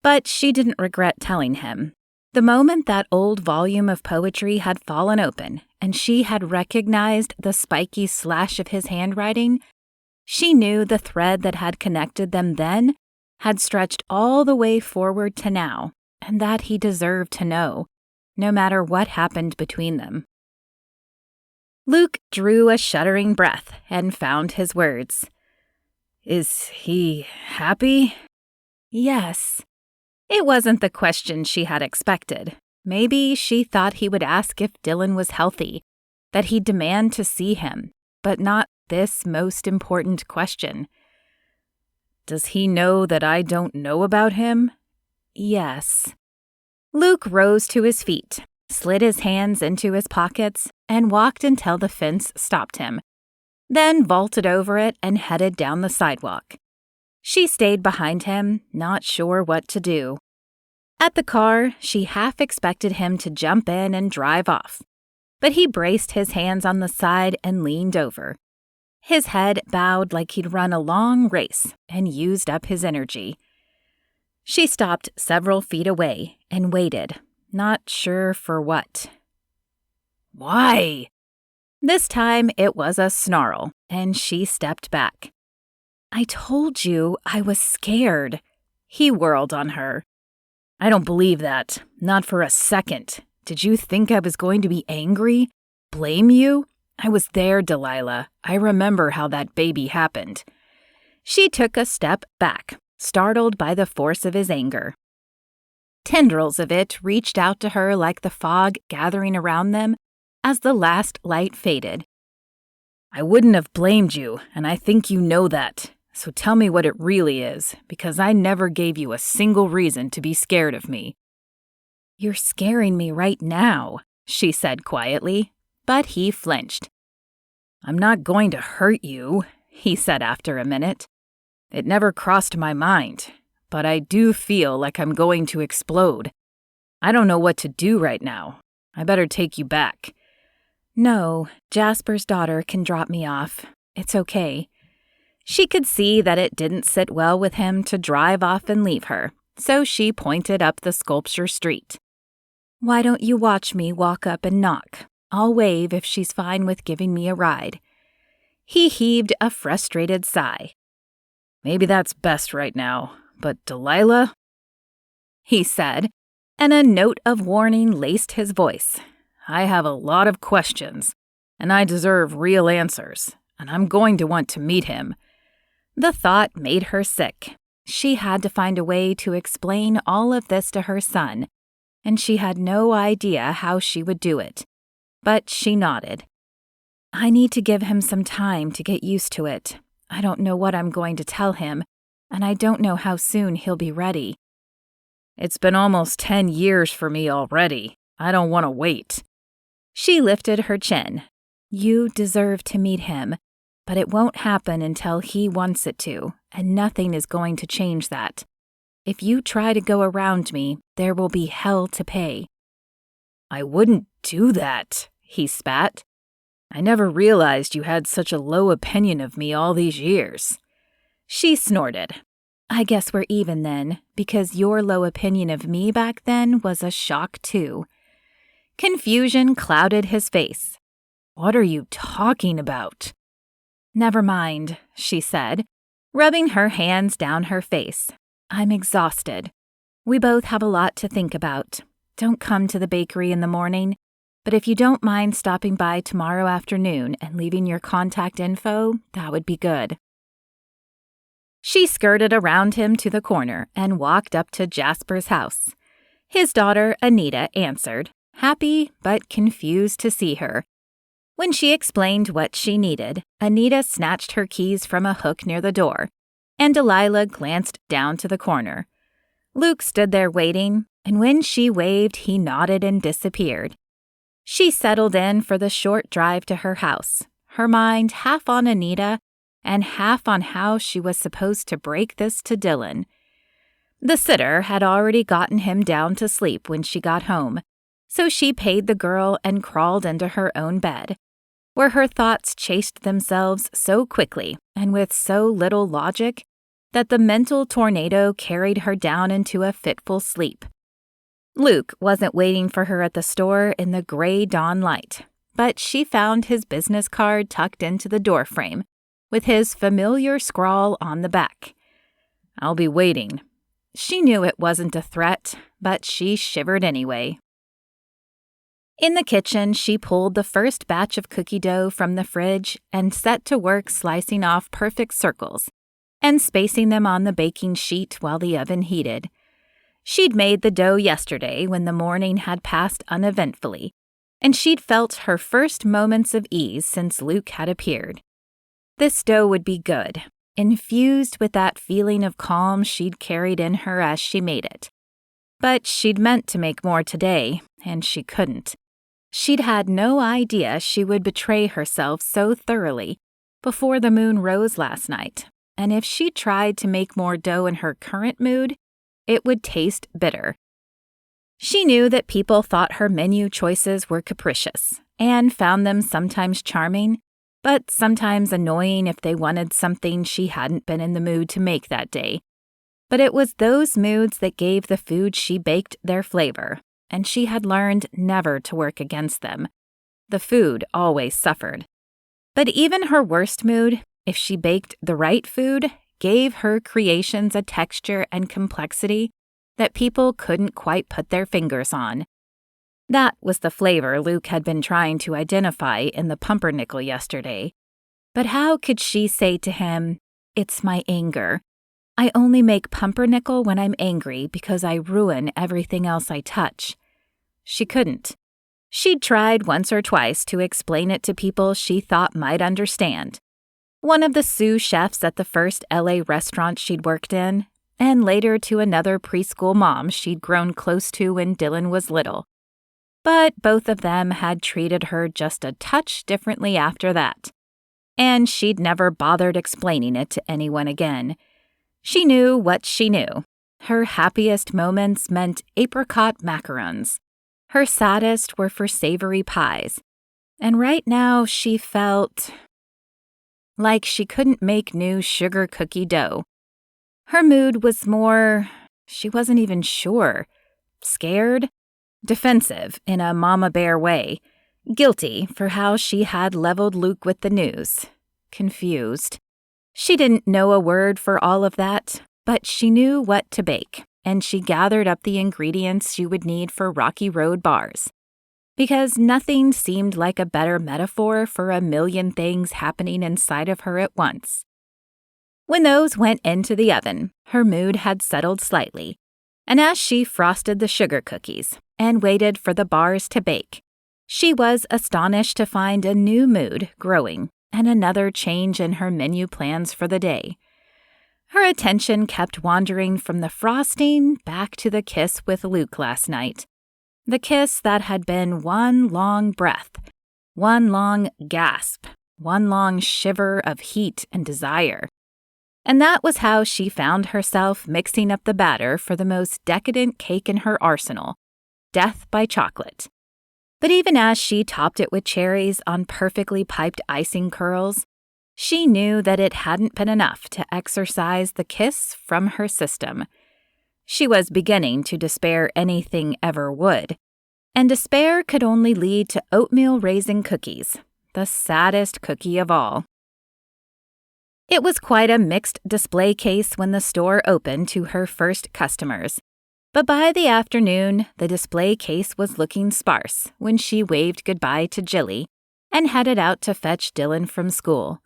But she didn't regret telling him. The moment that old volume of poetry had fallen open and she had recognized the spiky slash of his handwriting, she knew the thread that had connected them then had stretched all the way forward to now, and that he deserved to know, no matter what happened between them. Luke drew a shuddering breath and found his words. "Is he happy?" "Yes." It wasn't the question she had expected. Maybe she thought he would ask if Dylan was healthy, that he'd demand to see him, but not this most important question. "Does he know that I don't know about him?" "Yes." Luke rose to his feet, slid his hands into his pockets, and walked until the fence stopped him, then vaulted over it and headed down the sidewalk. She stayed behind him, not sure what to do. At the car, she half expected him to jump in and drive off, but he braced his hands on the side and leaned over. His head bowed like he'd run a long race and used up his energy. She stopped several feet away and waited, not sure for what. Why? This time it was a snarl, and she stepped back. I told you I was scared. He whirled on her. I don't believe that. Not for a second. Did you think I was going to be angry? Blame you? I was there, Delilah. I remember how that baby happened. She took a step back, startled by the force of his anger. Tendrils of it reached out to her like the fog gathering around them as the last light faded. I wouldn't have blamed you, and I think you know that. So tell me what it really is, because I never gave you a single reason to be scared of me. You're scaring me right now, she said quietly, but he flinched. I'm not going to hurt you, he said after a minute. It never crossed my mind, but I do feel like I'm going to explode. I don't know what to do right now. I better take you back. No, Jasper's daughter can drop me off. It's okay. She could see that it didn't sit well with him to drive off and leave her, so she pointed up the sculpture street. Why don't you watch me walk up and knock? I'll wave if she's fine with giving me a ride. He heaved a frustrated sigh. Maybe that's best right now, but Delilah? He said, and a note of warning laced his voice. I have a lot of questions, and I deserve real answers, and I'm going to want to meet him. The thought made her sick. She had to find a way to explain all of this to her son, and she had no idea how she would do it. But she nodded. I need to give him some time to get used to it. I don't know what I'm going to tell him, and I don't know how soon he'll be ready. It's been almost 10 years for me already. I don't want to wait. She lifted her chin. You deserve to meet him, but it won't happen until he wants it to, and nothing is going to change that. If you try to go around me, there will be hell to pay. I wouldn't do that, he spat. I never realized you had such a low opinion of me all these years. She snorted. I guess we're even then, because your low opinion of me back then was a shock too. Confusion clouded his face. What are you talking about? Never mind, she said, rubbing her hands down her face. I'm exhausted. We both have a lot to think about. Don't come to the bakery in the morning, but if you don't mind stopping by tomorrow afternoon and leaving your contact info, that would be good. She skirted around him to the corner and walked up to Jasper's house. His daughter, Anita, answered, happy but confused to see her. When she explained what she needed, Anita snatched her keys from a hook near the door, and Delilah glanced down to the corner. Luke stood there waiting, and when she waved, he nodded and disappeared. She settled in for the short drive to her house, her mind half on Anita and half on how she was supposed to break this to Dylan. The sitter had already gotten him down to sleep when she got home, so she paid the girl and crawled into her own bed, where her thoughts chased themselves so quickly and with so little logic that the mental tornado carried her down into a fitful sleep. Luke wasn't waiting for her at the store in the gray dawn light, but she found his business card tucked into the doorframe, with his familiar scrawl on the back. I'll be waiting. She knew it wasn't a threat, but she shivered anyway. In the kitchen, she pulled the first batch of cookie dough from the fridge and set to work slicing off perfect circles and spacing them on the baking sheet while the oven heated. She'd made the dough yesterday when the morning had passed uneventfully, and she'd felt her first moments of ease since Luke had appeared. This dough would be good, infused with that feeling of calm she'd carried in her as she made it. But she'd meant to make more today, and she couldn't. She'd had no idea she would betray herself so thoroughly before the moon rose last night, and if she tried to make more dough in her current mood, it would taste bitter. She knew that people thought her menu choices were capricious and found them sometimes charming, but sometimes annoying if they wanted something she hadn't been in the mood to make that day. But it was those moods that gave the food she baked their flavor, and she had learned never to work against them. The food always suffered. But even her worst mood, if she baked the right food, gave her creations a texture and complexity that people couldn't quite put their fingers on. That was the flavor Luke had been trying to identify in the pumpernickel yesterday. But how could she say to him, "It's my anger. I only make pumpernickel when I'm angry because I ruin everything else I touch"? She couldn't. She'd tried once or twice to explain it to people she thought might understand. One of the sous chefs at the first LA restaurant she'd worked in, and later to another preschool mom she'd grown close to when Dylan was little. But both of them had treated her just a touch differently after that, and she'd never bothered explaining it to anyone again. She knew what she knew. Her happiest moments meant apricot macarons. Her saddest were for savory pies. And right now she felt like she couldn't make new sugar cookie dough. Her mood was more, she wasn't even sure, scared, defensive in a mama bear way, guilty for how she had leveled Luke with the news, confused. She didn't know a word for all of that, but she knew what to bake, and she gathered up the ingredients she would need for Rocky Road bars. Because nothing seemed like a better metaphor for a million things happening inside of her at once. When those went into the oven, her mood had settled slightly, and as she frosted the sugar cookies and waited for the bars to bake, she was astonished to find a new mood growing and another change in her menu plans for the day. Her attention kept wandering from the frosting back to the kiss with Luke last night. The kiss that had been one long breath, one long gasp, one long shiver of heat and desire. And that was how she found herself mixing up the batter for the most decadent cake in her arsenal, death by chocolate. But even as she topped it with cherries on perfectly piped icing curls, she knew that it hadn't been enough to exorcise the kiss from her system. She was beginning to despair anything ever would, and despair could only lead to oatmeal raisin cookies, the saddest cookie of all. It was quite a mixed display case when the store opened to her first customers. But by the afternoon, the display case was looking sparse when she waved goodbye to Jilly and headed out to fetch Dylan from school.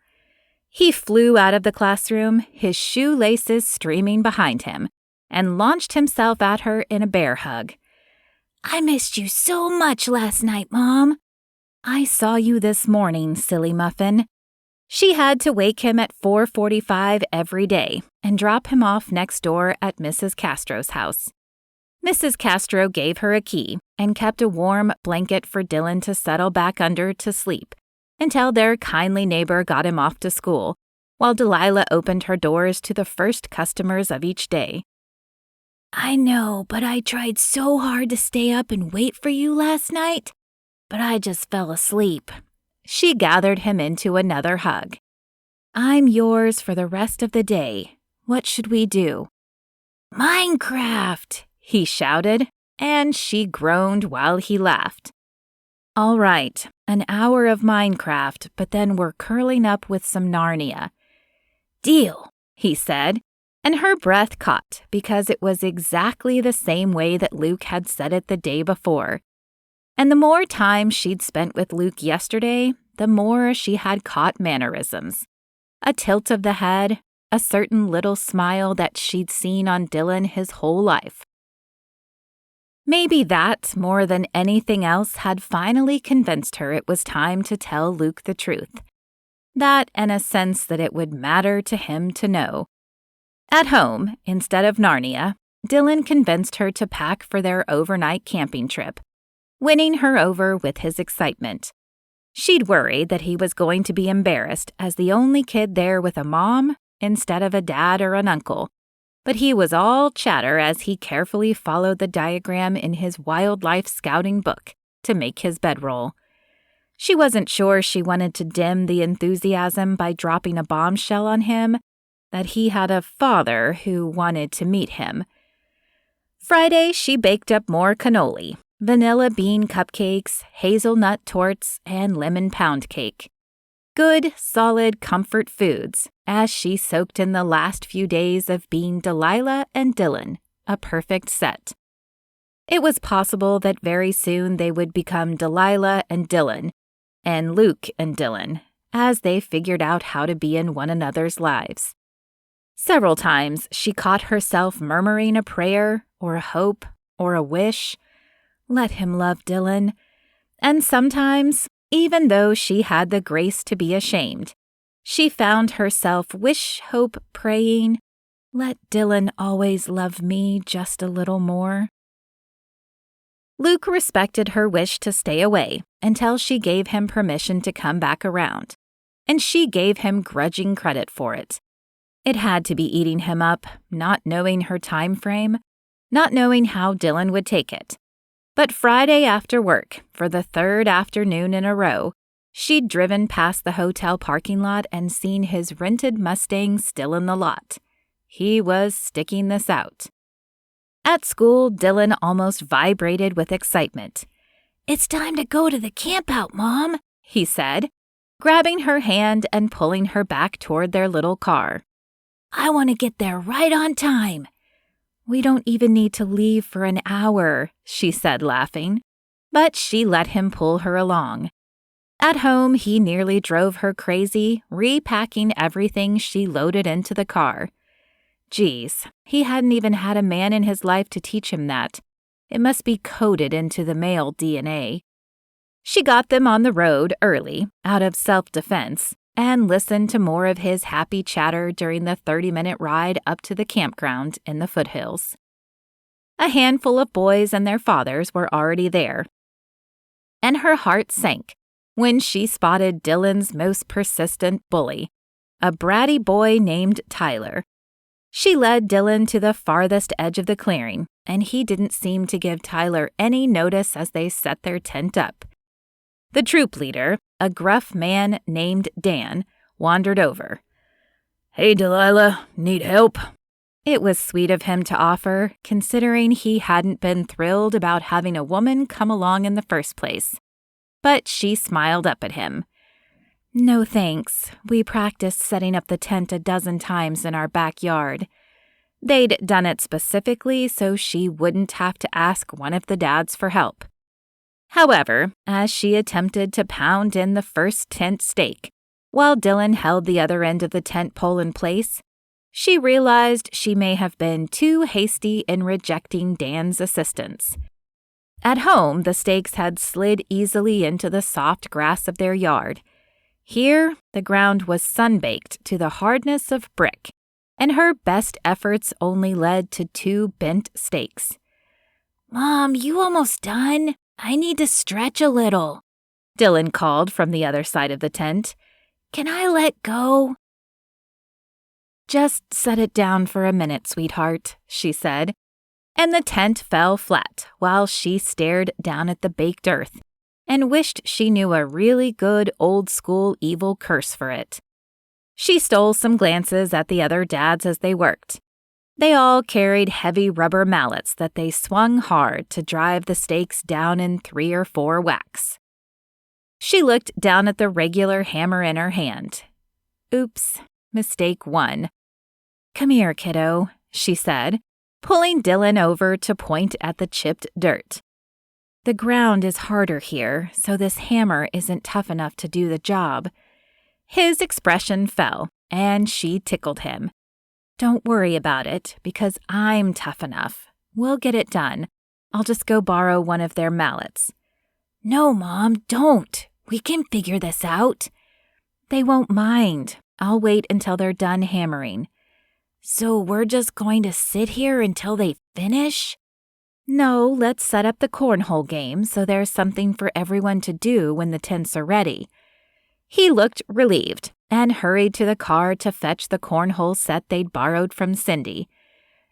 He flew out of the classroom, his shoelaces streaming behind him, and launched himself at her in a bear hug. "I missed you so much last night, Mom." "I saw you this morning, silly muffin." She had to wake him at 4:45 every day and drop him off next door at Mrs. Castro's house. Mrs. Castro gave her a key and kept a warm blanket for Dylan to settle back under to sleep until their kindly neighbor got him off to school, while Delilah opened her doors to the first customers of each day. "I know, but I tried so hard to stay up and wait for you last night, but I just fell asleep." She gathered him into another hug. "I'm yours for the rest of the day. What should we do?" "Minecraft!" he shouted, and she groaned while he laughed. "All right, an hour of Minecraft, but then we're curling up with some Narnia." "Deal," he said, and her breath caught because it was exactly the same way that Luke had said it the day before. And the more time she'd spent with Luke yesterday, the more she had caught mannerisms. A tilt of the head, a certain little smile that she'd seen on Dylan his whole life. Maybe that, more than anything else, had finally convinced her it was time to tell Luke the truth. That and a sense that it would matter to him to know. At home, instead of Narnia, Dylan convinced her to pack for their overnight camping trip, winning her over with his excitement. She'd worried that he was going to be embarrassed as the only kid there with a mom instead of a dad or an uncle, but he was all chatter as he carefully followed the diagram in his wildlife scouting book to make his bedroll. She wasn't sure she wanted to dim the enthusiasm by dropping a bombshell on him that he had a father who wanted to meet him. Friday, she baked up more cannoli, vanilla bean cupcakes, hazelnut torts, and lemon pound cake. Good, solid comfort foods as she soaked in the last few days of being Delilah and Dylan, a perfect set. It was possible that very soon they would become Delilah and Dylan, and Luke and Dylan, as they figured out how to be in one another's lives. Several times she caught herself murmuring a prayer or a hope or a wish. Let him love Dylan. And sometimes, even though she had the grace to be ashamed, she found herself hope praying, let Dylan always love me just a little more. Luke respected her wish to stay away until she gave him permission to come back around, and she gave him grudging credit for it. It had to be eating him up, not knowing her time frame, not knowing how Dylan would take it. But Friday after work, for the third afternoon in a row, she'd driven past the hotel parking lot and seen his rented Mustang still in the lot. He was sticking this out. At school, Dylan almost vibrated with excitement. "It's time to go to the campout, Mom," he said, grabbing her hand and pulling her back toward their little car. "I want to get there right on time." "We don't even need to leave for an hour," she said, laughing. But she let him pull her along. At home, he nearly drove her crazy, repacking everything she loaded into the car. Geez, he hadn't even had a man in his life to teach him that. It must be coded into the male DNA. She got them on the road early, out of self-defense, and listened to more of his happy chatter during the 30-minute ride up to the campground in the foothills. A handful of boys and their fathers were already there, and her heart sank when she spotted Dylan's most persistent bully, a bratty boy named Tyler. She led Dylan to the farthest edge of the clearing, and he didn't seem to give Tyler any notice as they set their tent up. The troop leader, a gruff man named Dan, wandered over. "Hey, Delilah, need help?" It was sweet of him to offer, considering he hadn't been thrilled about having a woman come along in the first place. But she smiled up at him. "No thanks. We practiced setting up the tent a dozen times in our backyard." They'd done it specifically so she wouldn't have to ask one of the dads for help. However, as she attempted to pound in the first tent stake, while Dylan held the other end of the tent pole in place, she realized she may have been too hasty in rejecting Dan's assistance. At home, the stakes had slid easily into the soft grass of their yard. Here, the ground was sun-baked to the hardness of brick, and her best efforts only led to 2 bent stakes. "Mom, you almost done? I need to stretch a little," Dylan called from the other side of the tent. "Can I let go?" "Just set it down for a minute, sweetheart," she said, and the tent fell flat while she stared down at the baked earth and wished she knew a really good old-school evil curse for it. She stole some glances at the other dads as they worked. They all carried heavy rubber mallets that they swung hard to drive the stakes down in 3 or 4 whacks. She looked down at the regular hammer in her hand. "Oops, mistake 1. Come here, kiddo," she said, pulling Dylan over to point at the chipped dirt. "The ground is harder here, so this hammer isn't tough enough to do the job." His expression fell, and she tickled him. "Don't worry about it, because I'm tough enough. We'll get it done. I'll just go borrow one of their mallets." "No, Mom, don't. We can figure this out." "They won't mind. I'll wait until they're done hammering." "So we're just going to sit here until they finish?" "No, let's set up the cornhole game so there's something for everyone to do when the tents are ready." He looked relieved and hurried to the car to fetch the cornhole set they'd borrowed from Cindy.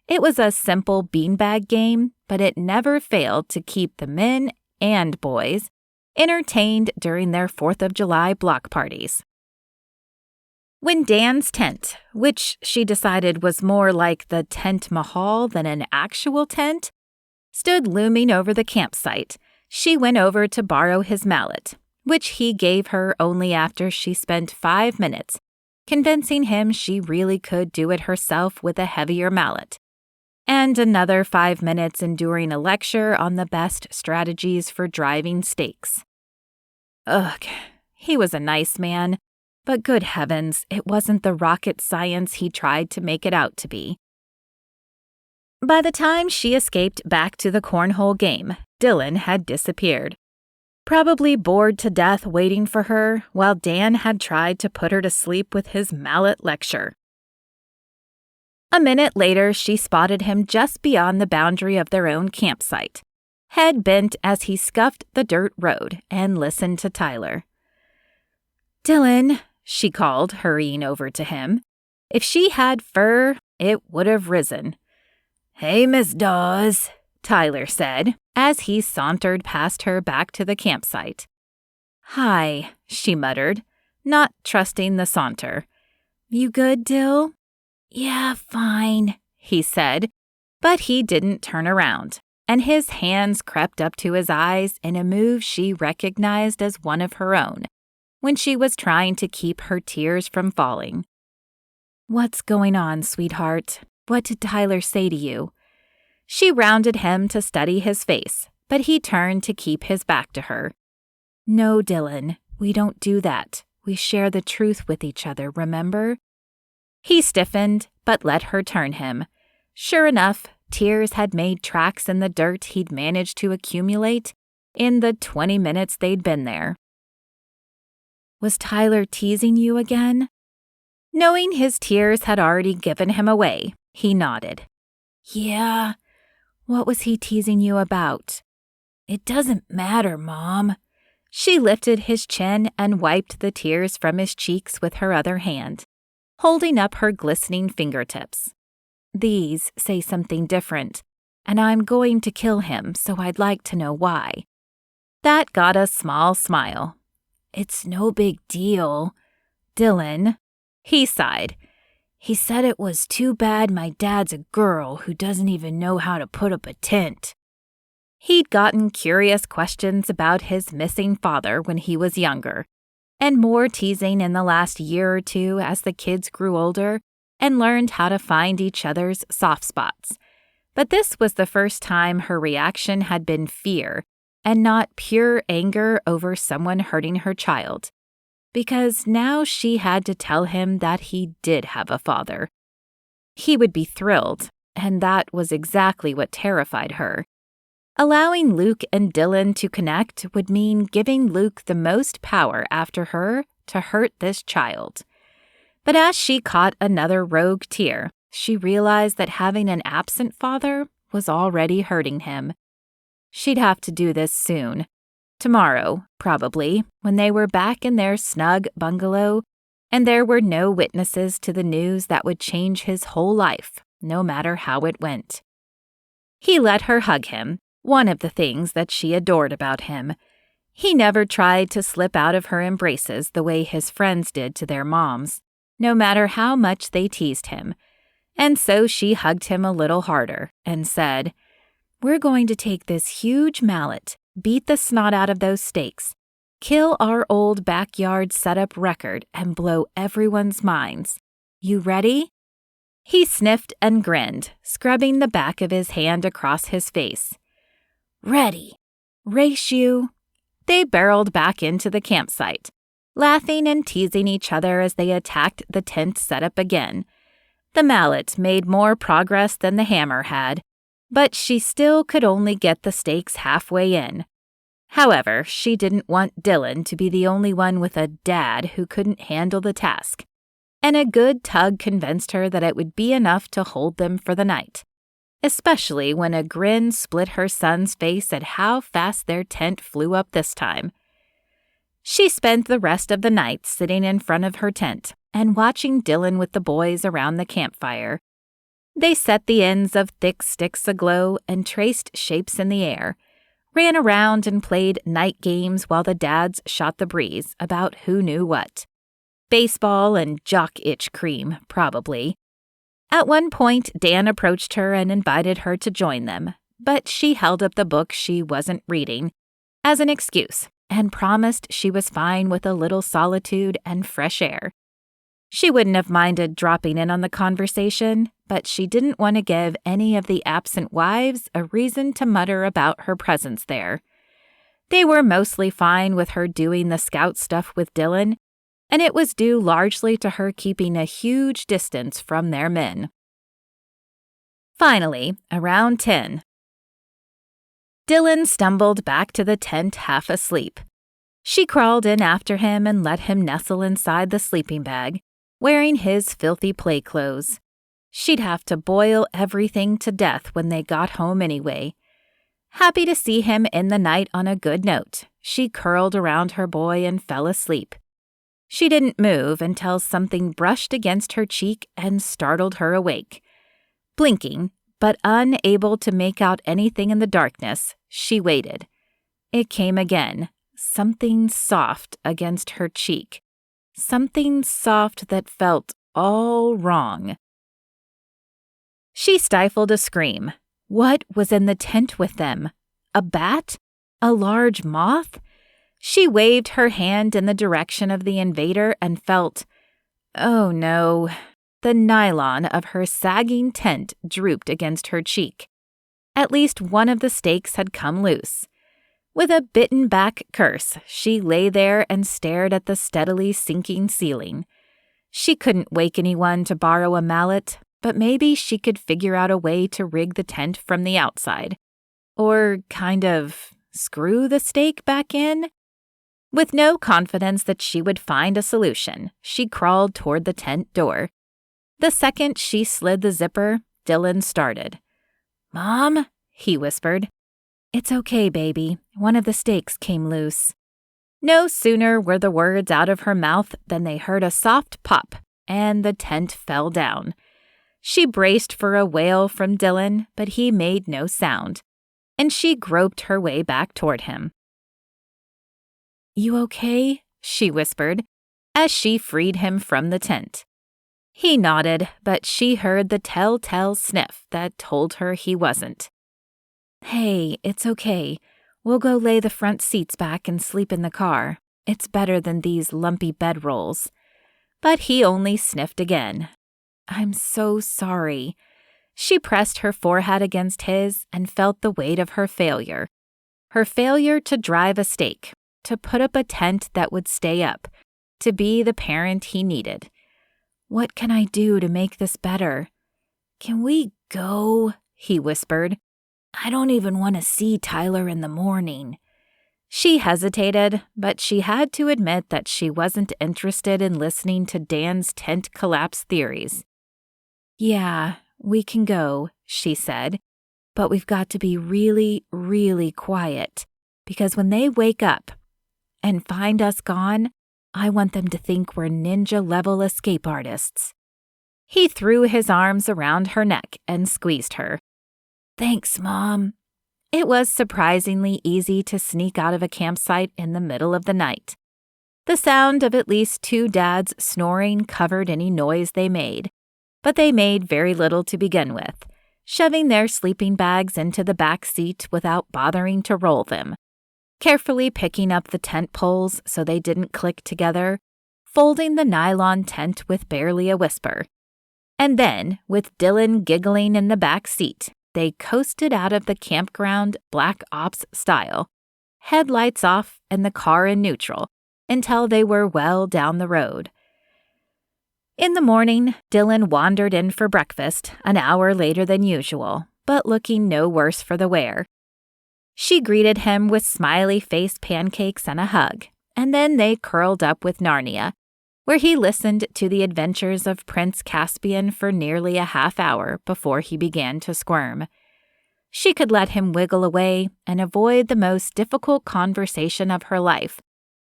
It was a simple beanbag game, but it never failed to keep the men and boys entertained during their 4th of July block parties. When Dan's tent, which she decided was more like the tent mahal than an actual tent, stood looming over the campsite, she went over to borrow his mallet, which he gave her only after she spent 5 minutes convincing him she really could do it herself with a heavier mallet, and another 5 minutes enduring a lecture on the best strategies for driving stakes. Ugh, he was a nice man, but good heavens, it wasn't the rocket science he tried to make it out to be. By the time she escaped back to the cornhole game, Dylan had disappeared. Probably bored to death waiting for her, while Dan had tried to put her to sleep with his mallet lecture. A minute later, she spotted him just beyond the boundary of their own campsite, head bent as he scuffed the dirt road and listened to Tyler. "Dylan," she called, hurrying over to him. If she had fur, it would have risen. "Hey, Miss Dawes," Tyler said, as he sauntered past her back to the campsite. "Hi," she muttered, not trusting the saunter. "You good, Dill?" "Yeah, fine," he said, but he didn't turn around, and his hands crept up to his eyes in a move she recognized as one of her own, when she was trying to keep her tears from falling. "What's going on, sweetheart? What did Tyler say to you?" She rounded him to study his face, but he turned to keep his back to her. "No, Dylan, we don't do that. We share the truth with each other, remember?" He stiffened, but let her turn him. Sure enough, tears had made tracks in the dirt he'd managed to accumulate in the 20 minutes they'd been there. "Was Tyler teasing you again?" Knowing his tears had already given him away, he nodded. "Yeah. What was he teasing you about?" "It doesn't matter, Mom." She lifted his chin and wiped the tears from his cheeks with her other hand, holding up her glistening fingertips. "These say something different, and I'm going to kill him, so I'd like to know why." That got a small smile. "It's no big deal." "Dylan," he sighed. "He said it was too bad my dad's a girl who doesn't even know how to put up a tent." He'd gotten curious questions about his missing father when he was younger, and more teasing in the last year or two as the kids grew older and learned how to find each other's soft spots. But this was the first time her reaction had been fear and not pure anger over someone hurting her child. Because now she had to tell him that he did have a father. He would be thrilled, and that was exactly what terrified her. Allowing Luke and Dylan to connect would mean giving Luke the most power after her to hurt this child. But as she caught another rogue tear, she realized that having an absent father was already hurting him. She'd have to do this soon. Tomorrow, probably, when they were back in their snug bungalow, and there were no witnesses to the news that would change his whole life, no matter how it went. He let her hug him, one of the things that she adored about him. He never tried to slip out of her embraces the way his friends did to their moms, no matter how much they teased him. And so she hugged him a little harder and said, "We're going to take this huge mallet, beat the snot out of those stakes, kill our old backyard setup record, and blow everyone's minds. You ready?" He sniffed and grinned, scrubbing the back of his hand across his face. "Ready. Race you." They barreled back into the campsite, laughing and teasing each other as they attacked the tent setup again. The mallet made more progress than the hammer had, but she still could only get the stakes halfway in. However, she didn't want Dylan to be the only one with a dad who couldn't handle the task, and a good tug convinced her that it would be enough to hold them for the night, especially when a grin split her son's face at how fast their tent flew up this time. She spent the rest of the night sitting in front of her tent and watching Dylan with the boys around the campfire. They set the ends of thick sticks aglow and traced shapes in the air, ran around and played night games while the dads shot the breeze about who knew what. Baseball and jock itch cream, probably. At one point, Dan approached her and invited her to join them, but she held up the book she wasn't reading as an excuse and promised she was fine with a little solitude and fresh air. She wouldn't have minded dropping in on the conversation, but she didn't want to give any of the absent wives a reason to mutter about her presence there. They were mostly fine with her doing the scout stuff with Dylan, and it was due largely to her keeping a huge distance from their men. Finally, around 10, Dylan stumbled back to the tent half asleep. She crawled in after him and let him nestle inside the sleeping bag, wearing his filthy play clothes. She'd have to boil everything to death when they got home anyway. Happy to see him in the night on a good note, she curled around her boy and fell asleep. She didn't move until something brushed against her cheek and startled her awake. Blinking, but unable to make out anything in the darkness, she waited. It came again, something soft against her cheek. Something soft that felt all wrong. She stifled a scream. What was in the tent with them? A bat? A large moth? She waved her hand in the direction of the invader and felt, oh no, the nylon of her sagging tent drooped against her cheek. At least one of the stakes had come loose. With a bitten-back curse, she lay there and stared at the steadily sinking ceiling. She couldn't wake anyone to borrow a mallet, but maybe she could figure out a way to rig the tent from the outside. Or kind of screw the stake back in? With no confidence that she would find a solution, she crawled toward the tent door. The second she slid the zipper, Dylan started. "Mom?" he whispered. "It's okay, baby. One of the stakes came loose." No sooner were the words out of her mouth than they heard a soft pop, and the tent fell down. She braced for a wail from Dylan, but he made no sound, and she groped her way back toward him. "You okay?" she whispered, as she freed him from the tent. He nodded, but she heard the telltale sniff that told her he wasn't. "Hey, it's okay. We'll go lay the front seats back and sleep in the car. It's better than these lumpy bedrolls." But he only sniffed again. "I'm so sorry." She pressed her forehead against his and felt the weight of her failure. Her failure to drive a stake, to put up a tent that would stay up, to be the parent he needed. "What can I do to make this better?" "Can we go?" he whispered. "I don't even want to see Tyler in the morning." She hesitated, but she had to admit that she wasn't interested in listening to Dan's tent collapse theories. "Yeah, we can go," she said, "but we've got to be really, really quiet, because when they wake up and find us gone, I want them to think we're ninja-level escape artists." He threw his arms around her neck and squeezed her. "Thanks, Mom." It was surprisingly easy to sneak out of a campsite in the middle of the night. The sound of at least 2 dads snoring covered any noise they made, but they made very little to begin with, shoving their sleeping bags into the back seat without bothering to roll them, carefully picking up the tent poles so they didn't click together, folding the nylon tent with barely a whisper. And then, with Dylan giggling in the back seat, they coasted out of the campground Black Ops style, headlights off and the car in neutral, until they were well down the road. In the morning, Dylan wandered in for breakfast an hour later than usual, but looking no worse for the wear. She greeted him with smiley-face pancakes and a hug, and then they curled up with Narnia, where he listened to the adventures of Prince Caspian for nearly a half hour before he began to squirm. She could let him wiggle away and avoid the most difficult conversation of her life,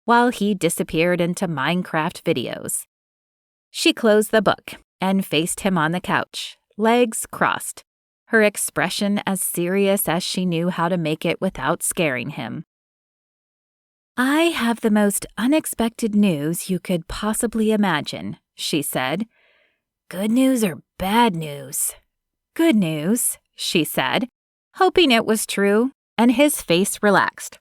while he disappeared into Minecraft videos. She closed the book and faced him on the couch, legs crossed, her expression as serious as she knew how to make it without scaring him. "I have the most unexpected news you could possibly imagine," she said. "Good news or bad news?" "Good news," she said, hoping it was true, and his face relaxed.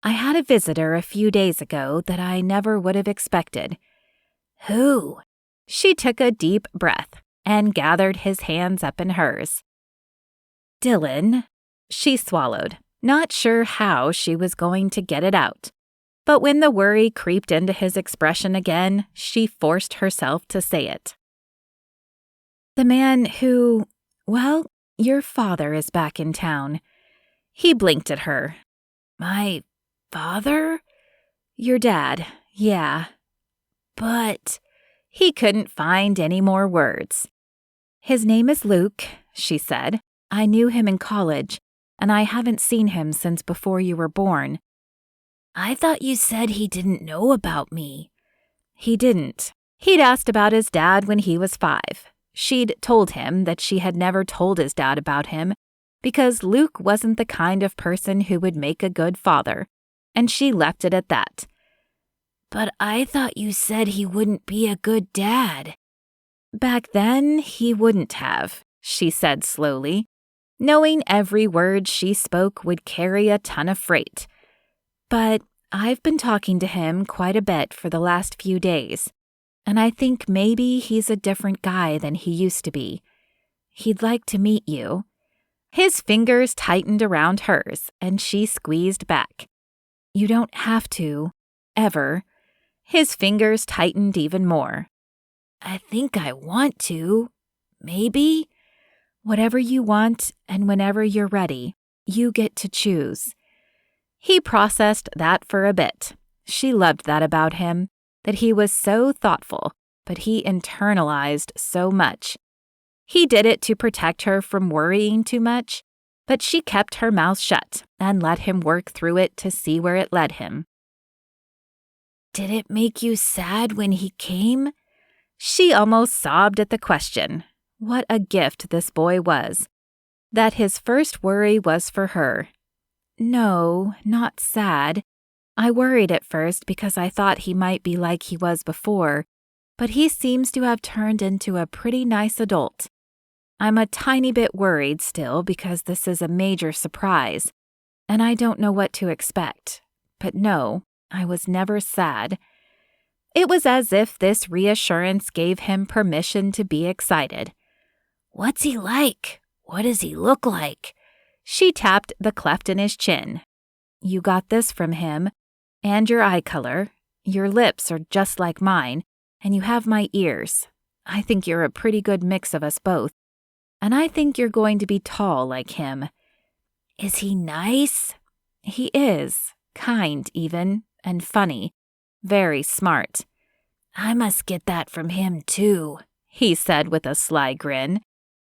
"I had a visitor a few days ago that I never would have expected." "Who?" She took a deep breath and gathered his hands up in hers. "Dylan." She swallowed, not sure how she was going to get it out. But when the worry creeped into his expression again, she forced herself to say it. "The man who, well, your father is back in town." He blinked at her. "My father?" "Your dad, yeah." "But—" He couldn't find any more words. "His name is Luke," she said. "I knew him in college, and I haven't seen him since before you were born." "I thought you said he didn't know about me." "He didn't. He'd asked about his dad when he was 5. She'd told him that she had never told his dad about him because Luke wasn't the kind of person who would make a good father, and she left it at that." "But I thought you said he wouldn't be a good dad." "Back then, he wouldn't have," she said slowly, knowing every word she spoke would carry a ton of freight. "But I've been talking to him quite a bit for the last few days, and I think maybe he's a different guy than he used to be. He'd like to meet you." His fingers tightened around hers, and she squeezed back. "You don't have to, ever." His fingers tightened even more. "I think I want to. Maybe." "Whatever you want and whenever you're ready, you get to choose." He processed that for a bit. She loved that about him, that he was so thoughtful, but he internalized so much. He did it to protect her from worrying too much, but she kept her mouth shut and let him work through it to see where it led him. "Did it make you sad when he came?" She almost sobbed at the question. What a gift this boy was. That his first worry was for her. "No, not sad. I worried at first because I thought he might be like he was before, but he seems to have turned into a pretty nice adult. I'm a tiny bit worried still because this is a major surprise, and I don't know what to expect. But no, I was never sad." It was as if this reassurance gave him permission to be excited. "What's he like? What does he look like?" She tapped the cleft in his chin. "You got this from him, and your eye color. Your lips are just like mine, and you have my ears. I think you're a pretty good mix of us both, and I think you're going to be tall like him." "Is he nice?" "He is. Kind, even, and funny. Very smart." "I must get that from him, too," he said with a sly grin,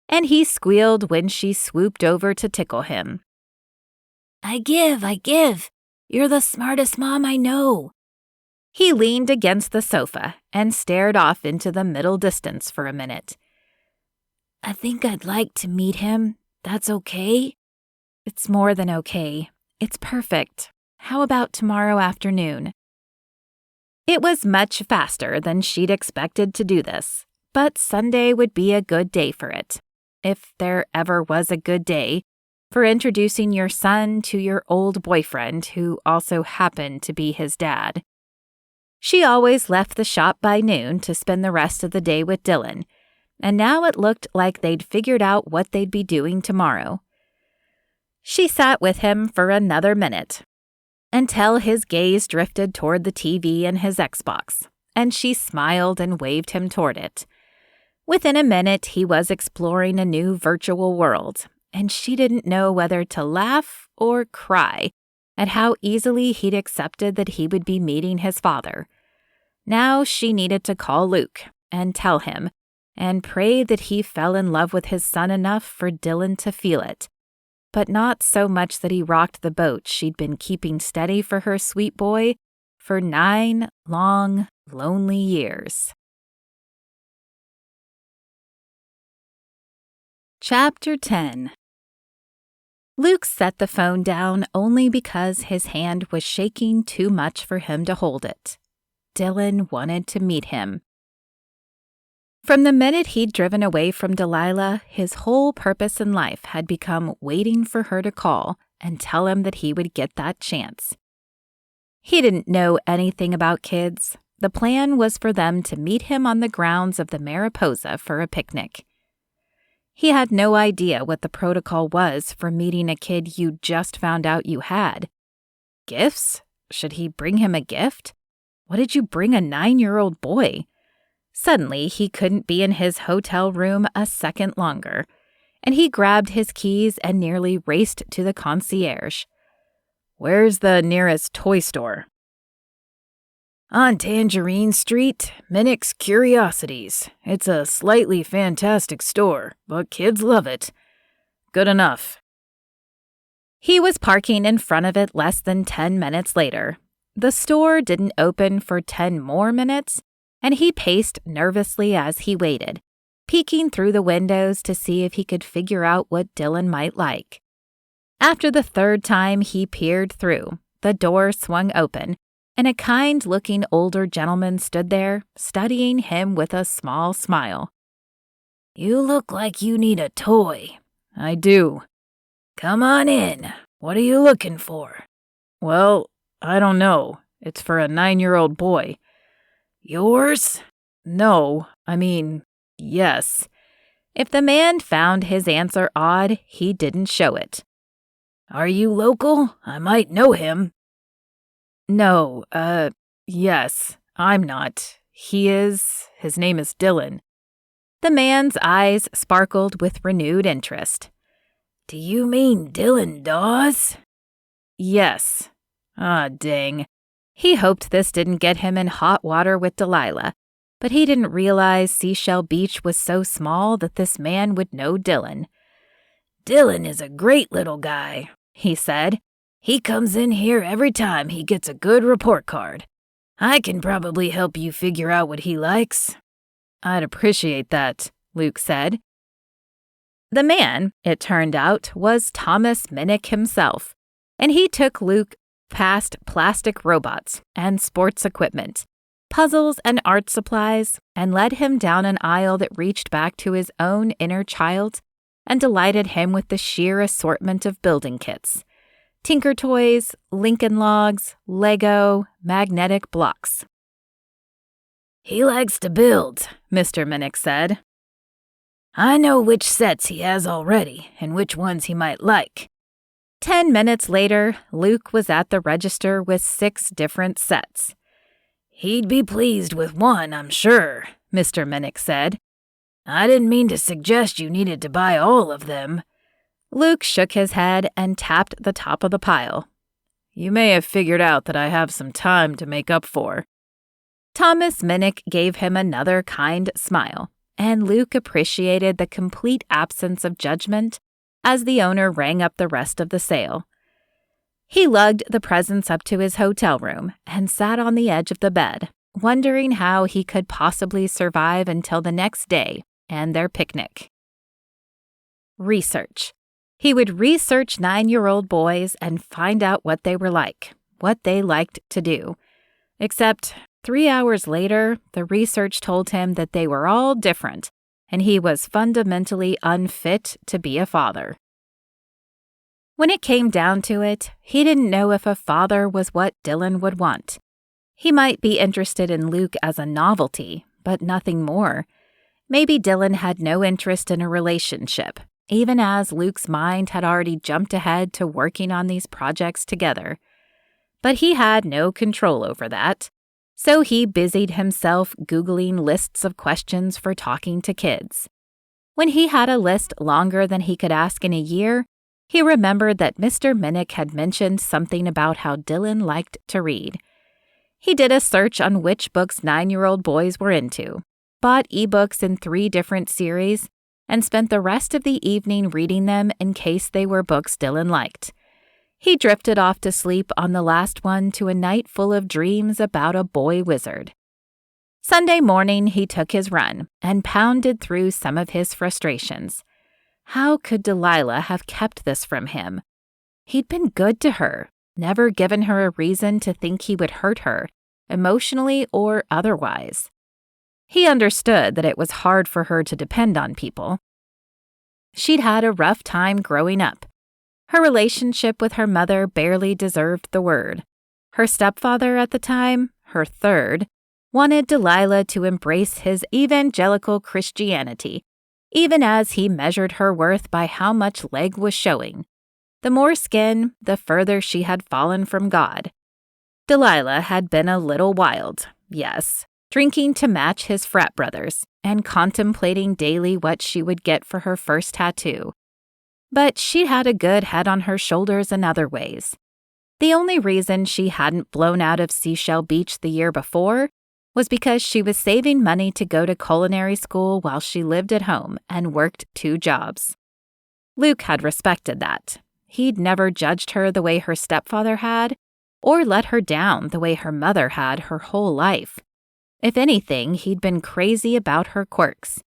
and he squealed when she swooped over to tickle him. I give. You're the smartest mom I know." He leaned against the sofa and stared off into the middle distance for a minute. "I think I'd like to meet him. That's okay?" "It's more than okay. It's perfect. How about tomorrow afternoon?" It was much faster than she'd expected to do this, but Sunday would be a good day for it. If there ever was a good day for introducing your son to your old boyfriend who also happened to be his dad. She always left the shop by noon to spend the rest of the day with Dylan, and now it looked like they'd figured out what they'd be doing tomorrow. She sat with him for another minute, until his gaze drifted toward the TV and his Xbox, and she smiled and waved him toward it. Within a minute, he was exploring a new virtual world, and she didn't know whether to laugh or cry at how easily he'd accepted that he would be meeting his father. Now she needed to call Luke and tell him, and pray that he fell in love with his son enough for Dylan to feel it. but not so much that he rocked the boat she'd been keeping steady for her sweet boy for 9 long, lonely years. Chapter 10. Luke set the phone down only because his hand was shaking too much for him to hold it. Dylan wanted to meet him. From the minute he'd driven away from Delilah, his whole purpose in life had become waiting for her to call and tell him that he would get that chance. He didn't know anything about kids. The plan was for them to meet him on the grounds of the Mariposa for a picnic. He had no idea what the protocol was for meeting a kid you just found out you had. Gifts? Should he bring him a gift? What did you bring a 9-year-old boy? Suddenly, he couldn't be in his hotel room a second longer, and he grabbed his keys and nearly raced to the concierge. "Where's the nearest toy store?" "On Tangerine Street, Minnick's Curiosities. It's a slightly fantastic store, but kids love it." "Good enough." He was parking in front of it less than 10 minutes later. The store didn't open for 10 more minutes, and he paced nervously as he waited, peeking through the windows to see if he could figure out what Dylan might like. After the 3rd time he peered through, the door swung open, and a kind-looking older gentleman stood there, studying him with a small smile. "You look like you need a toy." "I do." "Come on in. What are you looking for?" "Well, I don't know. It's for a 9-year-old boy." "Yours?" "No, I mean, yes." If the man found his answer odd, he didn't show it. "Are you local? I might know him." "No, yes, I'm not. He is. His name is Dylan." The man's eyes sparkled with renewed interest. "Do you mean Dylan Dawes?" "Yes." "Ah, dang." He hoped this didn't get him in hot water with Delilah, but he didn't realize Seashell Beach was so small that this man would know Dylan. "Dylan is a great little guy," he said. "He comes in here every time he gets a good report card. I can probably help you figure out what he likes." "I'd appreciate that," Luke said. The man, it turned out, was Thomas Minnick himself, and he took Luke past plastic robots and sports equipment, puzzles and art supplies, and led him down an aisle that reached back to his own inner child and delighted him with the sheer assortment of building kits. Tinker toys, Lincoln logs, Lego, magnetic blocks. "He likes to build," Mr. Minnick said. "I know which sets he has already and which ones he might like." 10 minutes later, Luke was at the register with 6 different sets. "He'd be pleased with one, I'm sure," Mr. Minnick said. "I didn't mean to suggest you needed to buy all of them." Luke shook his head and tapped the top of the pile. "You may have figured out that I have some time to make up for." Thomas Minnick gave him another kind smile, and Luke appreciated the complete absence of judgment as the owner rang up the rest of the sale. He lugged the presents up to his hotel room and sat on the edge of the bed, wondering how he could possibly survive until the next day and their picnic. Research. He would research 9-year-old boys and find out what they were like, what they liked to do. Except 3 hours later, the research told him that they were all different, and he was fundamentally unfit to be a father. When it came down to it, he didn't know if a father was what Dylan would want. He might be interested in Luke as a novelty, but nothing more. Maybe Dylan had no interest in a relationship, even as Luke's mind had already jumped ahead to working on these projects together. But he had no control over that, so he busied himself Googling lists of questions for talking to kids. When he had a list longer than he could ask in a year, he remembered that Mr. Minnick had mentioned something about how Dylan liked to read. He did a search on which books 9-year-old boys were into, bought ebooks in 3 different series, and spent the rest of the evening reading them in case they were books Dylan liked. He drifted off to sleep on the last one to a night full of dreams about a boy wizard. Sunday morning, he took his run and pounded through some of his frustrations. How could Delilah have kept this from him? He'd been good to her, never given her a reason to think he would hurt her, emotionally or otherwise. He understood that it was hard for her to depend on people. She'd had a rough time growing up. Her relationship with her mother barely deserved the word. Her stepfather at the time, her third, wanted Delilah to embrace his evangelical Christianity, even as he measured her worth by how much leg was showing. The more skin, the further she had fallen from God. Delilah had been a little wild, yes, drinking to match his frat brothers and contemplating daily what she would get for her first tattoo. But she had a good head on her shoulders in other ways. The only reason she hadn't blown out of Seashell Beach the year before was because she was saving money to go to culinary school while she lived at home and worked 2 jobs. Luke had respected that. He'd never judged her the way her stepfather had, or let her down the way her mother had her whole life. If anything, he'd been crazy about her quirks.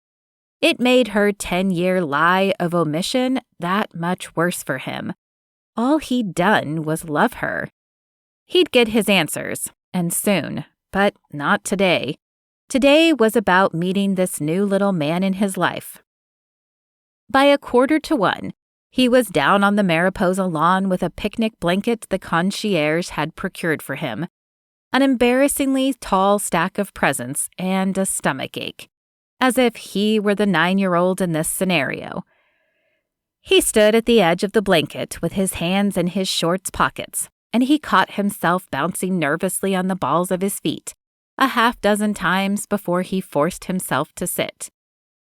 It made her 10-year lie of omission that much worse for him. All he'd done was love her. He'd get his answers, and soon, but not today. Today was about meeting this new little man in his life. By 1:45, he was down on the Mariposa lawn with a picnic blanket the concierge had procured for him, an embarrassingly tall stack of presents, and a stomachache, as if he were the 9-year-old in this scenario. He stood at the edge of the blanket with his hands in his shorts pockets, and he caught himself bouncing nervously on the balls of his feet 6 times before he forced himself to sit.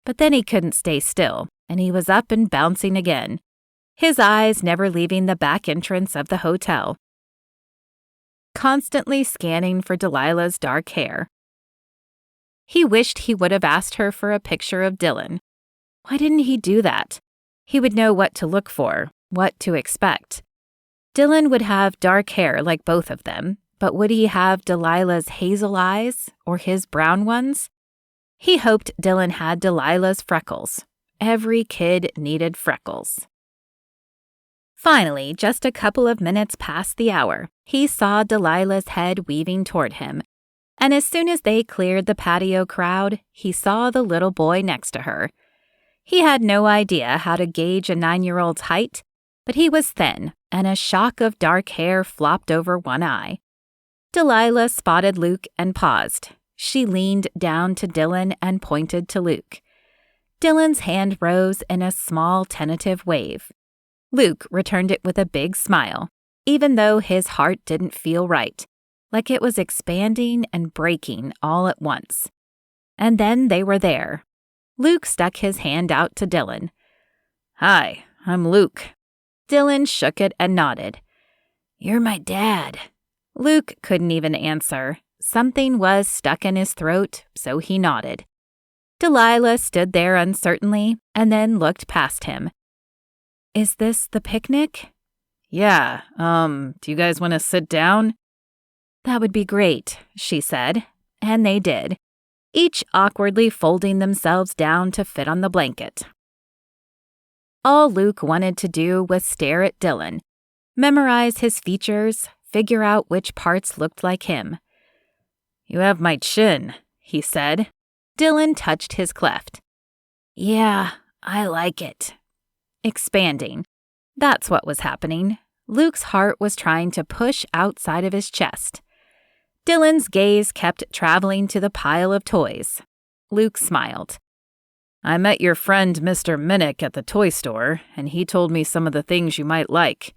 But then he couldn't stay still, and he was up and bouncing again, his eyes never leaving the back entrance of the hotel, constantly scanning for Delilah's dark hair. He wished he would have asked her for a picture of Dylan. Why didn't he do that? He would know what to look for, what to expect. Dylan would have dark hair like both of them, but would he have Delilah's hazel eyes or his brown ones? He hoped Dylan had Delilah's freckles. Every kid needed freckles. Finally, just a couple of minutes past the hour, he saw Delilah's head weaving toward him, and as soon as they cleared the patio crowd, he saw the little boy next to her. He had no idea how to gauge a 9-year-old's height, but he was thin, and a shock of dark hair flopped over one eye. Delilah spotted Luke and paused. She leaned down to Dylan and pointed to Luke. Dylan's hand rose in a small, tentative wave. Luke returned it with a big smile, even though his heart didn't feel right, like it was expanding and breaking all at once. And then they were there. Luke stuck his hand out to Dylan. "Hi, I'm Luke." Dylan shook it and nodded. "You're my dad." Luke couldn't even answer. Something was stuck in his throat, so he nodded. Delilah stood there uncertainly and then looked past him. "Is this the picnic?" "Yeah, do you guys want to sit down?" "That would be great," she said, and they did, each awkwardly folding themselves down to fit on the blanket. All Luke wanted to do was stare at Dylan, memorize his features, figure out which parts looked like him. "You have my chin," he said. Dylan touched his cleft. "Yeah, I like it." Expanding. That's what was happening. Luke's heart was trying to push outside of his chest. Dylan's gaze kept traveling to the pile of toys. Luke smiled. "I met your friend Mr. Minnick at the toy store, and he told me some of the things you might like."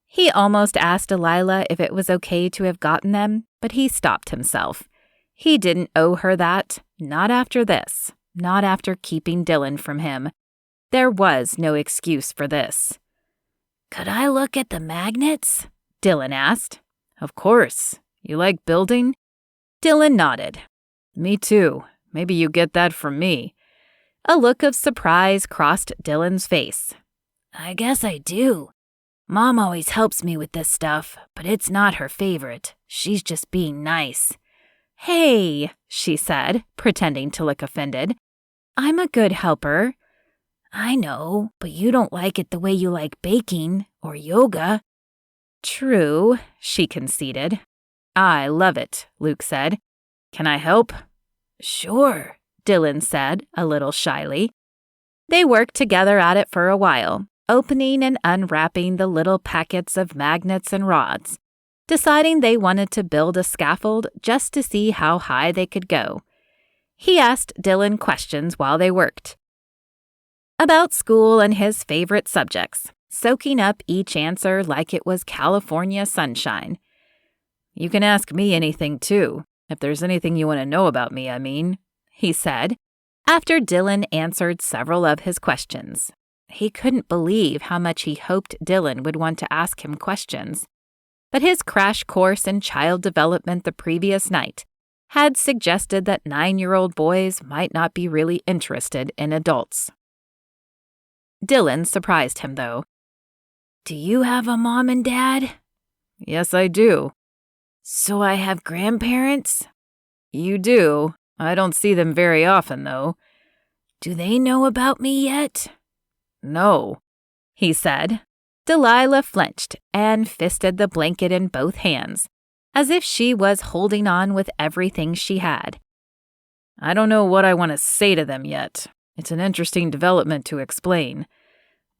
He almost asked Delilah if it was okay to have gotten them, but he stopped himself. He didn't owe her that, not after this, not after keeping Dylan from him. There was no excuse for this. "Could I look at the magnets?" Dylan asked. "Of course. You like building?" Dylan nodded. "Me too. Maybe you get that from me." A look of surprise crossed Dylan's face. I guess I do. Mom always helps me with this stuff, but it's not her favorite. She's just being nice. Hey, she said, pretending to look offended. I'm a good helper. I know, but you don't like it the way you like baking or yoga. True, she conceded. I love it, Luke said. Can I help? Sure, Dylan said, a little shyly. They worked together at it for a while, opening and unwrapping the little packets of magnets and rods, deciding they wanted to build a scaffold just to see how high they could go. He asked Dylan questions while they worked. About school and his favorite subjects, soaking up each answer like it was California sunshine. You can ask me anything, too, if there's anything you want to know about me, I mean, he said, after Dylan answered several of his questions. He couldn't believe how much he hoped Dylan would want to ask him questions. But his crash course in child development the previous night had suggested that 9-year-old boys might not be really interested in adults. Dylan surprised him, though. Do you have a mom and dad? Yes, I do. So I have grandparents? You do. I don't see them very often, though. Do they know about me yet? No, he said. Delilah flinched and fisted the blanket in both hands, as if she was holding on with everything she had. I don't know what I want to say to them yet. It's an interesting development to explain.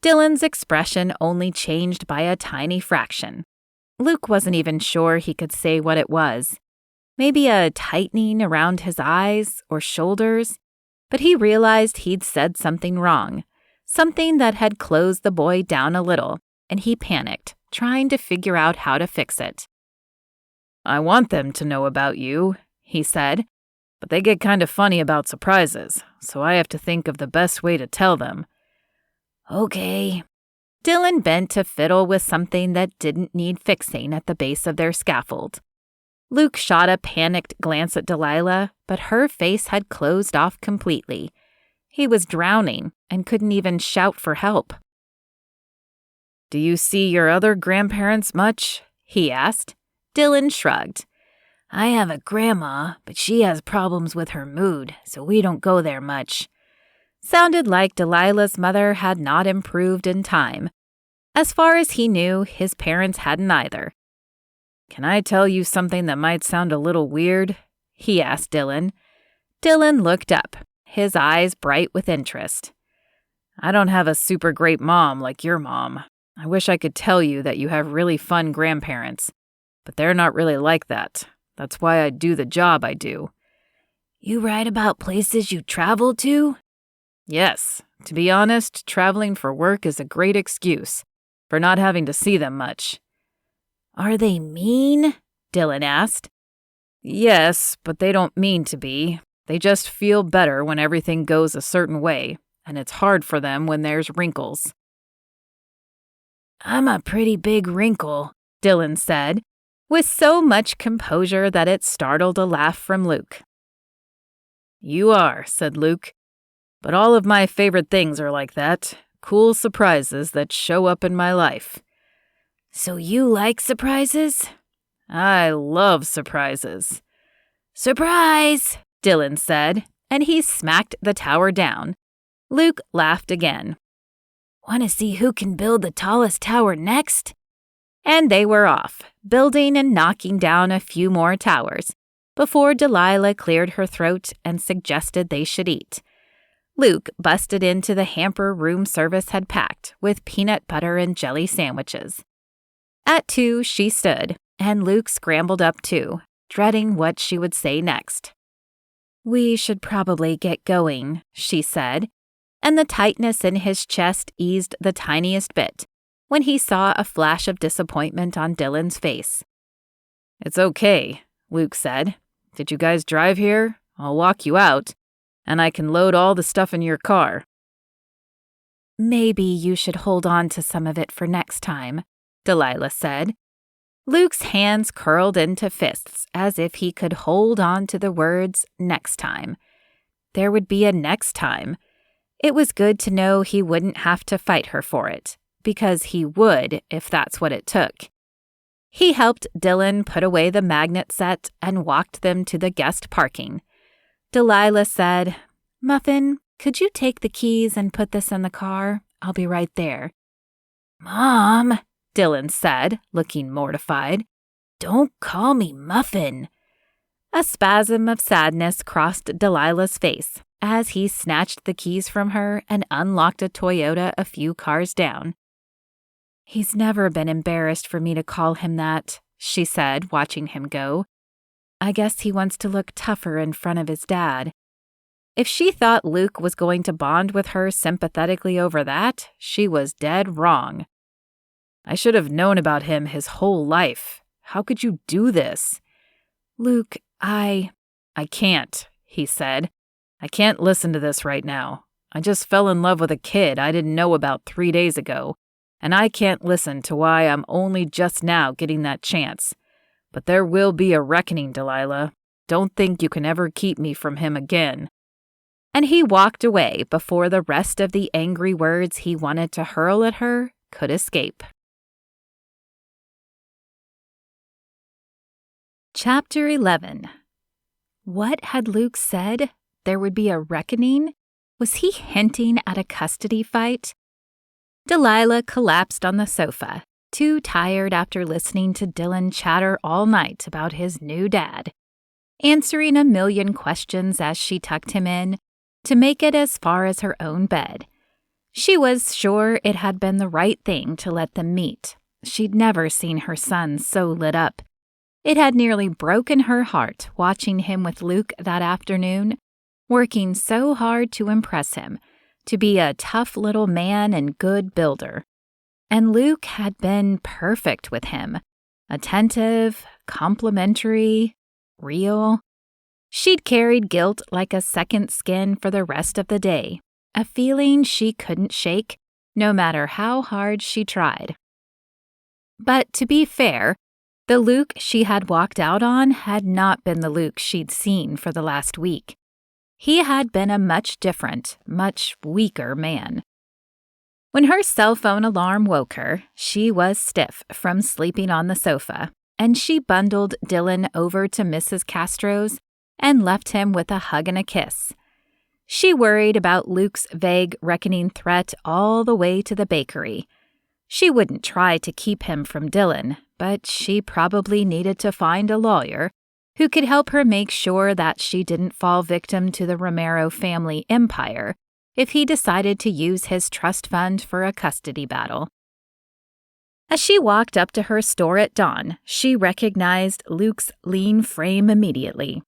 Dylan's expression only changed by a tiny fraction. Luke wasn't even sure he could say what it was. Maybe a tightening around his eyes or shoulders, but he realized he'd said something wrong, something that had closed the boy down a little, and he panicked, trying to figure out how to fix it. I want them to know about you, he said, but they get kind of funny about surprises, so I have to think of the best way to tell them. Okay. Dylan bent to fiddle with something that didn't need fixing at the base of their scaffold. Luke shot a panicked glance at Delilah, but her face had closed off completely. He was drowning and couldn't even shout for help. Do you see your other grandparents much? He asked. Dylan shrugged. I have a grandma, but she has problems with her mood, so we don't go there much. Sounded like Delilah's mother had not improved in time. As far as he knew, his parents hadn't either. Can I tell you something that might sound a little weird? He asked Dylan. Dylan looked up, his eyes bright with interest. I don't have a super great mom like your mom. I wish I could tell you that you have really fun grandparents, but they're not really like that. That's why I do the job I do. You write about places you travel to? Yes. To be honest, traveling for work is a great excuse for not having to see them much. Are they mean? Dylan asked. Yes, but they don't mean to be. They just feel better when everything goes a certain way, and it's hard for them when there's wrinkles. I'm a pretty big wrinkle, Dylan said, with so much composure that it startled a laugh from Luke. You are, said Luke. But all of my favorite things are like that, cool surprises that show up in my life. So you like surprises? I love surprises. Surprise, Dylan said, and he smacked the tower down. Luke laughed again. Want to see who can build the tallest tower next? And they were off, building and knocking down a few more towers, before Delilah cleared her throat and suggested they should eat. Luke busted into the hamper room service had packed with peanut butter and jelly sandwiches. At 2, she stood, and Luke scrambled up too, dreading what she would say next. We should probably get going, she said, and the tightness in his chest eased the tiniest bit when he saw a flash of disappointment on Dylan's face. It's okay, Luke said. Did you guys drive here? I'll walk you out, and I can load all the stuff in your car. Maybe you should hold on to some of it for next time, Delilah said. Luke's hands curled into fists as if he could hold on to the words next time. There would be a next time. It was good to know he wouldn't have to fight her for it, because he would if that's what it took. He helped Dylan put away the magnet set and walked them to the guest parking. Delilah said, "Muffin, could you take the keys and put this in the car? I'll be right there." "Mom," Dylan said, looking mortified. "Don't call me Muffin." A spasm of sadness crossed Delilah's face as he snatched the keys from her and unlocked a Toyota a few cars down. "He's never been embarrassed for me to call him that," she said, watching him go. "I guess he wants to look tougher in front of his dad." If she thought Luke was going to bond with her sympathetically over that, she was dead wrong. "I should have known about him his whole life. How could you do this?" "Luke, I can't," he said. "I can't listen to this right now. I just fell in love with a kid I didn't know about 3 days ago, and I can't listen to why I'm only just now getting that chance. But there will be a reckoning, Delilah. Don't think you can ever keep me from him again." And he walked away before the rest of the angry words he wanted to hurl at her could escape. Chapter 11. What had Luke said? There would be a reckoning? Was he hinting at a custody fight? Delilah collapsed on the sofa, too tired after listening to Dylan chatter all night about his new dad, answering a million questions as she tucked him in to make it as far as her own bed. She was sure it had been the right thing to let them meet. She'd never seen her son so lit up. It had nearly broken her heart watching him with Luke that afternoon, working so hard to impress him, to be a tough little man and good builder. And Luke had been perfect with him, attentive, complimentary, real. She'd carried guilt like a second skin for the rest of the day, a feeling she couldn't shake, no matter how hard she tried. But to be fair, the Luke she had walked out on had not been the Luke she'd seen for the last week. He had been a much different, much weaker man. When her cell phone alarm woke her, she was stiff from sleeping on the sofa, and she bundled Dylan over to Mrs. Castro's and left him with a hug and a kiss. She worried about Luke's vague reckoning threat all the way to the bakery. She wouldn't try to keep him from Dylan, but she probably needed to find a lawyer who could help her make sure that she didn't fall victim to the Romero family empire if he decided to use his trust fund for a custody battle. As she walked up to her store at dawn, she recognized Luke's lean frame immediately.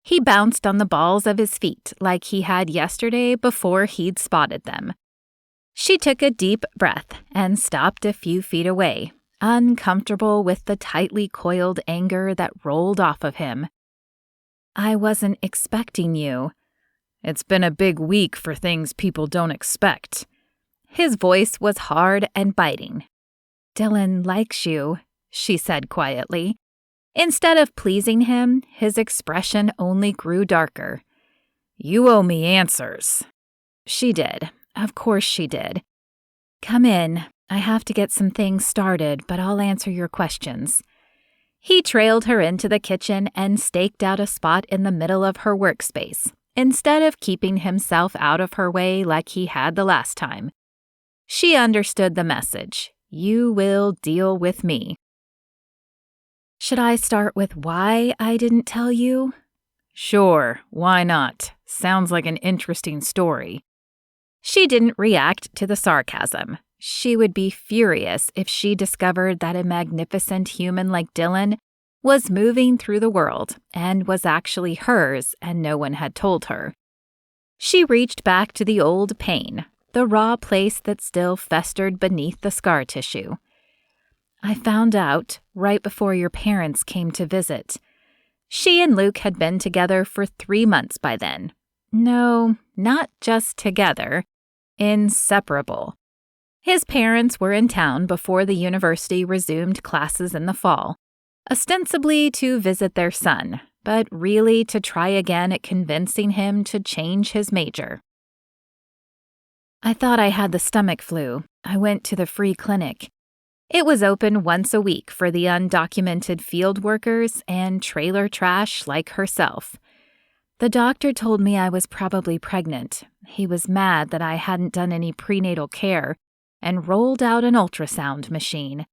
He bounced on the balls of his feet like he had yesterday before he'd spotted them. She took a deep breath and stopped a few feet away, uncomfortable with the tightly coiled anger that rolled off of him. "I wasn't expecting you." "It's been a big week for things people don't expect." His voice was hard and biting. "Dylan likes you," she said quietly. Instead of pleasing him, his expression only grew darker. "You owe me answers." She did. Of course she did. "Come in. I have to get some things started, but I'll answer your questions." He trailed her into the kitchen and staked out a spot in the middle of her workspace, instead of keeping himself out of her way like he had the last time. She understood the message. You will deal with me. "Should I start with why I didn't tell you?" "Sure, why not? Sounds like an interesting story." She didn't react to the sarcasm. She would be furious if she discovered that a magnificent human like Dylan was moving through the world and was actually hers and no one had told her. She reached back to the old pain, the raw place that still festered beneath the scar tissue. "I found out right before your parents came to visit." She and Luke had been together for 3 months by then. No, not just together. Inseparable. His parents were in town before the university resumed classes in the fall, ostensibly to visit their son, but really to try again at convincing him to change his major. I thought I had the stomach flu. I went to the free clinic. It was open once a week for the undocumented field workers and trailer trash like herself. The doctor told me I was probably pregnant. He was mad that I hadn't done any prenatal care and rolled out an ultrasound machine.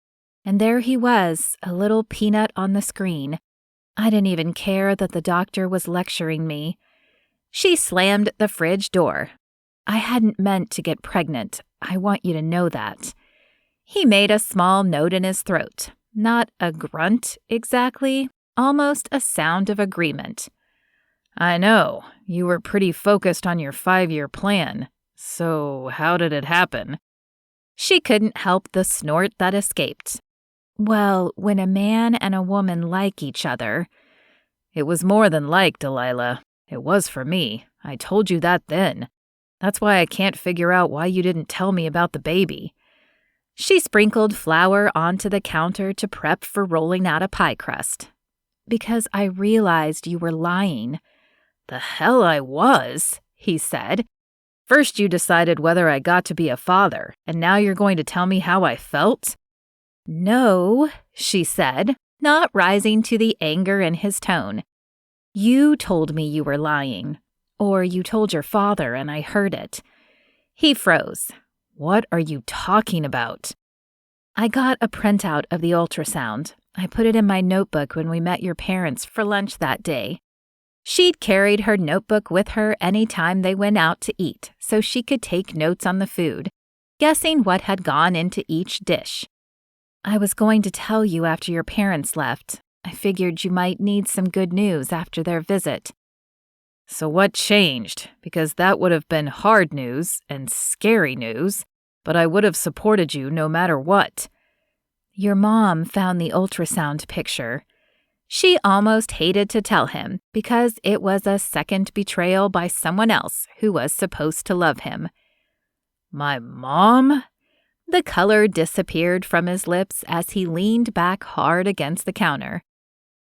And there he was, a little peanut on the screen. I didn't even care that the doctor was lecturing me. She slammed the fridge door. I hadn't meant to get pregnant. I want you to know that. He made a small note in his throat. Not a grunt, exactly. Almost a sound of agreement. I know. You were pretty focused on your 5-year plan. So how did it happen? She couldn't help the snort that escaped. Well, when a man and a woman like each other... It was more than like, Delilah. It was for me. I told you that then. That's why I can't figure out why you didn't tell me about the baby. She sprinkled flour onto the counter to prep for rolling out a pie crust. Because I realized you were lying. The hell I was, he said. First you decided whether I got to be a father, and now you're going to tell me how I felt? No, she said, not rising to the anger in his tone. You told me you were lying. Or you told your father and I heard it. He froze. What are you talking about? I got a printout of the ultrasound. I put it in my notebook when we met your parents for lunch that day. She'd carried her notebook with her any time they went out to eat so she could take notes on the food, guessing what had gone into each dish. I was going to tell you after your parents left. I figured you might need some good news after their visit. So what changed? Because that would have been hard news and scary news, but I would have supported you no matter what. Your mom found the ultrasound picture. She almost hated to tell him because it was a second betrayal by someone else who was supposed to love him. My mom? The color disappeared from his lips as he leaned back hard against the counter.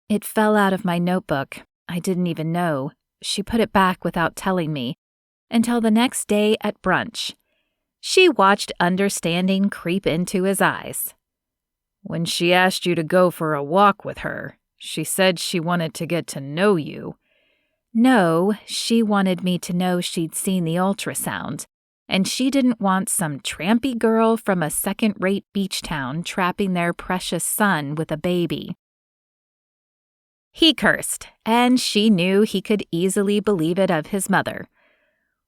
It fell out of my notebook. I didn't even know. She put it back without telling me, until the next day at brunch. She watched understanding creep into his eyes. When she asked you to go for a walk with her, she said she wanted to get to know you. No, she wanted me to know she'd seen the ultrasound, and she didn't want some trampy girl from a second-rate beach town trapping their precious son with a baby. He cursed, and she knew he could easily believe it of his mother.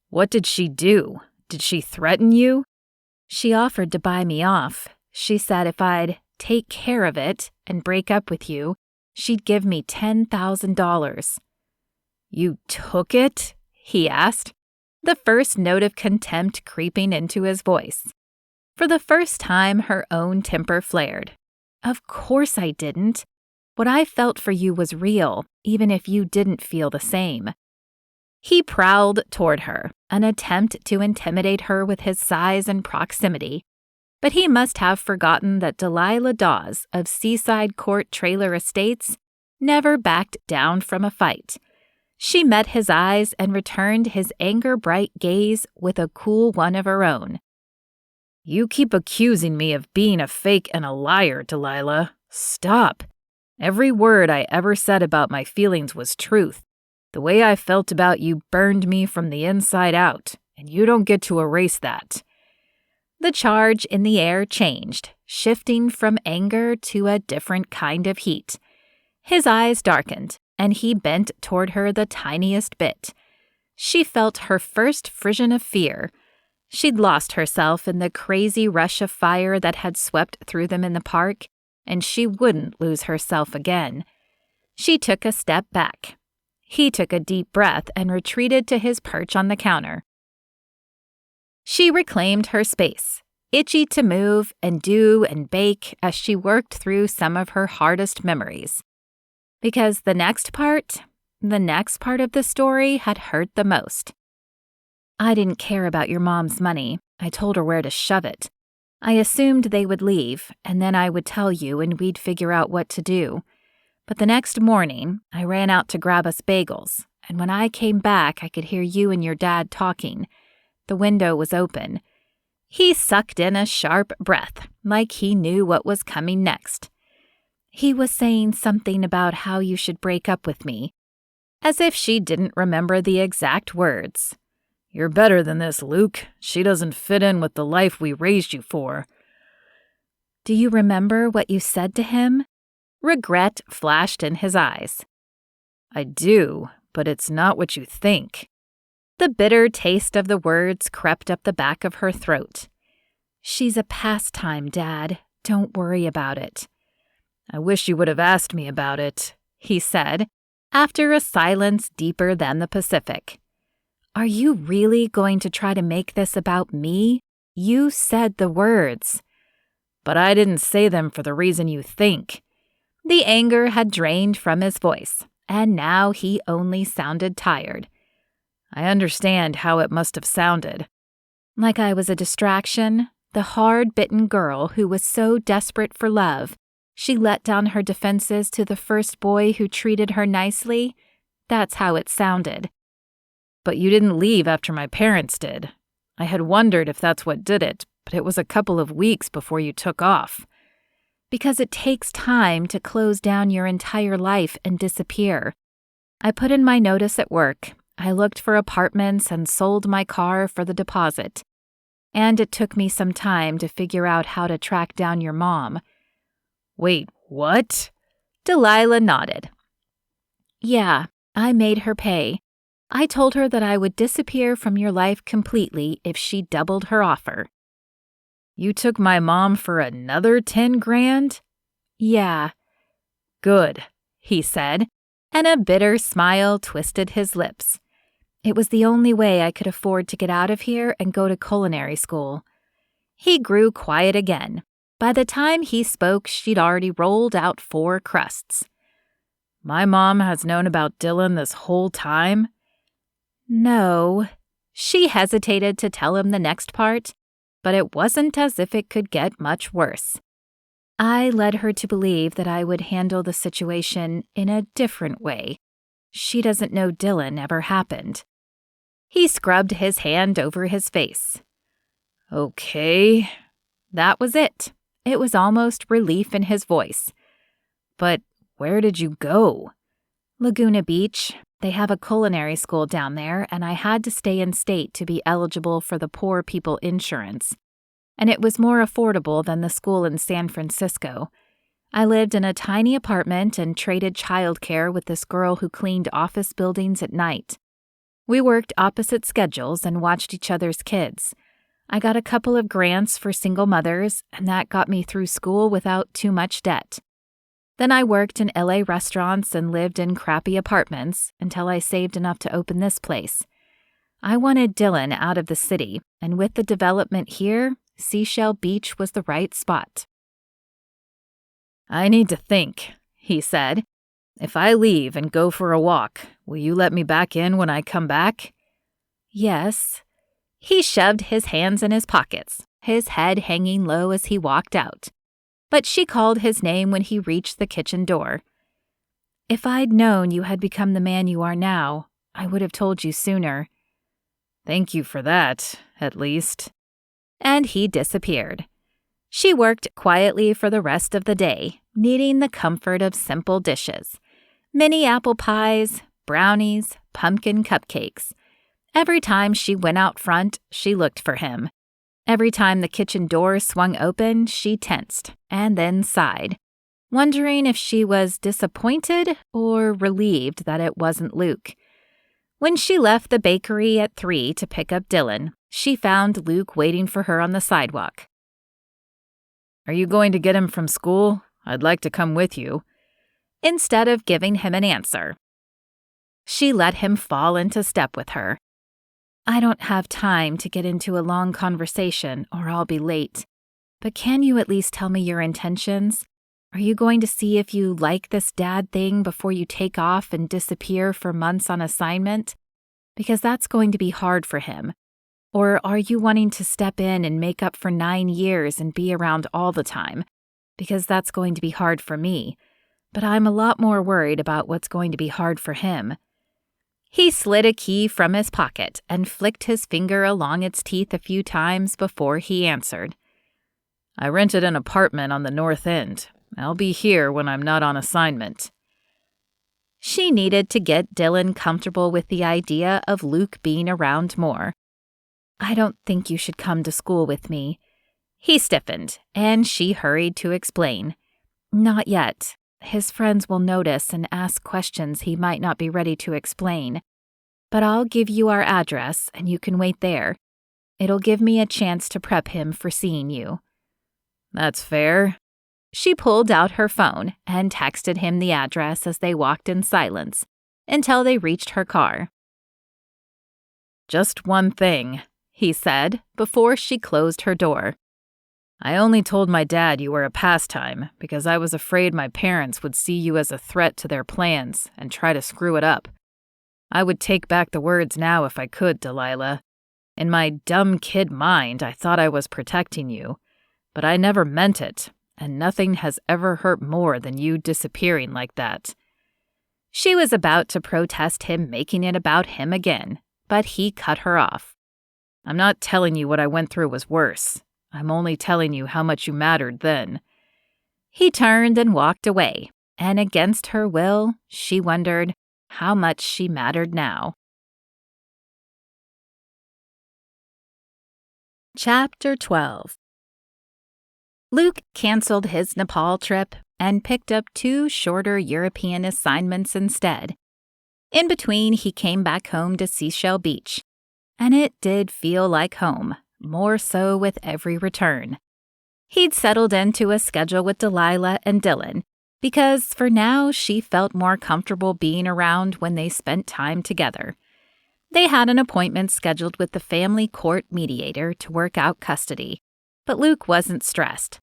What did she do? Did she threaten you? She offered to buy me off. She said if I'd take care of it and break up with you, she'd give me $10,000. You took it? He asked, the first note of contempt creeping into his voice. For the first time, her own temper flared. Of course I didn't. What I felt for you was real, even if you didn't feel the same. He prowled toward her, an attempt to intimidate her with his size and proximity. But he must have forgotten that Delilah Dawes of Seaside Court Trailer Estates never backed down from a fight. She met his eyes and returned his anger-bright gaze with a cool one of her own. You keep accusing me of being a fake and a liar, Delilah. Stop. Every word I ever said about my feelings was truth. The way I felt about you burned me from the inside out, and you don't get to erase that. The charge in the air changed, shifting from anger to a different kind of heat. His eyes darkened, and he bent toward her the tiniest bit. She felt her first frisson of fear. She'd lost herself in the crazy rush of fire that had swept through them in the park, and she wouldn't lose herself again. She took a step back. He took a deep breath and retreated to his perch on the counter. She reclaimed her space, itchy to move and do and bake as she worked through some of her hardest memories. Because the next part of the story had hurt the most. I didn't care about your mom's money. I told her where to shove it. I assumed they would leave, and then I would tell you and we'd figure out what to do. But the next morning, I ran out to grab us bagels, and when I came back, I could hear you and your dad talking. The window was open. He sucked in a sharp breath, like he knew what was coming next. He was saying something about how you should break up with me, as if she didn't remember the exact words. "You're better than this, Luke. She doesn't fit in with the life we raised you for." Do you remember what you said to him? Regret flashed in his eyes. "I do, but it's not what you think." The bitter taste of the words crept up the back of her throat. She's a pastime, Dad. Don't worry about it. "I wish you would have asked me about it," he said, after a silence deeper than the Pacific. Are you really going to try to make this about me? You said the words. "But I didn't say them for the reason you think." The anger had drained from his voice, and now he only sounded tired. "I understand how it must have sounded." Like I was a distraction, the hard-bitten girl who was so desperate for love, she let down her defenses to the first boy who treated her nicely. That's how it sounded. "But you didn't leave after my parents did. I had wondered if that's what did it, but it was a couple of weeks before you took off." Because it takes time to close down your entire life and disappear. I put in my notice at work. I looked for apartments and sold my car for the deposit. And it took me some time to figure out how to track down your mom. "Wait, what?" Delilah nodded. "Yeah, I made her pay. I told her that I would disappear from your life completely if she doubled her offer." "You took my mom for another 10 grand? "Yeah." "Good," he said, and a bitter smile twisted his lips. It was the only way I could afford to get out of here and go to culinary school. He grew quiet again. By the time he spoke, she'd already rolled out 4 crusts. "My mom has known about Dylan this whole time?" "No." She hesitated to tell him the next part, but it wasn't as if it could get much worse. I led her to believe that I would handle the situation in a different way. She doesn't know Dylan ever happened. He scrubbed his hand over his face. "Okay." That was it. It was almost relief in his voice. "But where did you go?" "Laguna Beach. They have a culinary school down there, and I had to stay in state to be eligible for the poor people insurance. And it was more affordable than the school in San Francisco. I lived in a tiny apartment and traded childcare with this girl who cleaned office buildings at night. We worked opposite schedules and watched each other's kids. I got a couple of grants for single mothers, and that got me through school without too much debt. Then I worked in LA restaurants and lived in crappy apartments until I saved enough to open this place. I wanted Dylan out of the city, and with the development here, Seashell Beach was the right spot." "I need to think," he said. "If I leave and go for a walk, will you let me back in when I come back?" "Yes." He shoved his hands in his pockets, his head hanging low as he walked out. But she called his name when he reached the kitchen door. "If I'd known you had become the man you are now, I would have told you sooner." "Thank you for that, at least." And he disappeared. She worked quietly for the rest of the day, needing the comfort of simple dishes. Mini apple pies, brownies, pumpkin cupcakes. Every time she went out front, she looked for him. Every time the kitchen door swung open, she tensed and then sighed, wondering if she was disappointed or relieved that it wasn't Luke. When she left the bakery at 3 to pick up Dylan, she found Luke waiting for her on the sidewalk. "Are you going to get him from school? I'd like to come with you." Instead of giving him an answer, she let him fall into step with her. "I don't have time to get into a long conversation or I'll be late. But can you at least tell me your intentions? Are you going to see if you like this dad thing before you take off and disappear for months on assignment? Because that's going to be hard for him. Or are you wanting to step in and make up for 9 years and be around all the time? Because that's going to be hard for me. But I'm a lot more worried about what's going to be hard for him." He slid a key from his pocket and flicked his finger along its teeth a few times before he answered. I rented an apartment on the North End. I'll be here when I'm not on assignment. She needed to get Dylan comfortable with the idea of Luke being around more. I don't think you should come to school with me. He stiffened, and she hurried to explain. Not yet. His friends will notice and ask questions he might not be ready to explain. But I'll give you our address, and you can wait there. It'll give me a chance to prep him for seeing you. That's fair. She pulled out her phone and texted him the address as they walked in silence until they reached her car. Just one thing, he said before she closed her door. I only told my dad you were a pastime because I was afraid my parents would see you as a threat to their plans and try to screw it up. I would take back the words now if I could, Delilah. In my dumb kid mind, I thought I was protecting you, but I never meant it, and nothing has ever hurt more than you disappearing like that. She was about to protest him making it about him again, but he cut her off. I'm not telling you what I went through was worse. I'm only telling you how much you mattered then. He turned and walked away, and against her will, she wondered how much she mattered now. Chapter 12. Luke canceled his Nepal trip and picked up 2 shorter European assignments instead. In between, he came back home to Seashell Beach, and it did feel like home, more so with every return. He'd settled into a schedule with Delilah and Dylan, because for now she felt more comfortable being around when they spent time together. They had an appointment scheduled with the family court mediator to work out custody, but Luke wasn't stressed.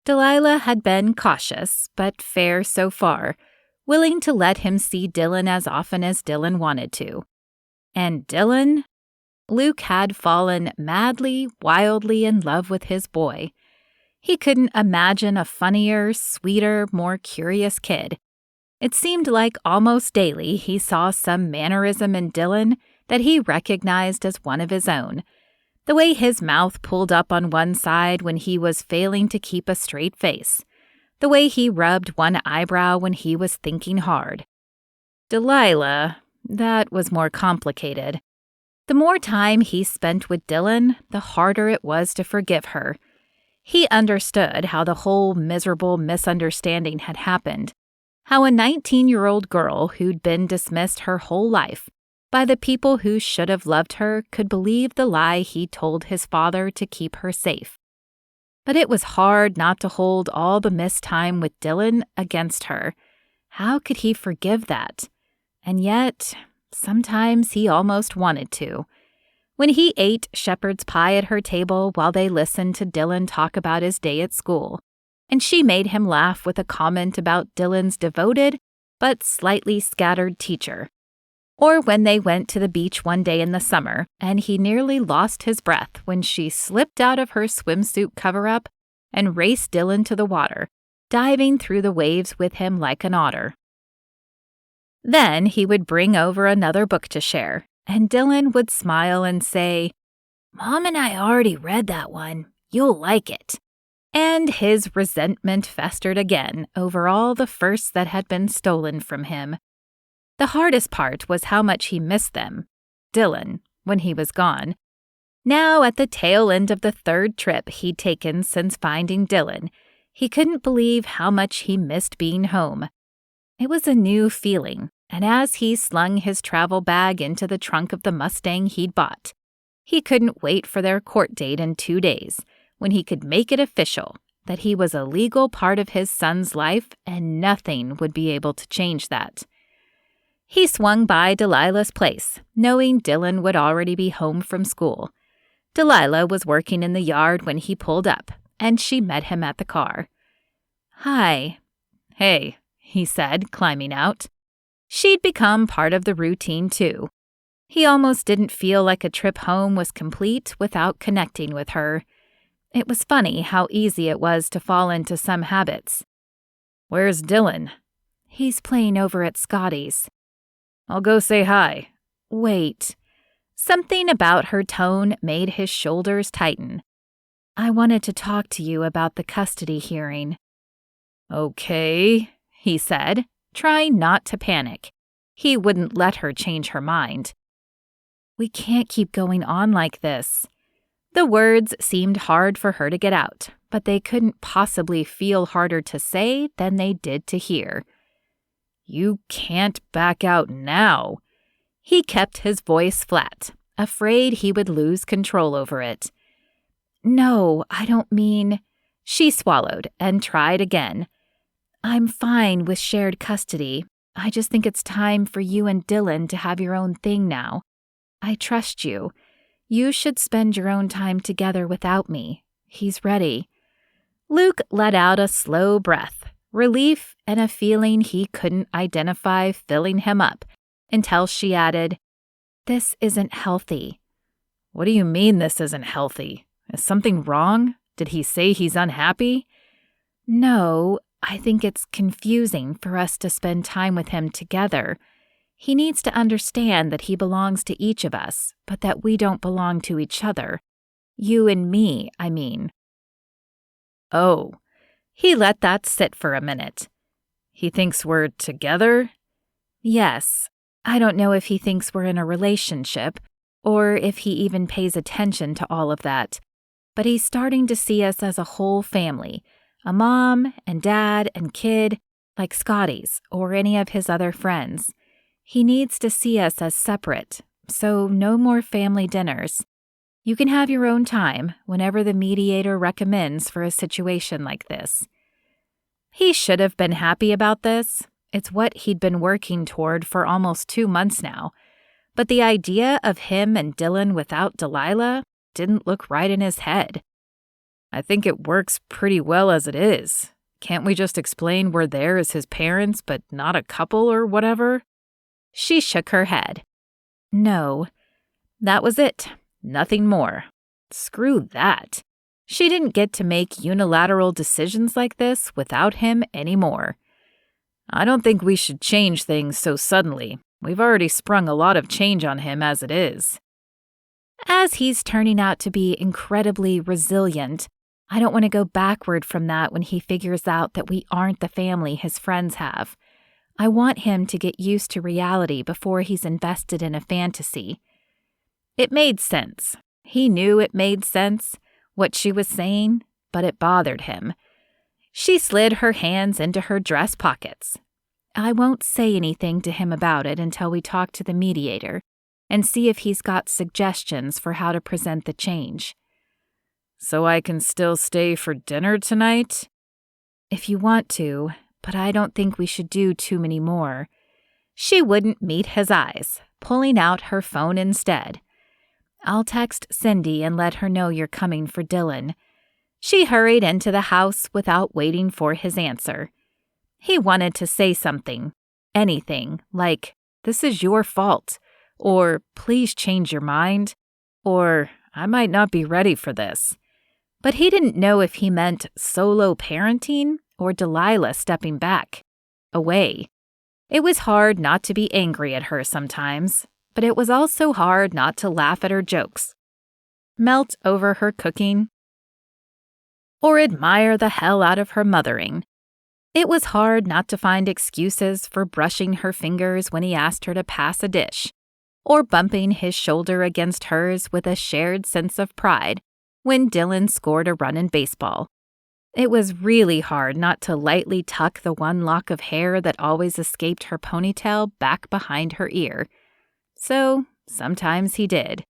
Delilah had been cautious, but fair so far, willing to let him see Dylan as often as Dylan wanted to. And Dylan? Luke had fallen madly, wildly in love with his boy. He couldn't imagine a funnier, sweeter, more curious kid. It seemed like almost daily he saw some mannerism in Dylan that he recognized as one of his own. The way his mouth pulled up on one side when he was failing to keep a straight face. The way he rubbed one eyebrow when he was thinking hard. Delilah, that was more complicated. The more time he spent with Dylan, the harder it was to forgive her. He understood how the whole miserable misunderstanding had happened. How a 19-year-old girl who'd been dismissed her whole life by the people who should have loved her could believe the lie he told his father to keep her safe. But it was hard not to hold all the missed time with Dylan against her. How could he forgive that? And yet, sometimes he almost wanted to. When he ate shepherd's pie at her table while they listened to Dylan talk about his day at school, and she made him laugh with a comment about Dylan's devoted but slightly scattered teacher. Or when they went to the beach one day in the summer, and he nearly lost his breath when she slipped out of her swimsuit cover-up and raced Dylan to the water, diving through the waves with him like an otter. Then he would bring over another book to share, and Dylan would smile and say, "Mom and I already read that one. You'll like it." And his resentment festered again over all the firsts that had been stolen from him. The hardest part was how much he missed them, Dylan, when he was gone. Now, at the tail end of the 3rd trip he'd taken since finding Dylan, he couldn't believe how much he missed being home. It was a new feeling, and as he slung his travel bag into the trunk of the Mustang he'd bought, he couldn't wait for their court date in 2 days, when he could make it official that he was a legal part of his son's life and nothing would be able to change that. He swung by Delilah's place, knowing Dylan would already be home from school. Delilah was working in the yard when he pulled up, and she met him at the car. "Hi." "Hey," he said, climbing out. She'd become part of the routine, too. He almost didn't feel like a trip home was complete without connecting with her. It was funny how easy it was to fall into some habits. "Where's Dylan?" "He's playing over at Scotty's." "I'll go say hi." Wait. Something about her tone made his shoulders tighten. I wanted to talk to you about the custody hearing. Okay, he said, trying not to panic. He wouldn't let her change her mind. We can't keep going on like this. The words seemed hard for her to get out, but they couldn't possibly feel harder to say than they did to hear. You can't back out now. He kept his voice flat, afraid he would lose control over it. No, I don't mean... She swallowed and tried again. I'm fine with shared custody. I just think it's time for you and Dylan to have your own thing now. I trust you. You should spend your own time together without me. He's ready. Luke let out a slow breath, relief and a feeling he couldn't identify filling him up, until she added, This isn't healthy. What do you mean this isn't healthy? Is something wrong? Did he say he's unhappy? No, I think it's confusing for us to spend time with him together. He needs to understand that he belongs to each of us, but that we don't belong to each other. You and me, I mean. Oh. He let that sit for a minute. He thinks we're together? Yes. I don't know if he thinks we're in a relationship, or if he even pays attention to all of that. But he's starting to see us as a whole family, a mom and dad and kid, like Scotty's or any of his other friends. He needs to see us as separate, so no more family dinners. You can have your own time whenever the mediator recommends for a situation like this. He should have been happy about this. It's what he'd been working toward for almost 2 months now. But the idea of him and Dylan without Delilah didn't look right in his head. I think it works pretty well as it is. Can't we just explain we're there as his parents, but not a couple or whatever? She shook her head. No. That was it. Nothing more. Screw that. She didn't get to make unilateral decisions like this without him anymore. I don't think we should change things so suddenly. We've already sprung a lot of change on him as it is. As he's turning out to be incredibly resilient, I don't want to go backward from that when he figures out that we aren't the family his friends have. I want him to get used to reality before he's invested in a fantasy. It made sense. He knew it made sense, what she was saying, but it bothered him. She slid her hands into her dress pockets. I won't say anything to him about it until we talk to the mediator and see if he's got suggestions for how to present the change. So I can still stay for dinner tonight? If you want to, but I don't think we should do too many more. She wouldn't meet his eyes, pulling out her phone instead. I'll text Cindy and let her know you're coming for Dylan. She hurried into the house without waiting for his answer. He wanted to say something, anything, like, "This is your fault," or "Please change your mind," or "I might not be ready for this." But he didn't know if he meant solo parenting or Delilah stepping back, away. It was hard not to be angry at her sometimes, but it was also hard not to laugh at her jokes, melt over her cooking, or admire the hell out of her mothering. It was hard not to find excuses for brushing her fingers when he asked her to pass a dish, or bumping his shoulder against hers with a shared sense of pride when Dylan scored a run in baseball. It was really hard not to lightly tuck the one lock of hair that always escaped her ponytail back behind her ear. So, sometimes he did.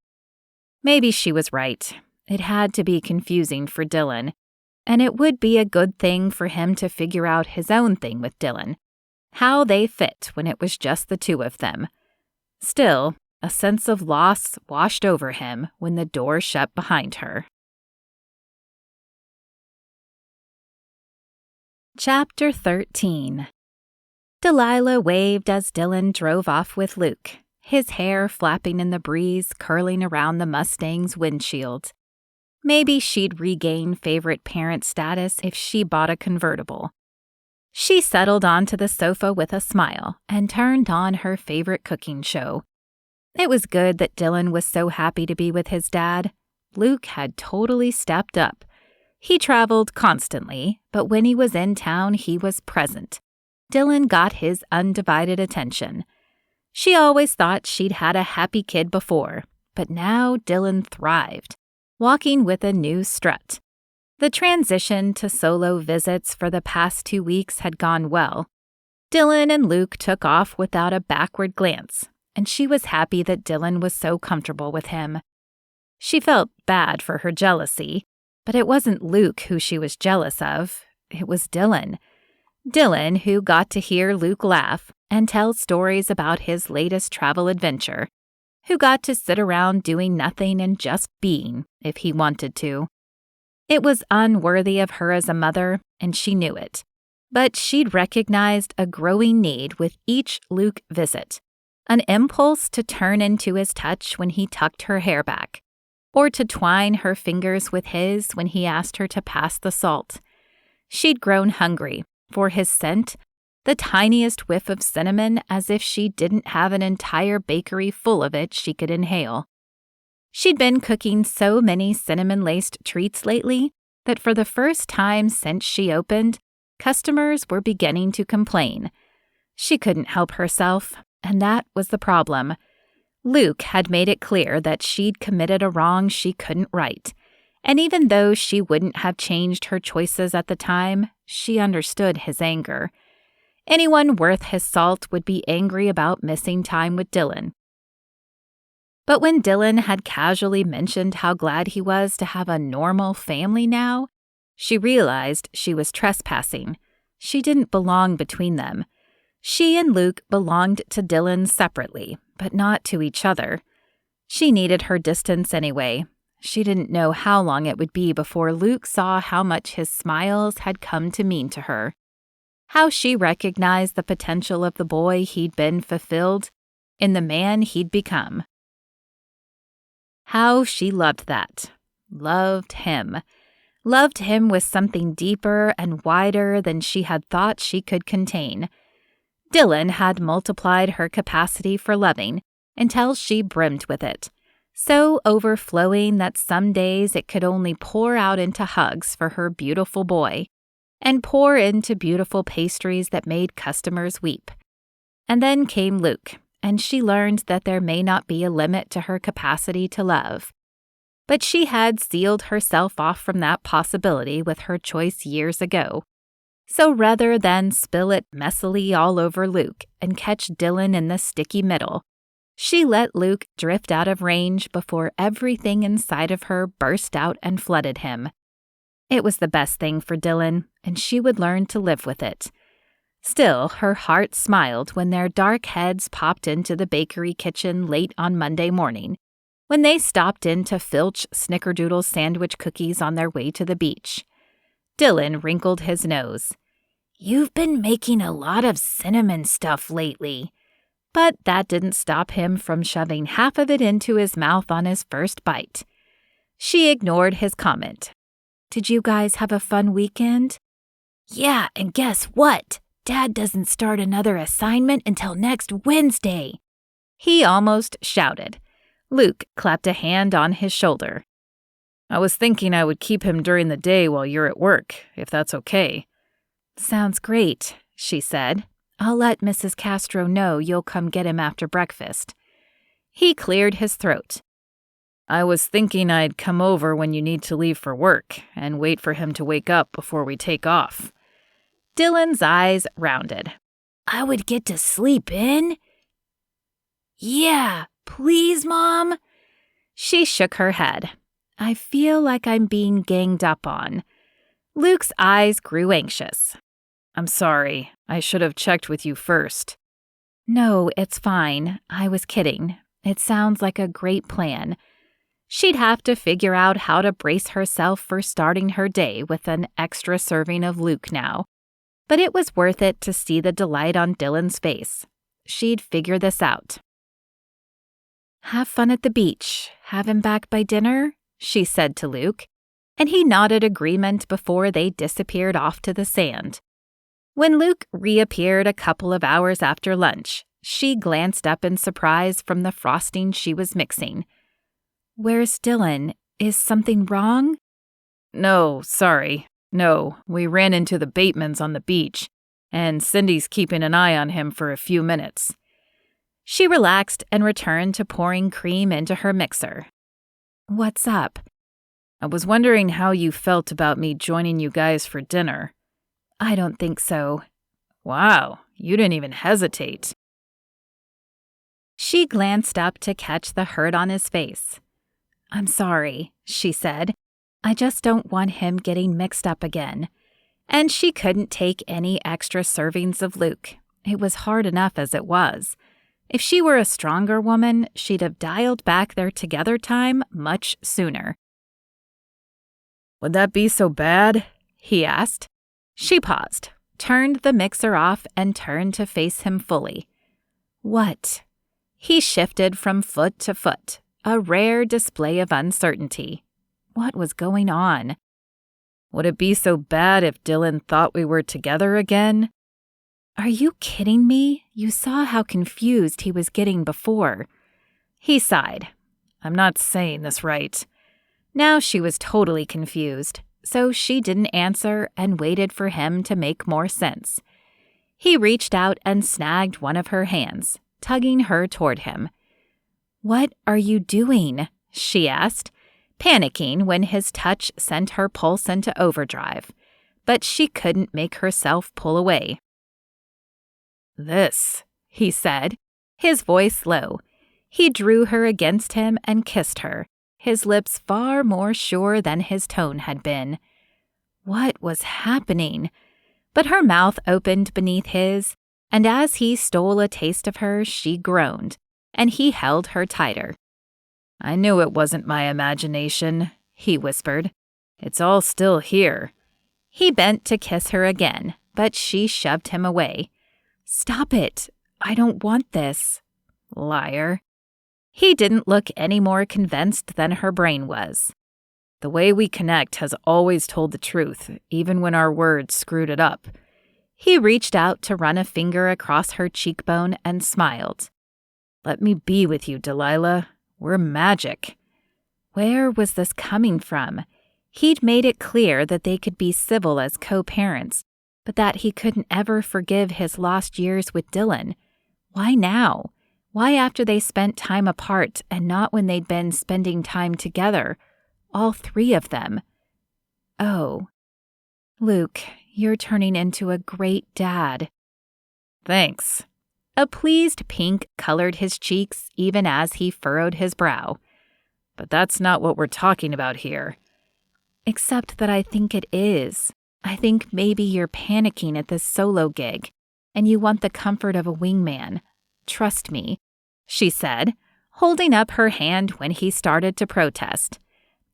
Maybe she was right. It had to be confusing for Dylan, and it would be a good thing for him to figure out his own thing with Dylan, how they fit when it was just the two of them. Still, a sense of loss washed over him when the door shut behind her. Chapter 13. Delilah waved as Dylan drove off with Luke, his hair flapping in the breeze curling around the Mustang's windshield. Maybe she'd regain favorite parent status if she bought a convertible. She settled onto the sofa with a smile and turned on her favorite cooking show. It was good that Dylan was so happy to be with his dad. Luke had totally stepped up. He traveled constantly, but when he was in town, he was present. Dylan got his undivided attention. She always thought she'd had a happy kid before, but now Dylan thrived, walking with a new strut. The transition to solo visits for the past 2 weeks had gone well. Dylan and Luke took off without a backward glance, and she was happy that Dylan was so comfortable with him. She felt bad for her jealousy, but it wasn't Luke who she was jealous of. It was Dylan. Dylan, who got to hear Luke laugh and tell stories about his latest travel adventure, who got to sit around doing nothing and just being if he wanted to. It was unworthy of her as a mother, and she knew it. But she'd recognized a growing need with each Luke visit, an impulse to turn into his touch when he tucked her hair back, or to twine her fingers with his when he asked her to pass the salt. She'd grown hungry for his scent, the tiniest whiff of cinnamon, as if she didn't have an entire bakery full of it she could inhale. She'd been cooking so many cinnamon-laced treats lately that for the first time since she opened, customers were beginning to complain. She couldn't help herself, and that was the problem. Luke had made it clear that she'd committed a wrong she couldn't right, and even though she wouldn't have changed her choices at the time, she understood his anger. Anyone worth his salt would be angry about missing time with Dylan. But when Dylan had casually mentioned how glad he was to have a normal family now, she realized she was trespassing. She didn't belong between them. She and Luke belonged to Dylan separately, but not to each other. She needed her distance anyway. She didn't know how long it would be before Luke saw how much his smiles had come to mean to her. How she recognized the potential of the boy he'd been fulfilled in the man he'd become. How she loved that. Loved him. Loved him with something deeper and wider than she had thought she could contain. Dylan had multiplied her capacity for loving until she brimmed with it, so overflowing that some days it could only pour out into hugs for her beautiful boy, and pour into beautiful pastries that made customers weep. And then came Luke, and she learned that there may not be a limit to her capacity to love. But she had sealed herself off from that possibility with her choice years ago. So rather than spill it messily all over Luke and catch Dylan in the sticky middle, she let Luke drift out of range before everything inside of her burst out and flooded him. It was the best thing for Dylan, and she would learn to live with it. Still, her heart smiled when their dark heads popped into the bakery kitchen late on Monday morning, when they stopped in to filch snickerdoodle sandwich cookies on their way to the beach. Dylan wrinkled his nose. "You've been making a lot of cinnamon stuff lately." But that didn't stop him from shoving half of it into his mouth on his first bite. She ignored his comment. "Did you guys have a fun weekend?" "Yeah, and guess what? Dad doesn't start another assignment until next Wednesday." He almost shouted. Luke clapped a hand on his shoulder. "I was thinking I would keep him during the day while you're at work, if that's okay." "Sounds great," she said. "I'll let Mrs. Castro know you'll come get him after breakfast." He cleared his throat. "I was thinking I'd come over when you need to leave for work and wait for him to wake up before we take off." Dylan's eyes rounded. "I would get to sleep in?" "Yeah, please, Mom." She shook her head. "I feel like I'm being ganged up on." Luke's eyes grew anxious. "I'm sorry. I should have checked with you first." "No, it's fine. I was kidding. It sounds like a great plan." She'd have to figure out how to brace herself for starting her day with an extra serving of Luke now. But it was worth it to see the delight on Dylan's face. She'd figure this out. "Have fun at the beach. Have him back by dinner?" she said to Luke, and he nodded agreement before they disappeared off to the sand. When Luke reappeared a couple of hours after lunch, She glanced up in surprise from the frosting she was mixing. "Where's Dylan? Is something wrong?" "No, sorry. No, we ran into the Batemans on the beach, and Cindy's keeping an eye on him for a few minutes." She relaxed and returned to pouring cream into her mixer. "What's up?" "I was wondering how you felt about me joining you guys for dinner." "I don't think so." "Wow, you didn't even hesitate." She glanced up to catch the hurt on his face. "I'm sorry," she said. "I just don't want him getting mixed up again." And she couldn't take any extra servings of Luke. It was hard enough as it was. If she were a stronger woman, she'd have dialed back their together time much sooner. "Would that be so bad?" he asked. She paused, turned the mixer off, and turned to face him fully. "What?" He shifted from foot to foot, a rare display of uncertainty. What was going on? "Would it be so bad if Dylan thought we were together again?" "Are you kidding me? You saw how confused he was getting before." He sighed. "I'm not saying this right." Now she was totally confused, so she didn't answer and waited for him to make more sense. He reached out and snagged one of her hands, tugging her toward him. "What are you doing?" she asked, panicking when his touch sent her pulse into overdrive, but she couldn't make herself pull away. "This," he said, his voice low. He drew her against him and kissed her, his lips far more sure than his tone had been. What was happening? But her mouth opened beneath his, and as he stole a taste of her, she groaned, and he held her tighter. "I knew it wasn't my imagination," he whispered. "It's all still here." He bent to kiss her again, but she shoved him away. "Stop it. I don't want this." Liar. He didn't look any more convinced than her brain was. "The way we connect has always told the truth, even when our words screwed it up." He reached out to run a finger across her cheekbone and smiled. "Let me be with you, Delilah. We're magic." Where was this coming from? He'd made it clear that they could be civil as co-parents, but that he couldn't ever forgive his lost years with Dylan. Why now? Why after they spent time apart and not when they'd been spending time together? All three of them. Oh. "Luke, you're turning into a great dad." "Thanks." A pleased pink colored his cheeks even as he furrowed his brow. "But that's not what we're talking about here." "Except that I think it is. I think maybe you're panicking at this solo gig, and you want the comfort of a wingman. Trust me," she said, holding up her hand when he started to protest.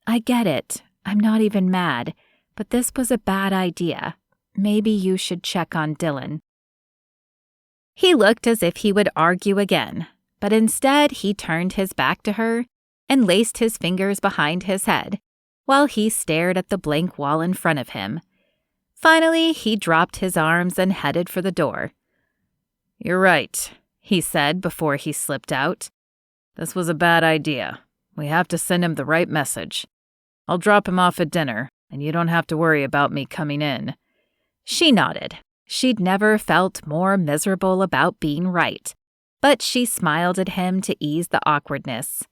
"I get it. I'm not even mad, but this was a bad idea. Maybe you should check on Dylan." He looked as if he would argue again, but instead he turned his back to her and laced his fingers behind his head while he stared at the blank wall in front of him. Finally, he dropped his arms and headed for the door. "You're right," he said before he slipped out. "This was a bad idea. We have to send him the right message. I'll drop him off at dinner, and you don't have to worry about me coming in." She nodded. She'd never felt more miserable about being right, but she smiled at him to ease the awkwardness.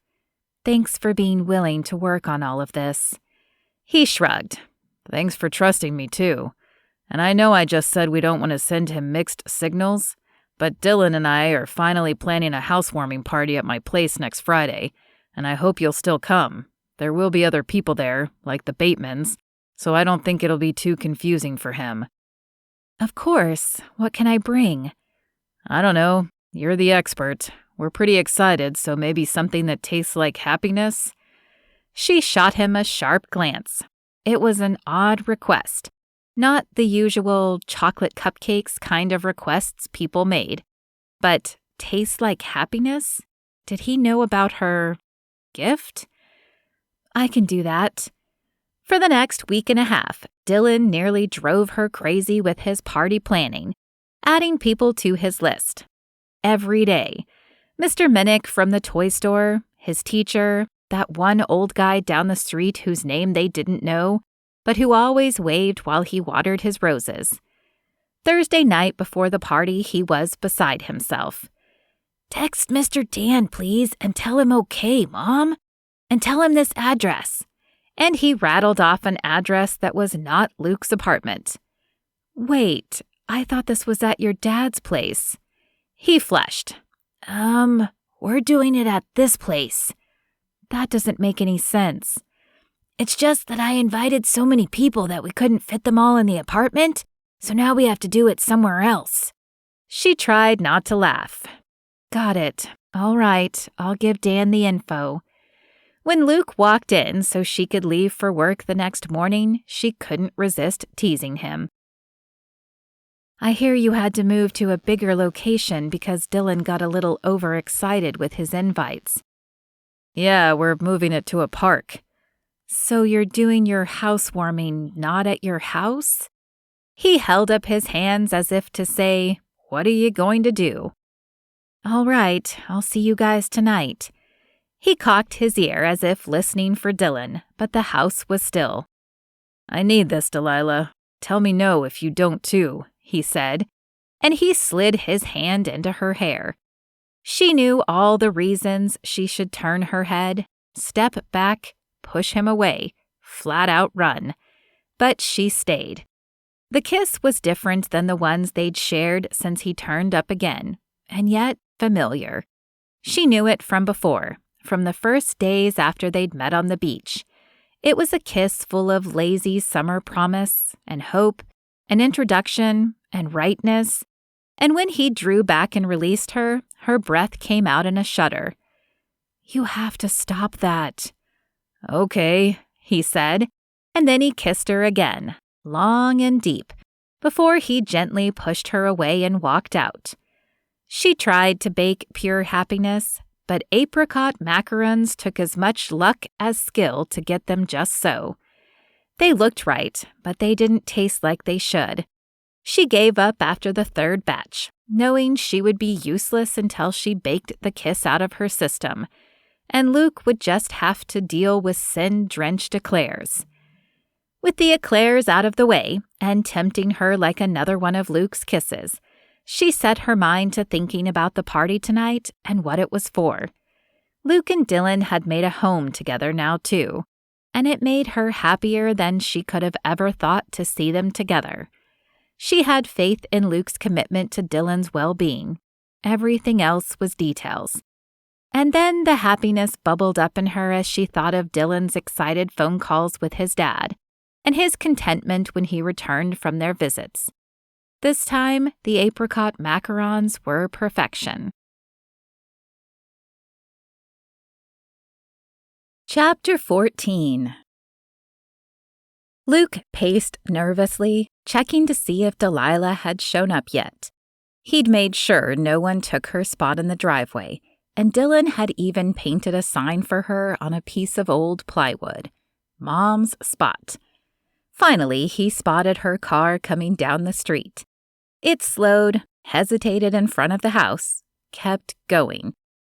"Thanks for being willing to work on all of this." He shrugged. "Thanks for trusting me, too. And I know I just said we don't want to send him mixed signals, but Dylan and I are finally planning a housewarming party at my place next Friday, and I hope you'll still come. There will be other people there, like the Batemans, so I don't think it'll be too confusing for him." "Of course. What can I bring?" "I don't know. You're the expert. We're pretty excited, so maybe something that tastes like happiness?" She shot him a sharp glance. It was an odd request, not the usual chocolate cupcakes kind of requests people made. But taste like happiness? Did he know about her gift? "I can do that." For the next week and a half, Dylan nearly drove her crazy with his party planning, adding people to his list. every day. Mr. Minnick from the toy store, his teacher, that one old guy down the street whose name they didn't know, but who always waved while he watered his roses. Thursday night before the party, he was beside himself. "Text Mr. Dan, please, and tell him okay, Mom. And tell him this address." And he rattled off an address that was not Luke's apartment. "Wait, I thought this was at your dad's place." He flushed. We're doing it at this place." "That doesn't make any sense." "It's just that I invited so many people that we couldn't fit them all in the apartment, so now we have to do it somewhere else." She tried not to laugh. "Got it. All right, I'll give Dan the info." When Luke walked in so she could leave for work the next morning, she couldn't resist teasing him. "I hear you had to move to a bigger location because Dylan got a little overexcited with his invites." "Yeah, we're moving it to a park." "So you're doing your housewarming not at your house?" He held up his hands as if to say, "What are you going to do?" "All right, I'll see you guys tonight." He cocked his ear as if listening for Dylan, but the house was still. "I need this, Delilah. Tell me no if you don't too," he said, and he slid his hand into her hair. She knew all the reasons she should turn her head, step back, push him away, flat out run. But she stayed. The kiss was different than the ones they'd shared since he turned up again, and yet familiar. She knew it from before, from the first days after they'd met on the beach. It was a kiss full of lazy summer promise and hope and introduction and rightness. And when he drew back and released her, her breath came out in a shudder. "You have to stop that." "Okay," he said, and then he kissed her again, long and deep, before he gently pushed her away and walked out. She tried to bake pure happiness, but apricot macarons took as much luck as skill to get them just so. They looked right, but they didn't taste like they should. She gave up after the third batch, knowing she would be useless until she baked the kiss out of her system, and Luke would just have to deal with sin-drenched eclairs. With the eclairs out of the way, and tempting her like another one of Luke's kisses, she set her mind to thinking about the party tonight and what it was for. Luke and Dylan had made a home together now, too, and it made her happier than she could have ever thought to see them together. She had faith in Luke's commitment to Dylan's well-being. Everything else was details. And then the happiness bubbled up in her as she thought of Dylan's excited phone calls with his dad, and his contentment when he returned from their visits. This time, the apricot macarons were perfection. Chapter 14. Luke paced nervously, checking to see if Delilah had shown up yet. He'd made sure no one took her spot in the driveway, and Dylan had even painted a sign for her on a piece of old plywood. Mom's spot. Finally, he spotted her car coming down the street. It slowed, hesitated in front of the house, kept going,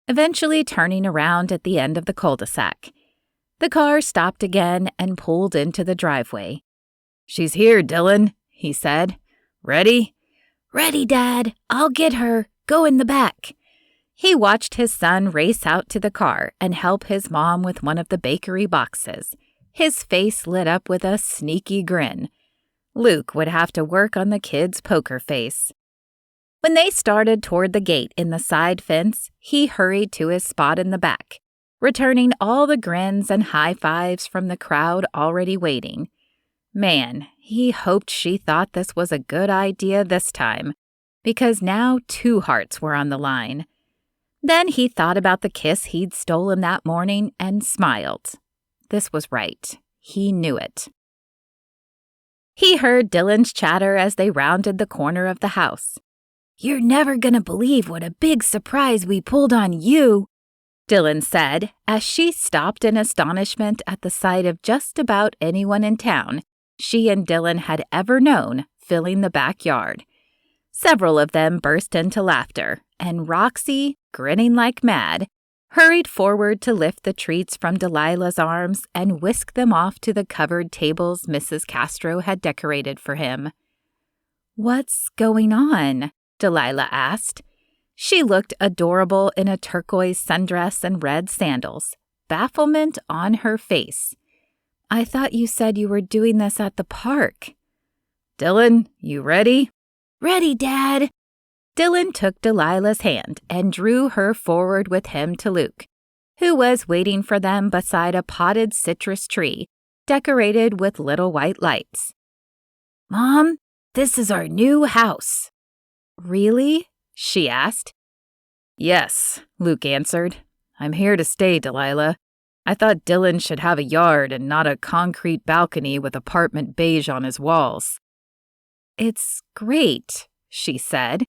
eventually turning around at the end of the cul-de-sac. The car stopped again and pulled into the driveway. "She's here, Dylan," he said. "Ready?" "Ready, Dad. I'll get her. Go in the back." He watched his son race out to the car and help his mom with one of the bakery boxes. His face lit up with a sneaky grin. Luke would have to work on the kid's poker face. When they started toward the gate in the side fence, he hurried to his spot in the back, returning all the grins and high fives from the crowd already waiting. Man, he hoped she thought this was a good idea this time, because now 2 hearts were on the line. Then he thought about the kiss he'd stolen that morning and smiled. This was right. He knew it. He heard Dylan's chatter as they rounded the corner of the house. "You're never gonna believe what a big surprise we pulled on you," Dylan said as she stopped in astonishment at the sight of just about anyone in town she and Dylan had ever known filling the backyard. Several of them burst into laughter, and Roxy, grinning like mad, hurried forward to lift the treats from Delilah's arms and whisk them off to the covered tables Mrs. Castro had decorated for him. "What's going on?" Delilah asked. She looked adorable in a turquoise sundress and red sandals, bafflement on her face. "I thought you said you were doing this at the park." "Dylan, you ready?" "Ready, Dad." Dylan took Delilah's hand and drew her forward with him to Luke, who was waiting for them beside a potted citrus tree decorated with little white lights. "Mom, this is our new house." "Really?" she asked. "Yes," Luke answered. "I'm here to stay, Delilah. I thought Dylan should have a yard and not a concrete balcony with apartment beige on his walls." "It's great," she said,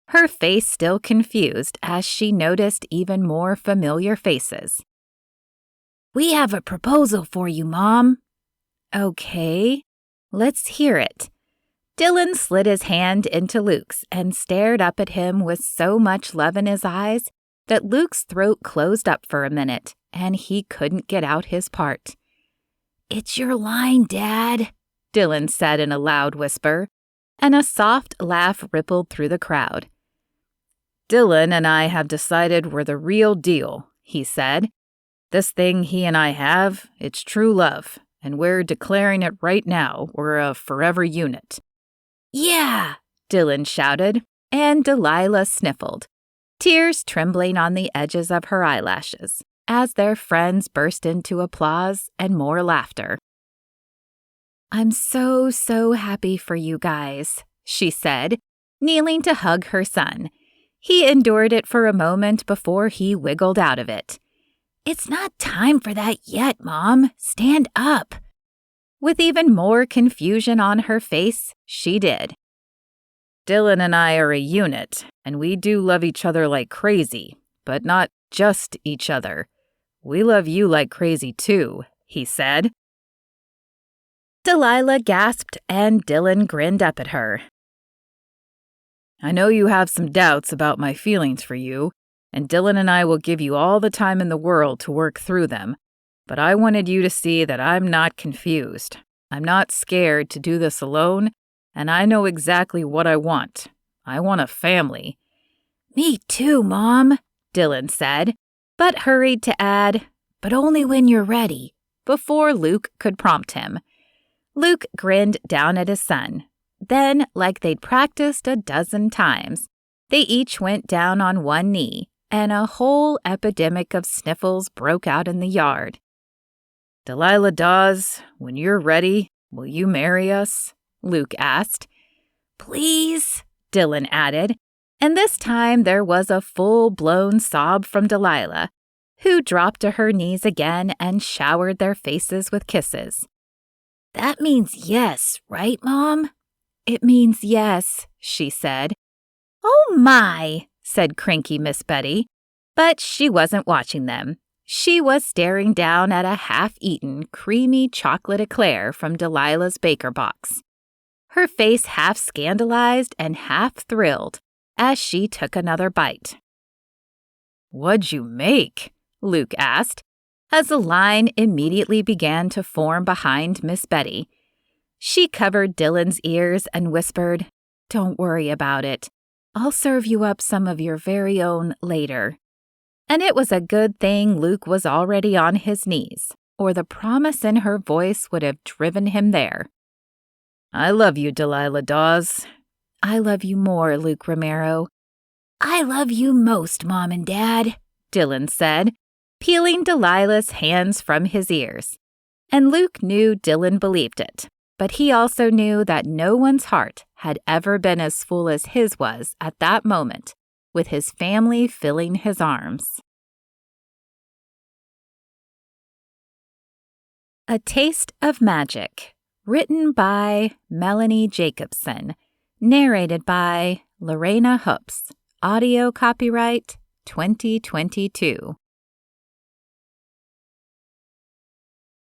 her face still confused as she noticed even more familiar faces. "We have a proposal for you, Mom." "Okay, let's hear it." Dylan slid his hand into Luke's and stared up at him with so much love in his eyes that Luke's throat closed up for a minute and he couldn't get out his part. "It's your line, Dad," Dylan said in a loud whisper, and a soft laugh rippled through the crowd. "Dylan and I have decided we're the real deal," he said. "This thing he and I have, it's true love, and we're declaring it right now. We're a forever unit." "Yeah," Dylan shouted, and Delilah sniffled, tears trembling on the edges of her eyelashes, as their friends burst into applause and more laughter. "I'm so happy for you guys," she said, kneeling to hug her son. He endured it for a moment before he wiggled out of it. "It's not time for that yet, Mom. Stand up." With even more confusion on her face, she did. "Dylan and I are a unit, and we do love each other like crazy, but not just each other. We love you like crazy too," he said. Delilah gasped and Dylan grinned up at her. "I know you have some doubts about my feelings for you, and Dylan and I will give you all the time in the world to work through them, but I wanted you to see that I'm not confused. I'm not scared to do this alone, and I know exactly what I want. I want a family." "Me too, Mom," Dylan said, but hurried to add, "but only when you're ready," before Luke could prompt him. Luke grinned down at his son. Then, like they'd practiced a dozen times, they each went down on one knee, and a whole epidemic of sniffles broke out in the yard. "Delilah Dawes, when you're ready, will you marry us?" Luke asked. "Please," Dylan added, and this time there was a full-blown sob from Delilah, who dropped to her knees again and showered their faces with kisses. "That means yes, right, Mom?" "It means yes," she said. "Oh my," said cranky Miss Betty, but she wasn't watching them. She was staring down at a half-eaten, creamy chocolate eclair from Delilah's baker box, her face half scandalized and half thrilled as she took another bite. "What'd you make?" Luke asked, as a line immediately began to form behind Miss Betty. She covered Dylan's ears and whispered, "Don't worry about it. I'll serve you up some of your very own later." And it was a good thing Luke was already on his knees, or the promise in her voice would have driven him there. "I love you, Delilah Dawes." "I love you more, Luke Romero." "I love you most, Mom and Dad," Dylan said, peeling Delilah's hands from his ears. And Luke knew Dylan believed it, but he also knew that no one's heart had ever been as full as his was at that moment, with his family filling his arms. A Taste of Magic, written by Melanie Jacobson, narrated by Lorana Hoopes, audio copyright 2022.